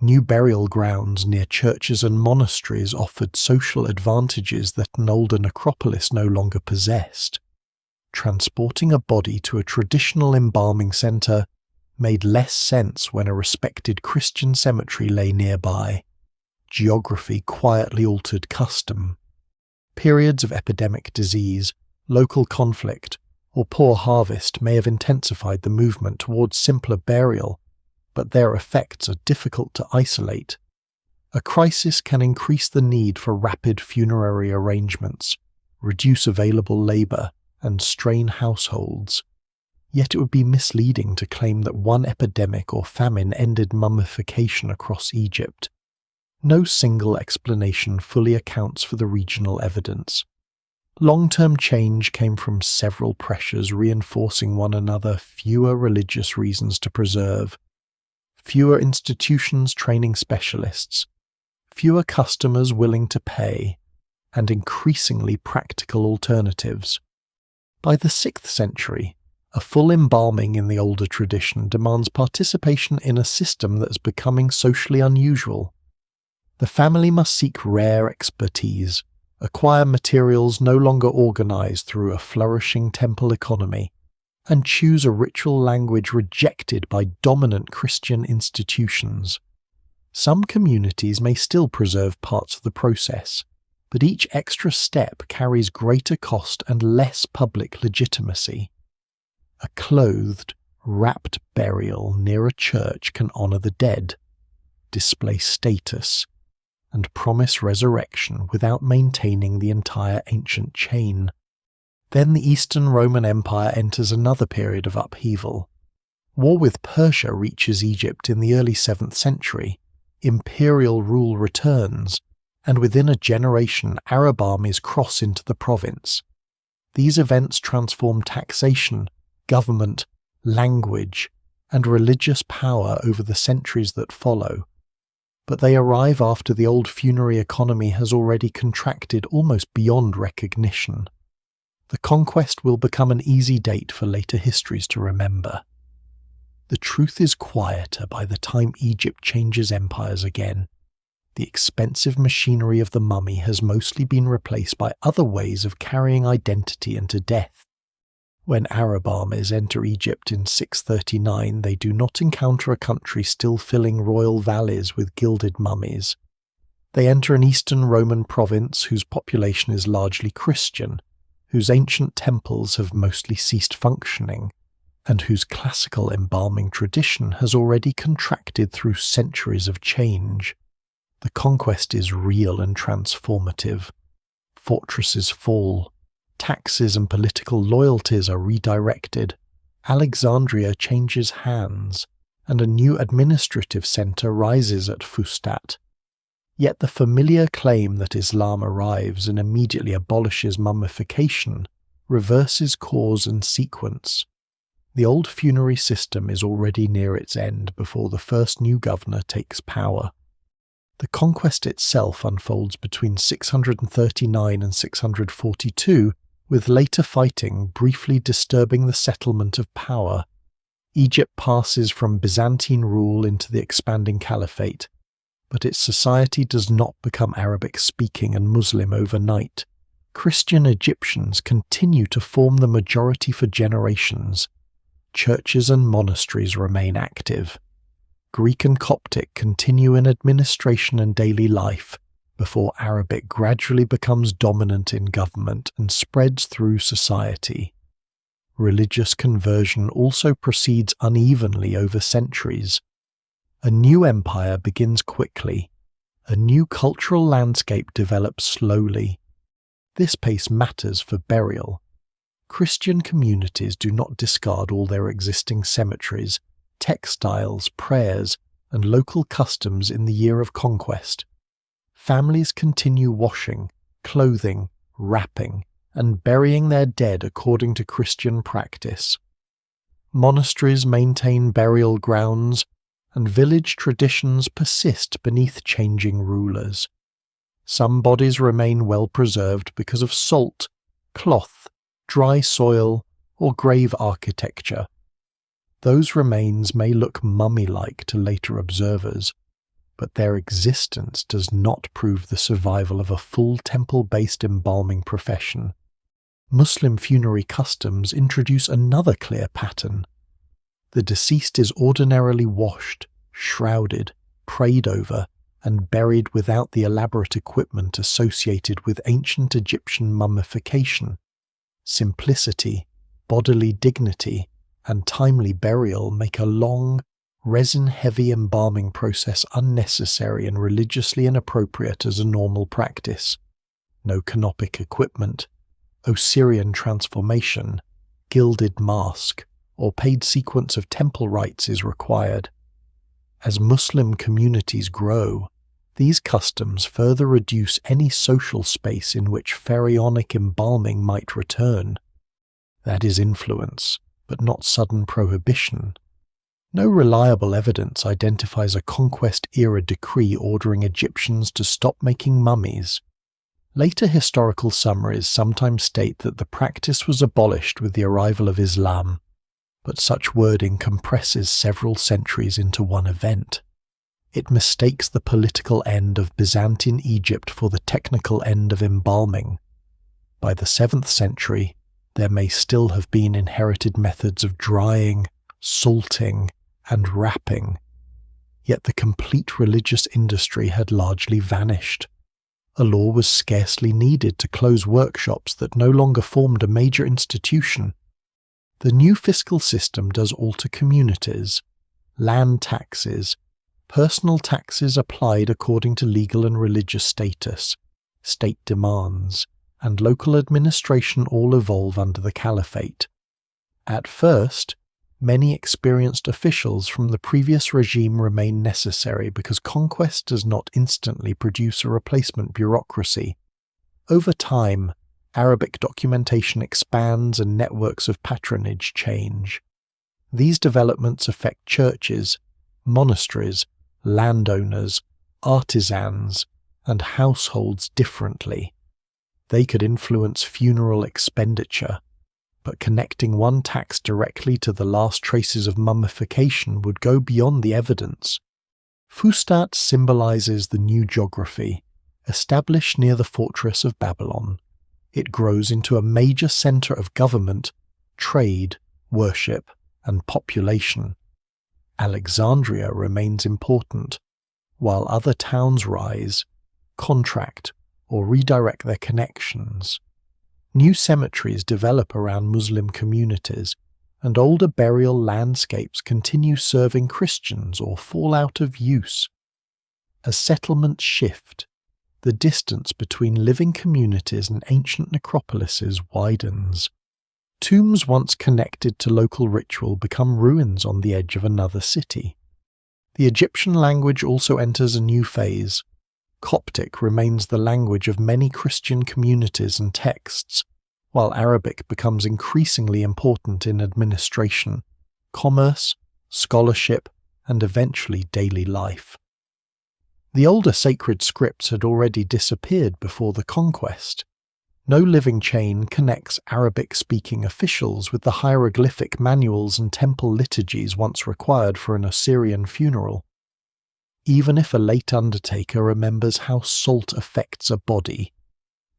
New burial grounds near churches and monasteries offered social advantages that an older necropolis no longer possessed. Transporting a body to a traditional embalming centre made less sense when a respected Christian cemetery lay nearby. Geography quietly altered custom. Periods of epidemic disease, local conflict, or poor harvest may have intensified the movement towards simpler burial, but their effects are difficult to isolate. A crisis can increase the need for rapid funerary arrangements, reduce available labour, and strain households. Yet it would be misleading to claim that one epidemic or famine ended mummification across Egypt. No single explanation fully accounts for the regional evidence. Long-term change came from several pressures reinforcing one another: fewer religious reasons to preserve, fewer institutions training specialists, fewer customers willing to pay, and increasingly practical alternatives. By the 6th century, a full embalming in the older tradition demands participation in a system that is becoming socially unusual. The family must seek rare expertise, acquire materials no longer organized through a flourishing temple economy, and choose a ritual language rejected by dominant Christian institutions. Some communities may still preserve parts of the process, but each extra step carries greater cost and less public legitimacy. A clothed, wrapped burial near a church can honor the dead, display status, and promise resurrection without maintaining the entire ancient chain. Then the Eastern Roman Empire enters another period of upheaval. War with Persia reaches Egypt in the early 7th century, imperial rule returns, and within a generation Arab armies cross into the province. These events transform taxation, government, language, and religious power over the centuries that follow. But they arrive after the old funerary economy has already contracted almost beyond recognition. The conquest will become an easy date for later histories to remember. The truth is quieter by the time Egypt changes empires again. The expensive machinery of the mummy has mostly been replaced by other ways of carrying identity into death. When Arab armies enter Egypt in 639, they do not encounter a country still filling royal valleys with gilded mummies. They enter an Eastern Roman province whose population is largely Christian, whose ancient temples have mostly ceased functioning, and whose classical embalming tradition has already contracted through centuries of change. The conquest is real and transformative. Fortresses fall. Taxes and political loyalties are redirected. Alexandria changes hands, and a new administrative centre rises at Fustat. Yet the familiar claim that Islam arrives and immediately abolishes mummification reverses cause and sequence. The old funerary system is already near its end before the first new governor takes power. The conquest itself unfolds between 639 and 642, with later fighting briefly disturbing the settlement of power. Egypt passes from Byzantine rule into the expanding caliphate, but its society does not become Arabic-speaking and Muslim overnight. Christian Egyptians continue to form the majority for generations. Churches and monasteries remain active. Greek and Coptic continue in administration and daily life, before Arabic gradually becomes dominant in government and spreads through society. Religious conversion also proceeds unevenly over centuries. A new empire begins quickly. A new cultural landscape develops slowly. This pace matters for burial. Christian communities do not discard all their existing cemeteries, textiles, prayers, and local customs in the year of conquest. Families continue washing, clothing, wrapping, and burying their dead according to Christian practice. Monasteries maintain burial grounds, and village traditions persist beneath changing rulers. Some bodies remain well preserved because of salt, cloth, dry soil, or grave architecture. Those remains may look mummy-like to later observers, but their existence does not prove the survival of a full temple-based embalming profession. Muslim funerary customs introduce another clear pattern. The deceased is ordinarily washed, shrouded, prayed over, and buried without the elaborate equipment associated with ancient Egyptian mummification. Simplicity, bodily dignity, and timely burial make a long, resin-heavy embalming process unnecessary and religiously inappropriate as a normal practice. No canopic equipment, Osirian transformation, gilded mask, or paid sequence of temple rites is required. As Muslim communities grow, these customs further reduce any social space in which pharaonic embalming might return. That is influence, but not sudden prohibition. No reliable evidence identifies a conquest-era decree ordering Egyptians to stop making mummies. Later historical summaries sometimes state that the practice was abolished with the arrival of Islam, but such wording compresses several centuries into one event. It mistakes the political end of Byzantine Egypt for the technical end of embalming. By the 7th century, there may still have been inherited methods of drying, salting, and wrapping, yet the complete religious industry had largely vanished. A law was scarcely needed to close workshops that no longer formed a major institution. The new fiscal system does alter communities. Land taxes, personal taxes applied according to legal and religious status, state demands, and local administration all evolve under the caliphate. At first, many experienced officials from the previous regime remain necessary because conquest does not instantly produce a replacement bureaucracy. Over time, Arabic documentation expands and networks of patronage change. These developments affect churches, monasteries, landowners, artisans, and households differently. They could influence funeral expenditure, but connecting one tax directly to the last traces of mummification would go beyond the evidence. Fustat symbolizes the new geography, established near the fortress of Babylon. It grows into a major center of government, trade, worship, and population. Alexandria remains important, while other towns rise, contract, or redirect their connections. New cemeteries develop around Muslim communities, and older burial landscapes continue serving Christians or fall out of use. As settlements shift, the distance between living communities and ancient necropolises widens. Tombs once connected to local ritual become ruins on the edge of another city. The Egyptian language also enters a new phase. Coptic remains the language of many Christian communities and texts, while Arabic becomes increasingly important in administration, commerce, scholarship, and eventually daily life. The older sacred scripts had already disappeared before the conquest. No living chain connects Arabic-speaking officials with the hieroglyphic manuals and temple liturgies once required for an Assyrian funeral. Even if a late undertaker remembers how salt affects a body,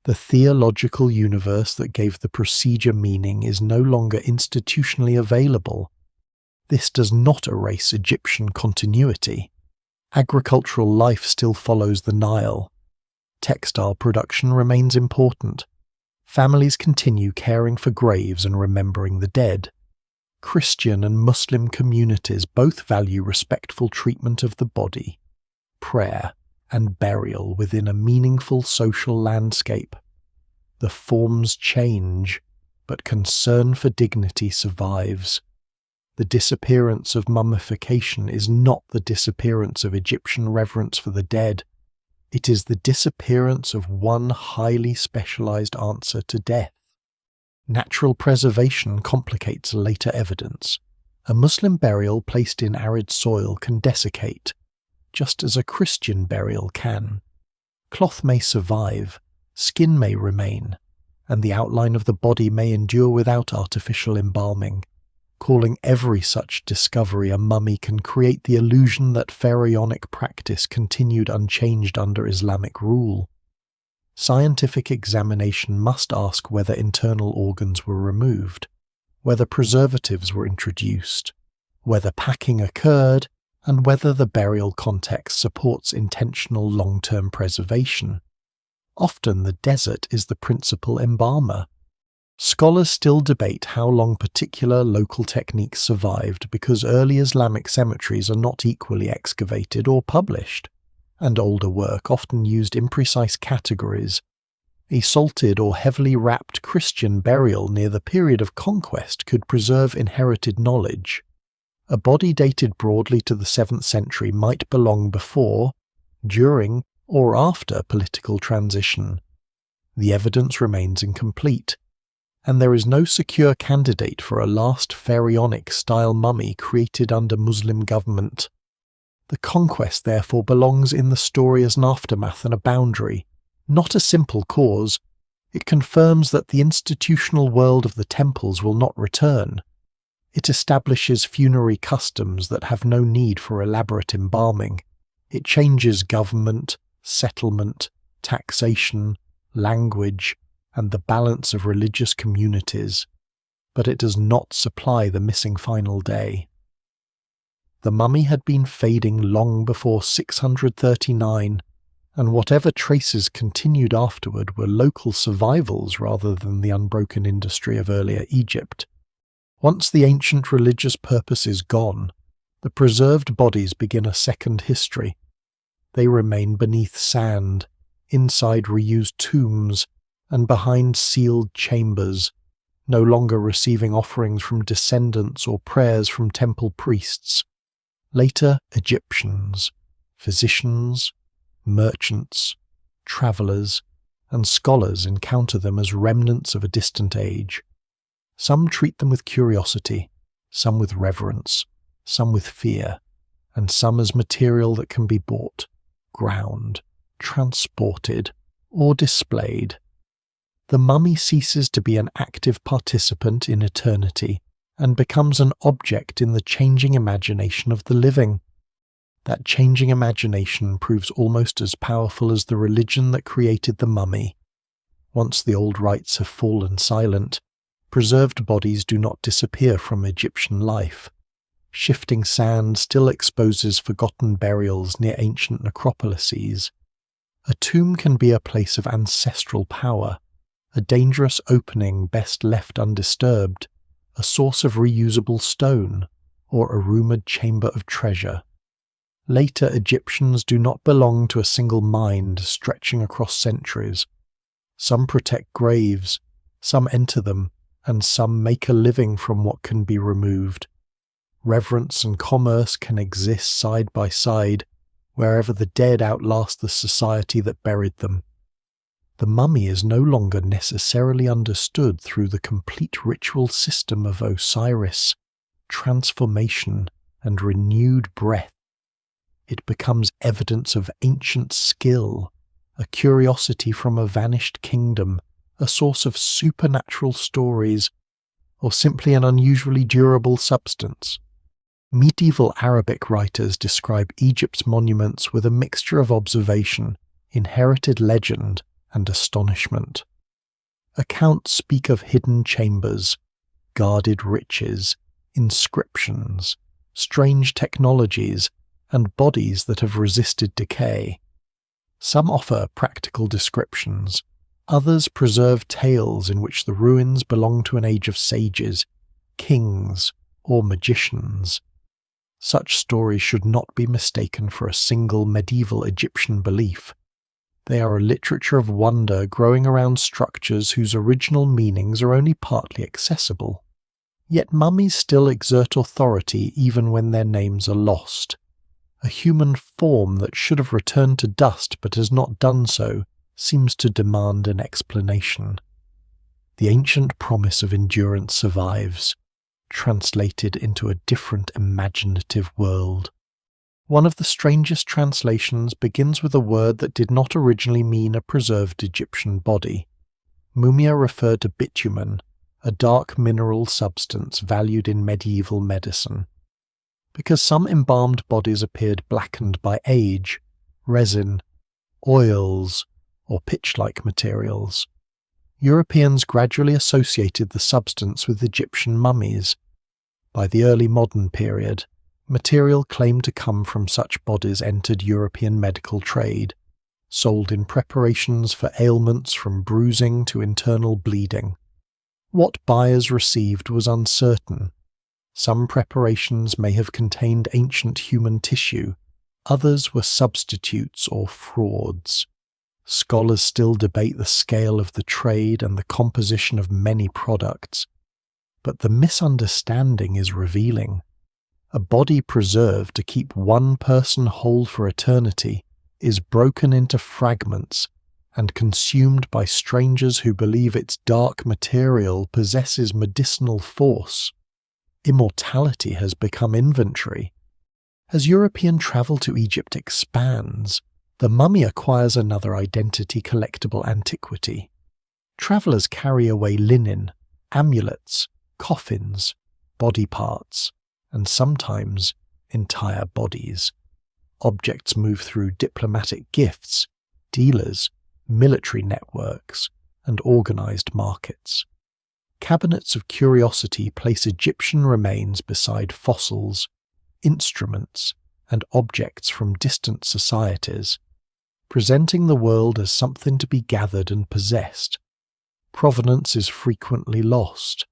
the theological universe that gave the procedure meaning is no longer institutionally available. This does not erase Egyptian continuity. Agricultural life still follows the Nile. Textile production remains important. Families continue caring for graves and remembering the dead. Christian and Muslim communities both value respectful treatment of the body, prayer, and burial within a meaningful social landscape. The forms change, but concern for dignity survives. The disappearance of mummification is not the disappearance of Egyptian reverence for the dead. It is the disappearance of one highly specialized answer to death. Natural preservation complicates later evidence. A Muslim burial placed in arid soil can desiccate, just as a Christian burial can. Cloth may survive, skin may remain, and the outline of the body may endure without artificial embalming. Calling every such discovery a mummy can create the illusion that pharaonic practice continued unchanged under Islamic rule. Scientific examination must ask whether internal organs were removed, whether preservatives were introduced, whether packing occurred, and whether the burial context supports intentional long-term preservation. Often the desert is the principal embalmer. Scholars still debate how long particular local techniques survived because early Islamic cemeteries are not equally excavated or published, and older work often used imprecise categories. A salted or heavily wrapped Christian burial near the period of conquest could preserve inherited knowledge. A body dated broadly to the 7th century might belong before, during, or after political transition. The evidence remains incomplete, and there is no secure candidate for a last pharaonic-style mummy created under Muslim government. The conquest therefore belongs in the story as an aftermath and a boundary, not a simple cause. It confirms that the institutional world of the temples will not return. It establishes funerary customs that have no need for elaborate embalming. It changes government, settlement, taxation, language, and the balance of religious communities, but it does not supply the missing final day. The mummy had been fading long before 639, and whatever traces continued afterward were local survivals rather than the unbroken industry of earlier Egypt. Once the ancient religious purpose is gone, the preserved bodies begin a second history. They remain beneath sand, inside reused tombs, and behind sealed chambers, no longer receiving offerings from descendants or prayers from temple priests. Later Egyptians, physicians, merchants, travellers, and scholars encounter them as remnants of a distant age. Some treat them with curiosity, some with reverence, some with fear, and some as material that can be bought, ground, transported, or displayed. The mummy ceases to be an active participant in eternity and becomes an object in the changing imagination of the living. That changing imagination proves almost as powerful as the religion that created the mummy. Once the old rites have fallen silent, preserved bodies do not disappear from Egyptian life. Shifting sand still exposes forgotten burials near ancient necropolises. A tomb can be a place of ancestral power, a dangerous opening best left undisturbed, a source of reusable stone, or a rumoured chamber of treasure. Later Egyptians do not belong to a single mind stretching across centuries. Some protect graves, some enter them, and some make a living from what can be removed. Reverence and commerce can exist side by side, wherever the dead outlast the society that buried them. The mummy is no longer necessarily understood through the complete ritual system of Osiris, transformation, and renewed breath. it becomes evidence of ancient skill, a curiosity from a vanished kingdom, a source of supernatural stories, or simply an unusually durable substance. Medieval Arabic writers describe Egypt's monuments with a mixture of observation, inherited legend, and astonishment. Accounts speak of hidden chambers, guarded riches, inscriptions, strange technologies, and bodies that have resisted decay. Some offer practical descriptions, others preserve tales in which the ruins belong to an age of sages, kings, or magicians. Such stories should not be mistaken for a single medieval Egyptian belief. They are a literature of wonder growing around structures whose original meanings are only partly accessible. Yet mummies still exert authority even when their names are lost. A human form that should have returned to dust but has not done so seems to demand an explanation. The ancient promise of endurance survives, translated into a different imaginative world. One of the strangest translations begins with a word that did not originally mean a preserved Egyptian body. Mumia referred to bitumen, a dark mineral substance valued in medieval medicine. Because some embalmed bodies appeared blackened by age, resin, oils, or pitch-like materials, Europeans gradually associated the substance with Egyptian mummies. By the early modern period, material claimed to come from such bodies entered European medical trade, sold in preparations for ailments from bruising to internal bleeding. What buyers received was uncertain. Some preparations may have contained ancient human tissue, others were substitutes or frauds. Scholars still debate the scale of the trade and the composition of many products. But the misunderstanding is revealing. A body preserved to keep one person whole for eternity is broken into fragments and consumed by strangers who believe its dark material possesses medicinal force. Immortality has become inventory. As European travel to Egypt expands, the mummy acquires another identity collectible antiquity. Travelers carry away linen, amulets, coffins, body parts, and sometimes entire bodies. Objects move through diplomatic gifts, dealers, military networks, and organized markets. Cabinets of curiosity place Egyptian remains beside fossils, instruments, and objects from distant societies, presenting the world as something to be gathered and possessed. Provenance is frequently lost.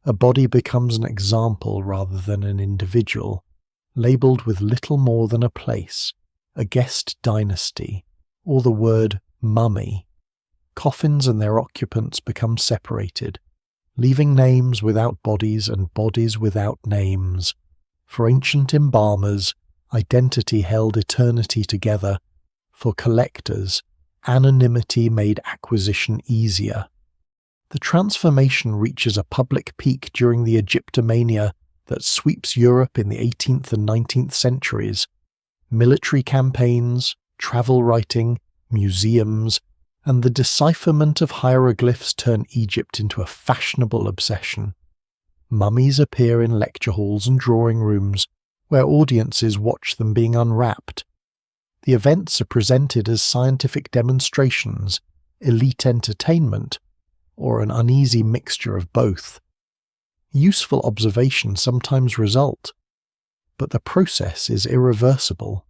A body becomes an example rather than an individual, labelled with little more than a place, a guest dynasty, or the word mummy. Coffins and their occupants become separated, leaving names without bodies and bodies without names. For ancient embalmers, identity held eternity together. For collectors, anonymity made acquisition easier. The transformation reaches a public peak during the Egyptomania that sweeps Europe in the 18th and 19th centuries. Military campaigns, travel writing, museums, and the decipherment of hieroglyphs turn Egypt into a fashionable obsession. Mummies appear in lecture halls and drawing rooms, where audiences watch them being unwrapped. The events are presented as scientific demonstrations, elite entertainment, or an uneasy mixture of both. Useful observations sometimes result, but the process is irreversible.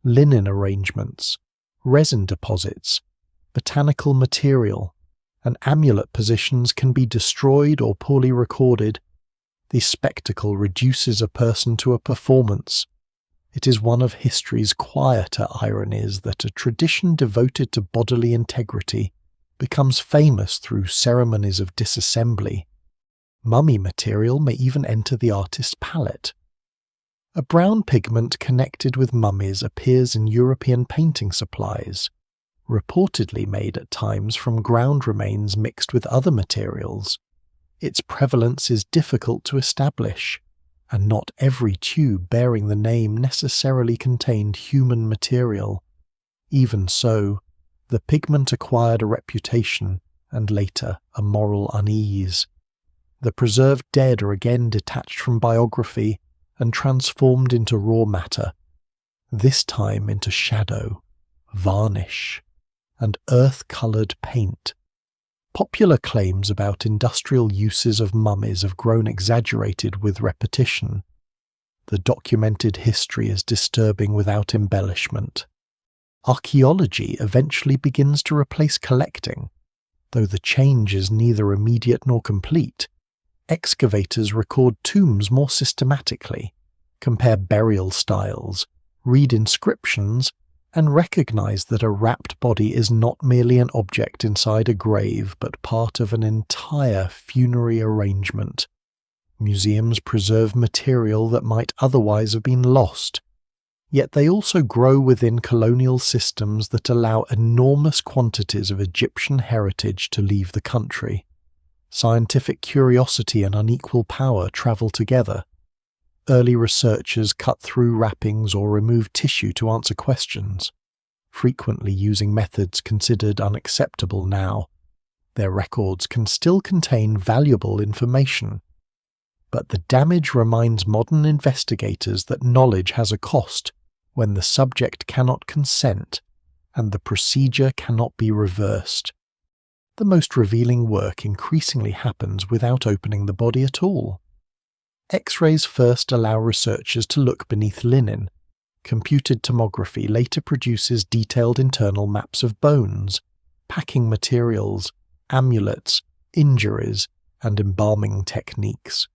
Linen arrangements, resin deposits, botanical material, and amulet positions can be destroyed or poorly recorded. The spectacle reduces a person to a performance. It is one of history's quieter ironies that a tradition devoted to bodily integrity becomes famous through ceremonies of disassembly. Mummy material may even enter the artist's palette. A brown pigment connected with mummies appears in European painting supplies, reportedly made at times from ground remains mixed with other materials. Its prevalence is difficult to establish. and not every tube bearing the name necessarily contained human material. Even so, the pigment acquired a reputation and later a moral unease. The preserved dead are again detached from biography and transformed into raw matter, this time into shadow, varnish, and earth-coloured paint. Popular claims about industrial uses of mummies have grown exaggerated with repetition. The documented history is disturbing without embellishment. Archaeology eventually begins to replace collecting, though the change is neither immediate nor complete. Excavators record tombs more systematically, compare burial styles, read inscriptions, and recognize that a wrapped body is not merely an object inside a grave but part of an entire funerary arrangement. Museums preserve material that might otherwise have been lost, yet they also grow within colonial systems that allow enormous quantities of Egyptian heritage to leave the country. Scientific curiosity and unequal power travel together. Early researchers cut through wrappings or remove tissue to answer questions, frequently using methods considered unacceptable now. Their records can still contain valuable information, but the damage reminds modern investigators that knowledge has a cost when the subject cannot consent and the procedure cannot be reversed. The most revealing work increasingly happens without opening the body at all. X-rays first allow researchers to look beneath linen. Computed tomography later produces detailed internal maps of bones, packing materials, amulets, injuries, and embalming techniques.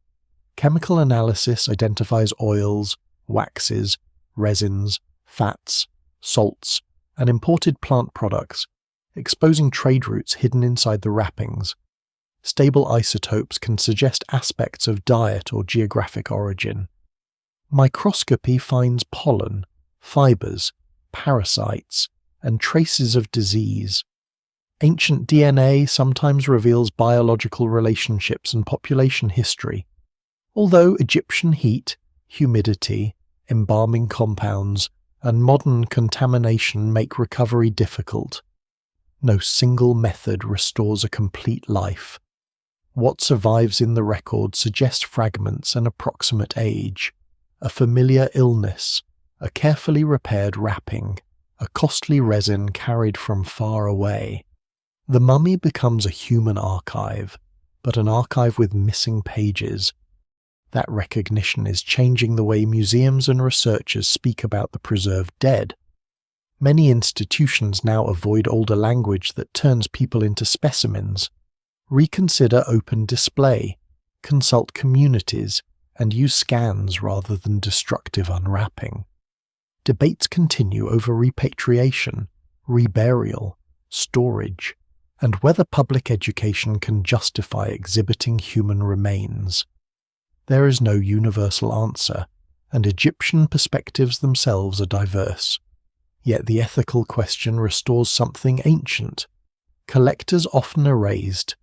Chemical analysis identifies oils, waxes, resins, fats, salts, and imported plant products, exposing trade routes hidden inside the wrappings. Stable isotopes can suggest aspects of diet or geographic origin. Microscopy finds pollen, fibers, parasites, and traces of disease. Ancient DNA sometimes reveals biological relationships and population history. Although Egyptian heat, humidity, embalming compounds, and modern contamination make recovery difficult, no single method restores a complete life. What survives in the record suggests fragments and approximate age, a familiar illness, a carefully repaired wrapping, a costly resin carried from far away. The mummy becomes a human archive, but an archive with missing pages. That recognition is changing the way museums and researchers speak about the preserved dead. Many institutions now avoid older language that turns people into specimens. Reconsider open display, consult communities, and use scans rather than destructive unwrapping. Debates continue over repatriation, reburial, storage, and whether public education can justify exhibiting human remains. There is no universal answer, and Egyptian perspectives themselves are diverse. Yet the ethical question restores something ancient. Collectors often are raised.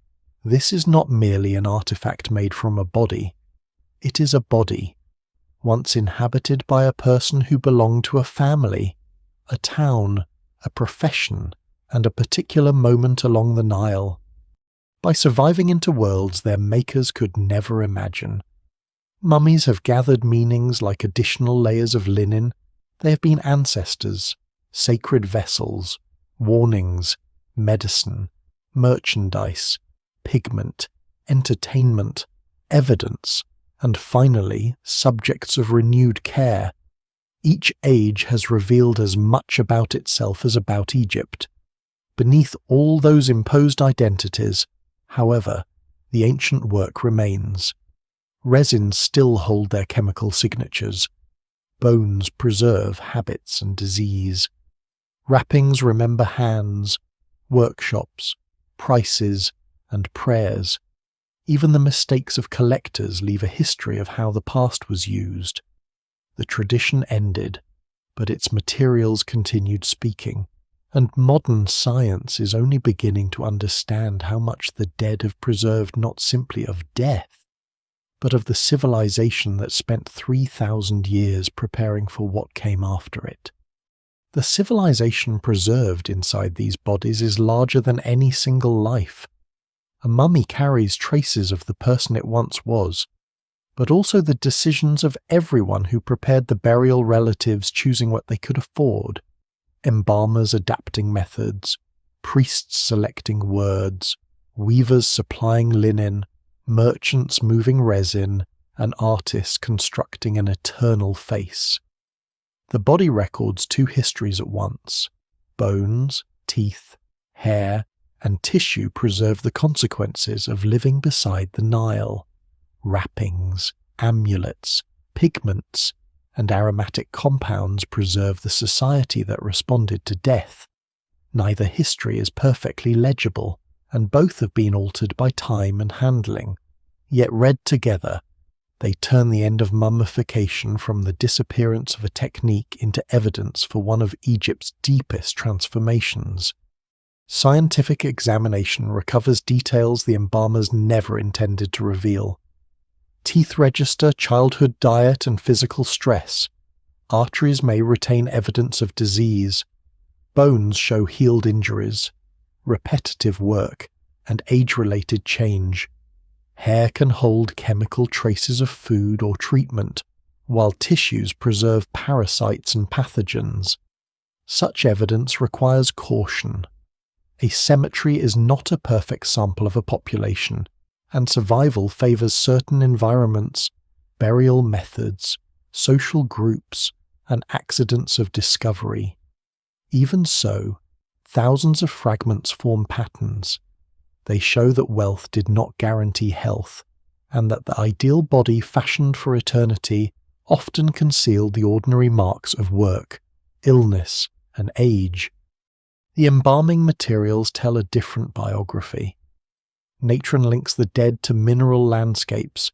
This is not merely an artifact made from a body. It is a body, once inhabited by a person who belonged to a family, a town, a profession, and a particular moment along the Nile. By surviving into worlds their makers could never imagine. Mummies have gathered meanings like additional layers of linen. They have been ancestors, sacred vessels, warnings, medicine, merchandise, pigment, entertainment, evidence, and finally, subjects of renewed care. Each age has revealed as much about itself as about Egypt. Beneath all those imposed identities, however, the ancient work remains. Resins still hold their chemical signatures. Bones preserve habits and disease. Wrappings remember hands, workshops, prices, and prayers. Even the mistakes of collectors leave a history of how the past was used. The tradition ended, but its materials continued speaking, and modern science is only beginning to understand how much the dead have preserved not simply of death, but of the civilization that spent 3,000 years preparing for what came after it. The civilization preserved inside these bodies is larger than any single life. A mummy carries traces of the person it once was, but also the decisions of everyone who prepared the burial, relatives choosing what they could afford, embalmers adapting methods, priests selecting words, weavers supplying linen, merchants moving resin, and artists constructing an eternal face. The body records two histories at once. Bones, teeth, hair, and tissue preserve the consequences of living beside the Nile. Wrappings, amulets, pigments, and aromatic compounds preserve the society that responded to death. Neither history is perfectly legible, and both have been altered by time and handling. Yet read together, they turn the end of mummification from the disappearance of a technique into evidence for one of Egypt's deepest transformations. Scientific examination recovers details the embalmers never intended to reveal. Teeth register childhood diet and physical stress. Arteries may retain evidence of disease. Bones show healed injuries, repetitive work, and age-related change. Hair can hold chemical traces of food or treatment, while tissues preserve parasites and pathogens. Such evidence requires caution. A cemetery is not a perfect sample of a population, and survival favors certain environments, burial methods, social groups, and accidents of discovery. Even so, thousands of fragments form patterns. They show that wealth did not guarantee health, and that the ideal body fashioned for eternity often concealed the ordinary marks of work, illness, and age. The embalming materials tell a different biography. Natron links the dead to mineral landscapes.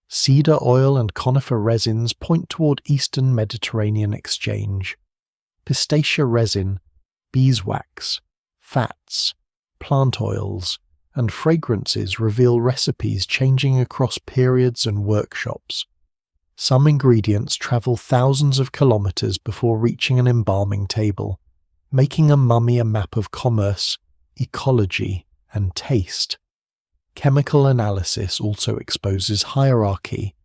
Cedar oil and conifer resins point toward Eastern Mediterranean exchange. Pistacia resin, beeswax, fats, plant oils, and fragrances reveal recipes changing across periods and workshops. Some ingredients travel thousands of kilometers before reaching an embalming table, making a mummy a map of commerce, ecology, and taste. Chemical analysis also exposes hierarchy.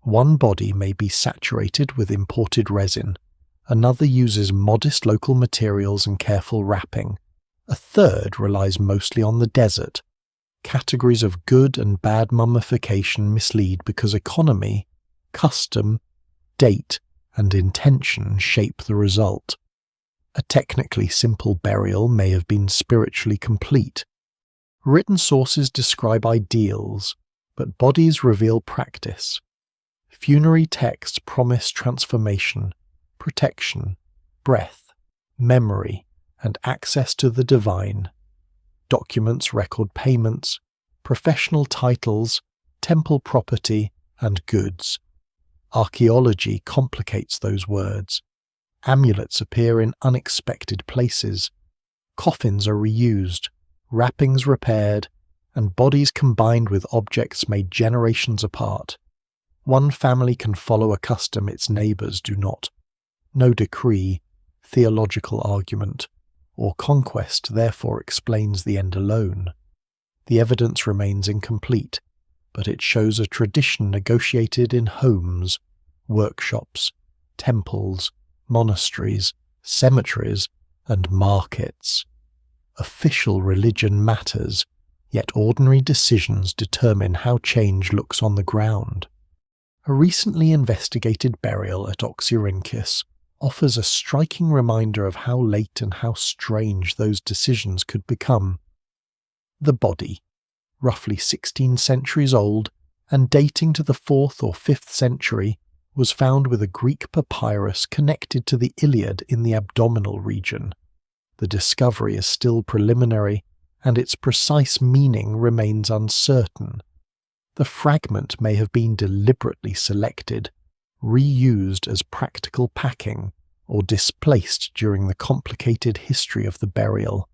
One body may be saturated with imported resin, another uses modest local materials and careful wrapping, a third relies mostly on the desert. Categories of good and bad mummification mislead because economy, custom, date, and intention shape the result. A technically simple burial may have been spiritually complete. Written sources describe ideals, but bodies reveal practice. Funerary texts promise transformation, protection, breath, memory, and access to the divine. Documents record payments, professional titles, temple property, and goods. Archaeology complicates those words. Amulets appear in unexpected places. Coffins are reused, wrappings repaired, and bodies combined with objects made generations apart. One family can follow a custom its neighbors do not. No decree, theological argument, or conquest therefore explains the end alone. The evidence remains incomplete, but it shows a tradition negotiated in homes, workshops, temples, monasteries, cemeteries, and markets. Official religion matters, yet ordinary decisions determine how change looks on the ground. A recently investigated burial at Oxyrhynchus offers a striking reminder of how late and how strange those decisions could become. The body, roughly 16 centuries old and dating to the 4th or 5th century, was found with a Greek papyrus connected to the Iliad in the abdominal region. The discovery is still preliminary, and its precise meaning remains uncertain. The fragment may have been deliberately selected, reused as practical packing, or displaced during the complicated history of the burial.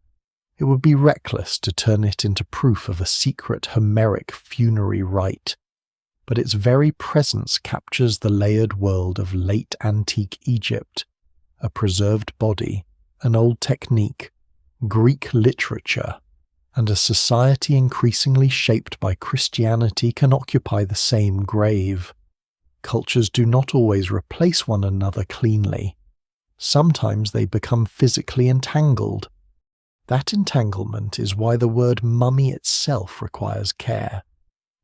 It would be reckless to turn it into proof of a secret Homeric funerary rite. but its very presence captures the layered world of late antique Egypt, a preserved body, an old technique, Greek literature, and a society increasingly shaped by Christianity can occupy the same grave. Cultures do not always replace one another cleanly. Sometimes they become physically entangled. That entanglement is why the word mummy itself requires care.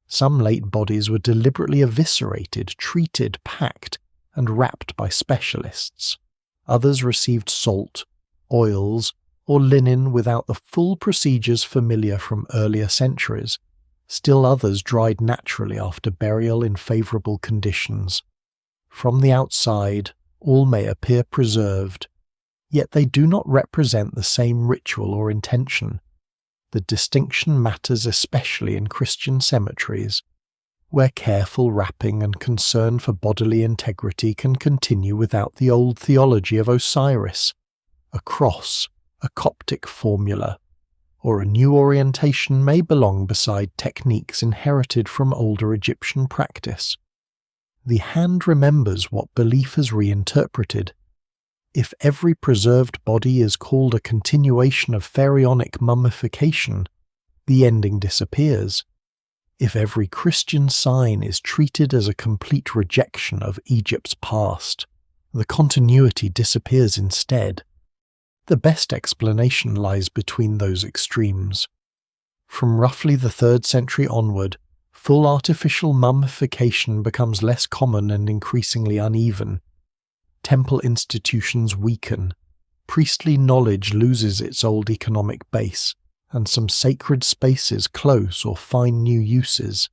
Some late bodies were deliberately eviscerated, treated, packed, and wrapped by specialists. Others received salt, oils, or linen without the full procedures familiar from earlier centuries. Still others dried naturally after burial in favourable conditions. From the outside, all may appear preserved, yet they do not represent the same ritual or intention. The distinction matters especially in Christian cemeteries, where careful wrapping and concern for bodily integrity can continue without the old theology of Osiris, a cross, a Coptic formula, or a new orientation may belong beside techniques inherited from older Egyptian practice. The hand remembers what belief has reinterpreted. If every preserved body is called a continuation of pharaonic mummification, the ending disappears. If every Christian sign is treated as a complete rejection of Egypt's past, the continuity disappears instead. The best explanation lies between those extremes. From roughly the 3rd century onward, full artificial mummification becomes less common and increasingly uneven. Temple institutions weaken, priestly knowledge loses its old economic base, and some sacred spaces close or find new uses.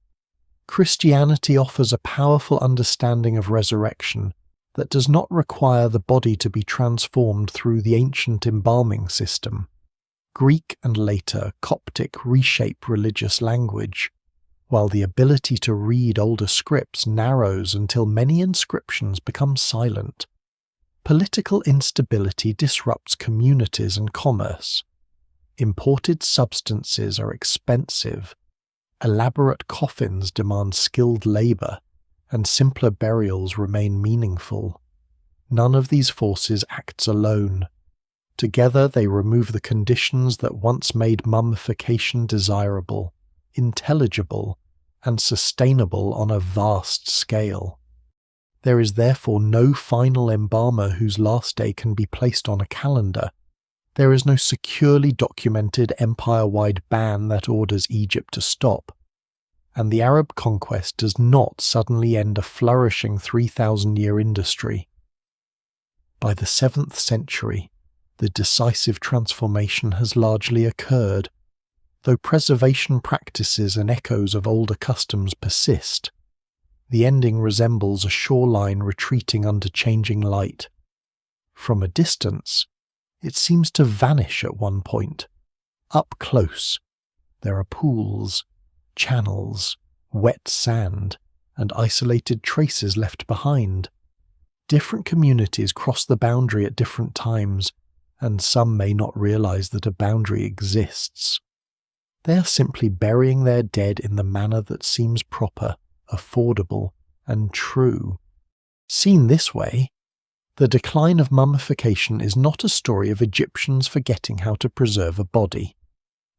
Christianity offers a powerful understanding of resurrection that does not require the body to be transformed through the ancient embalming system. Greek and later Coptic reshape religious language, while the ability to read older scripts narrows until many inscriptions become silent. Political instability disrupts communities and commerce. Imported substances are expensive. Elaborate coffins demand skilled labour, and simpler burials remain meaningful. None of these forces acts alone. Together they remove the conditions that once made mummification desirable, intelligible, and sustainable on a vast scale. There is therefore no final embalmer whose last day can be placed on a calendar. There is no securely documented empire-wide ban that orders Egypt to stop. And the Arab conquest does not suddenly end a flourishing 3,000-year industry. By the 7th century, the decisive transformation has largely occurred. Though preservation practices and echoes of older customs persist, the ending resembles a shoreline retreating under changing light. From a distance, it seems to vanish at one point. Up close, there are pools, channels, wet sand, and isolated traces left behind. Different communities cross the boundary at different times, and some may not realize that a boundary exists. They are simply burying their dead in the manner that seems proper, affordable, and true. Seen this way, the decline of mummification is not a story of Egyptians forgetting how to preserve a body.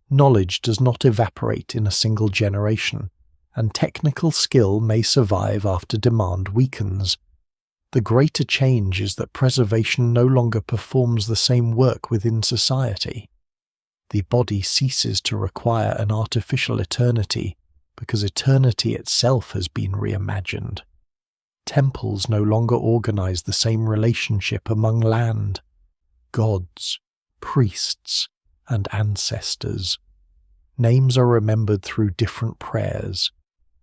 Knowledge does not evaporate in a single generation, and technical skill may survive after demand weakens. The greater change is that preservation no longer performs the same work within society. The body ceases to require an artificial eternity because eternity itself has been reimagined. Temples no longer organize the same relationship among land, gods, priests, and ancestors. Names are remembered through different prayers.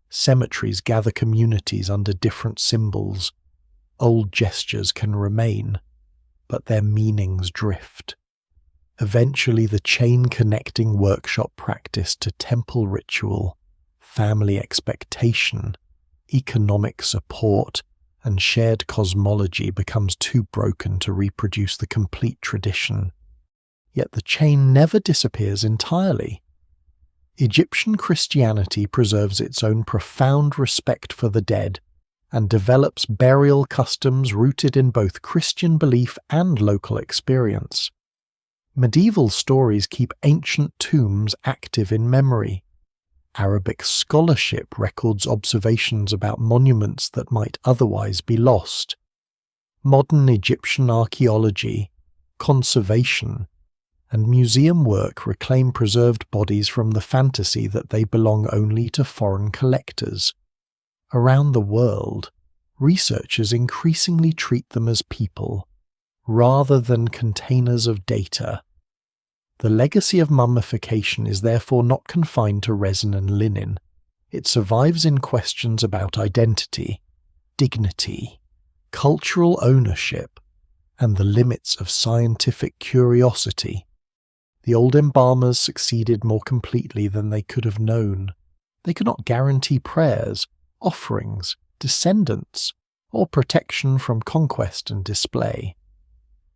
Cemeteries gather communities under different symbols. Old gestures can remain, but their meanings drift. Eventually, the chain connecting workshop practice to temple ritual, family expectation, economic support, and shared cosmology becomes too broken to reproduce the complete tradition. Yet the chain never disappears entirely. Egyptian Christianity preserves its own profound respect for the dead and develops burial customs rooted in both Christian belief and local experience. Medieval stories keep ancient tombs active in memory. Arabic scholarship records observations about monuments that might otherwise be lost. Modern Egyptian archaeology, conservation, and museum work reclaim preserved bodies from the fantasy that they belong only to foreign collectors. Around the world, researchers increasingly treat them as people, rather than containers of data. The legacy of mummification is therefore not confined to resin and linen. It survives in questions about identity, dignity, cultural ownership, and the limits of scientific curiosity. The old embalmers succeeded more completely than they could have known. They could not guarantee prayers, offerings, descendants, or protection from conquest and display.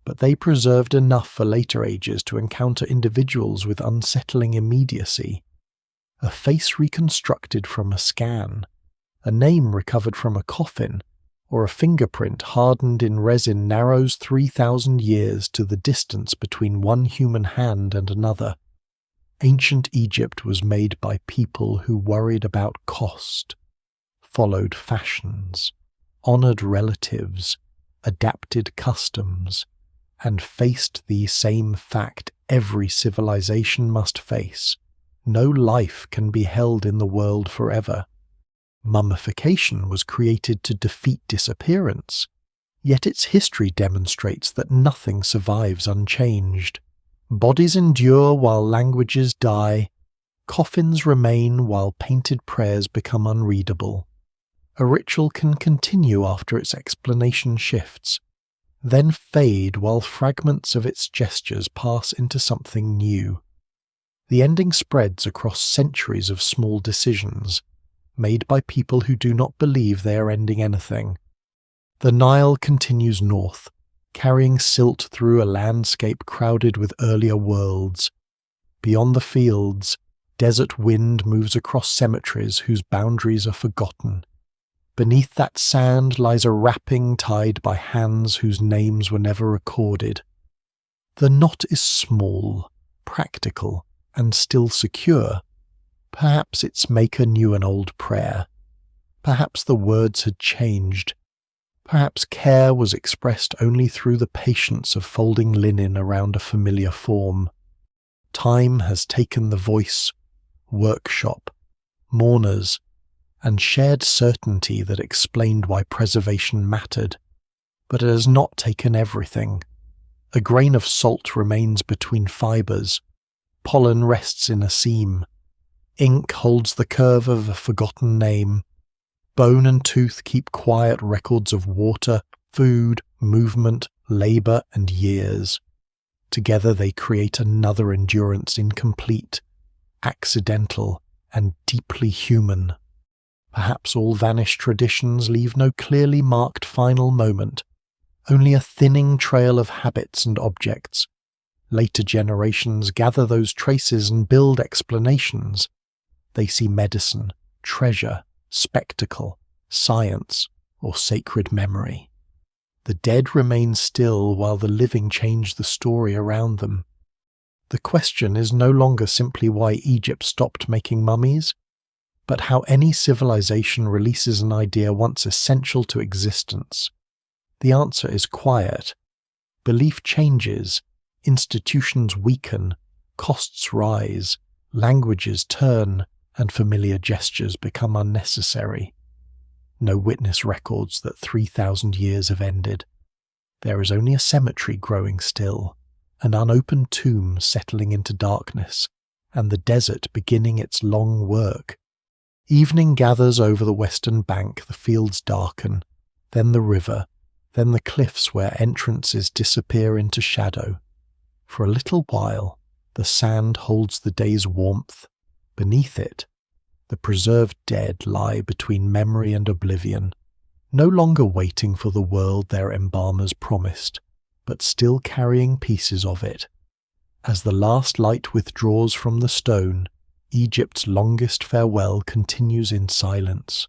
But they preserved enough for later ages to encounter individuals with unsettling immediacy. A face reconstructed from a scan, a name recovered from a coffin, or a fingerprint hardened in resin narrows 3,000 years to the distance between one human hand and another. Ancient Egypt was made by people who worried about cost, followed fashions, honored relatives, adapted customs, and faced the same fact every civilization must face. No life can be held in the world forever. Mummification was created to defeat disappearance, yet its history demonstrates that nothing survives unchanged. Bodies endure while languages die, coffins remain while painted prayers become unreadable. A ritual can continue after its explanation shifts, then fade while fragments of its gestures pass into something new. The ending spreads across centuries of small decisions, made by people who do not believe they are ending anything. The Nile continues north, carrying silt through a landscape crowded with earlier worlds. Beyond the fields, desert wind moves across cemeteries whose boundaries are forgotten. Beneath that sand lies a wrapping tied by hands whose names were never recorded. The knot is small, practical, and still secure. Perhaps its maker knew an old prayer. Perhaps the words had changed. Perhaps care was expressed only through the patience of folding linen around a familiar form. Time has taken the voice, workshop, mourners, and shared certainty that explained why preservation mattered. But it has not taken everything. A grain of salt remains between fibers. Pollen rests in a seam. Ink holds the curve of a forgotten name. Bone and tooth keep quiet records of water, food, movement, labour, and years. Together they create another endurance incomplete, accidental, and deeply human. Perhaps all vanished traditions leave no clearly marked final moment, only a thinning trail of habits and objects. Later generations gather those traces and build explanations. They see medicine, treasure, spectacle, science, or sacred memory. The dead remain still while the living change the story around them. The question is no longer simply why Egypt stopped making mummies, but how any civilization releases an idea once essential to existence. The answer is quiet. Belief changes, institutions weaken, costs rise, languages turn, and familiar gestures become unnecessary. No witness records that 3,000 years have ended. There is only a cemetery growing still, an unopened tomb settling into darkness, and the desert beginning its long work. Evening gathers over the western bank, the fields darken, then the river, then the cliffs where entrances disappear into shadow. For a little while, the sand holds the day's warmth. Beneath it, the preserved dead lie between memory and oblivion, no longer waiting for the world their embalmers promised, but still carrying pieces of it. As the last light withdraws from the stone, Egypt's longest farewell continues in silence.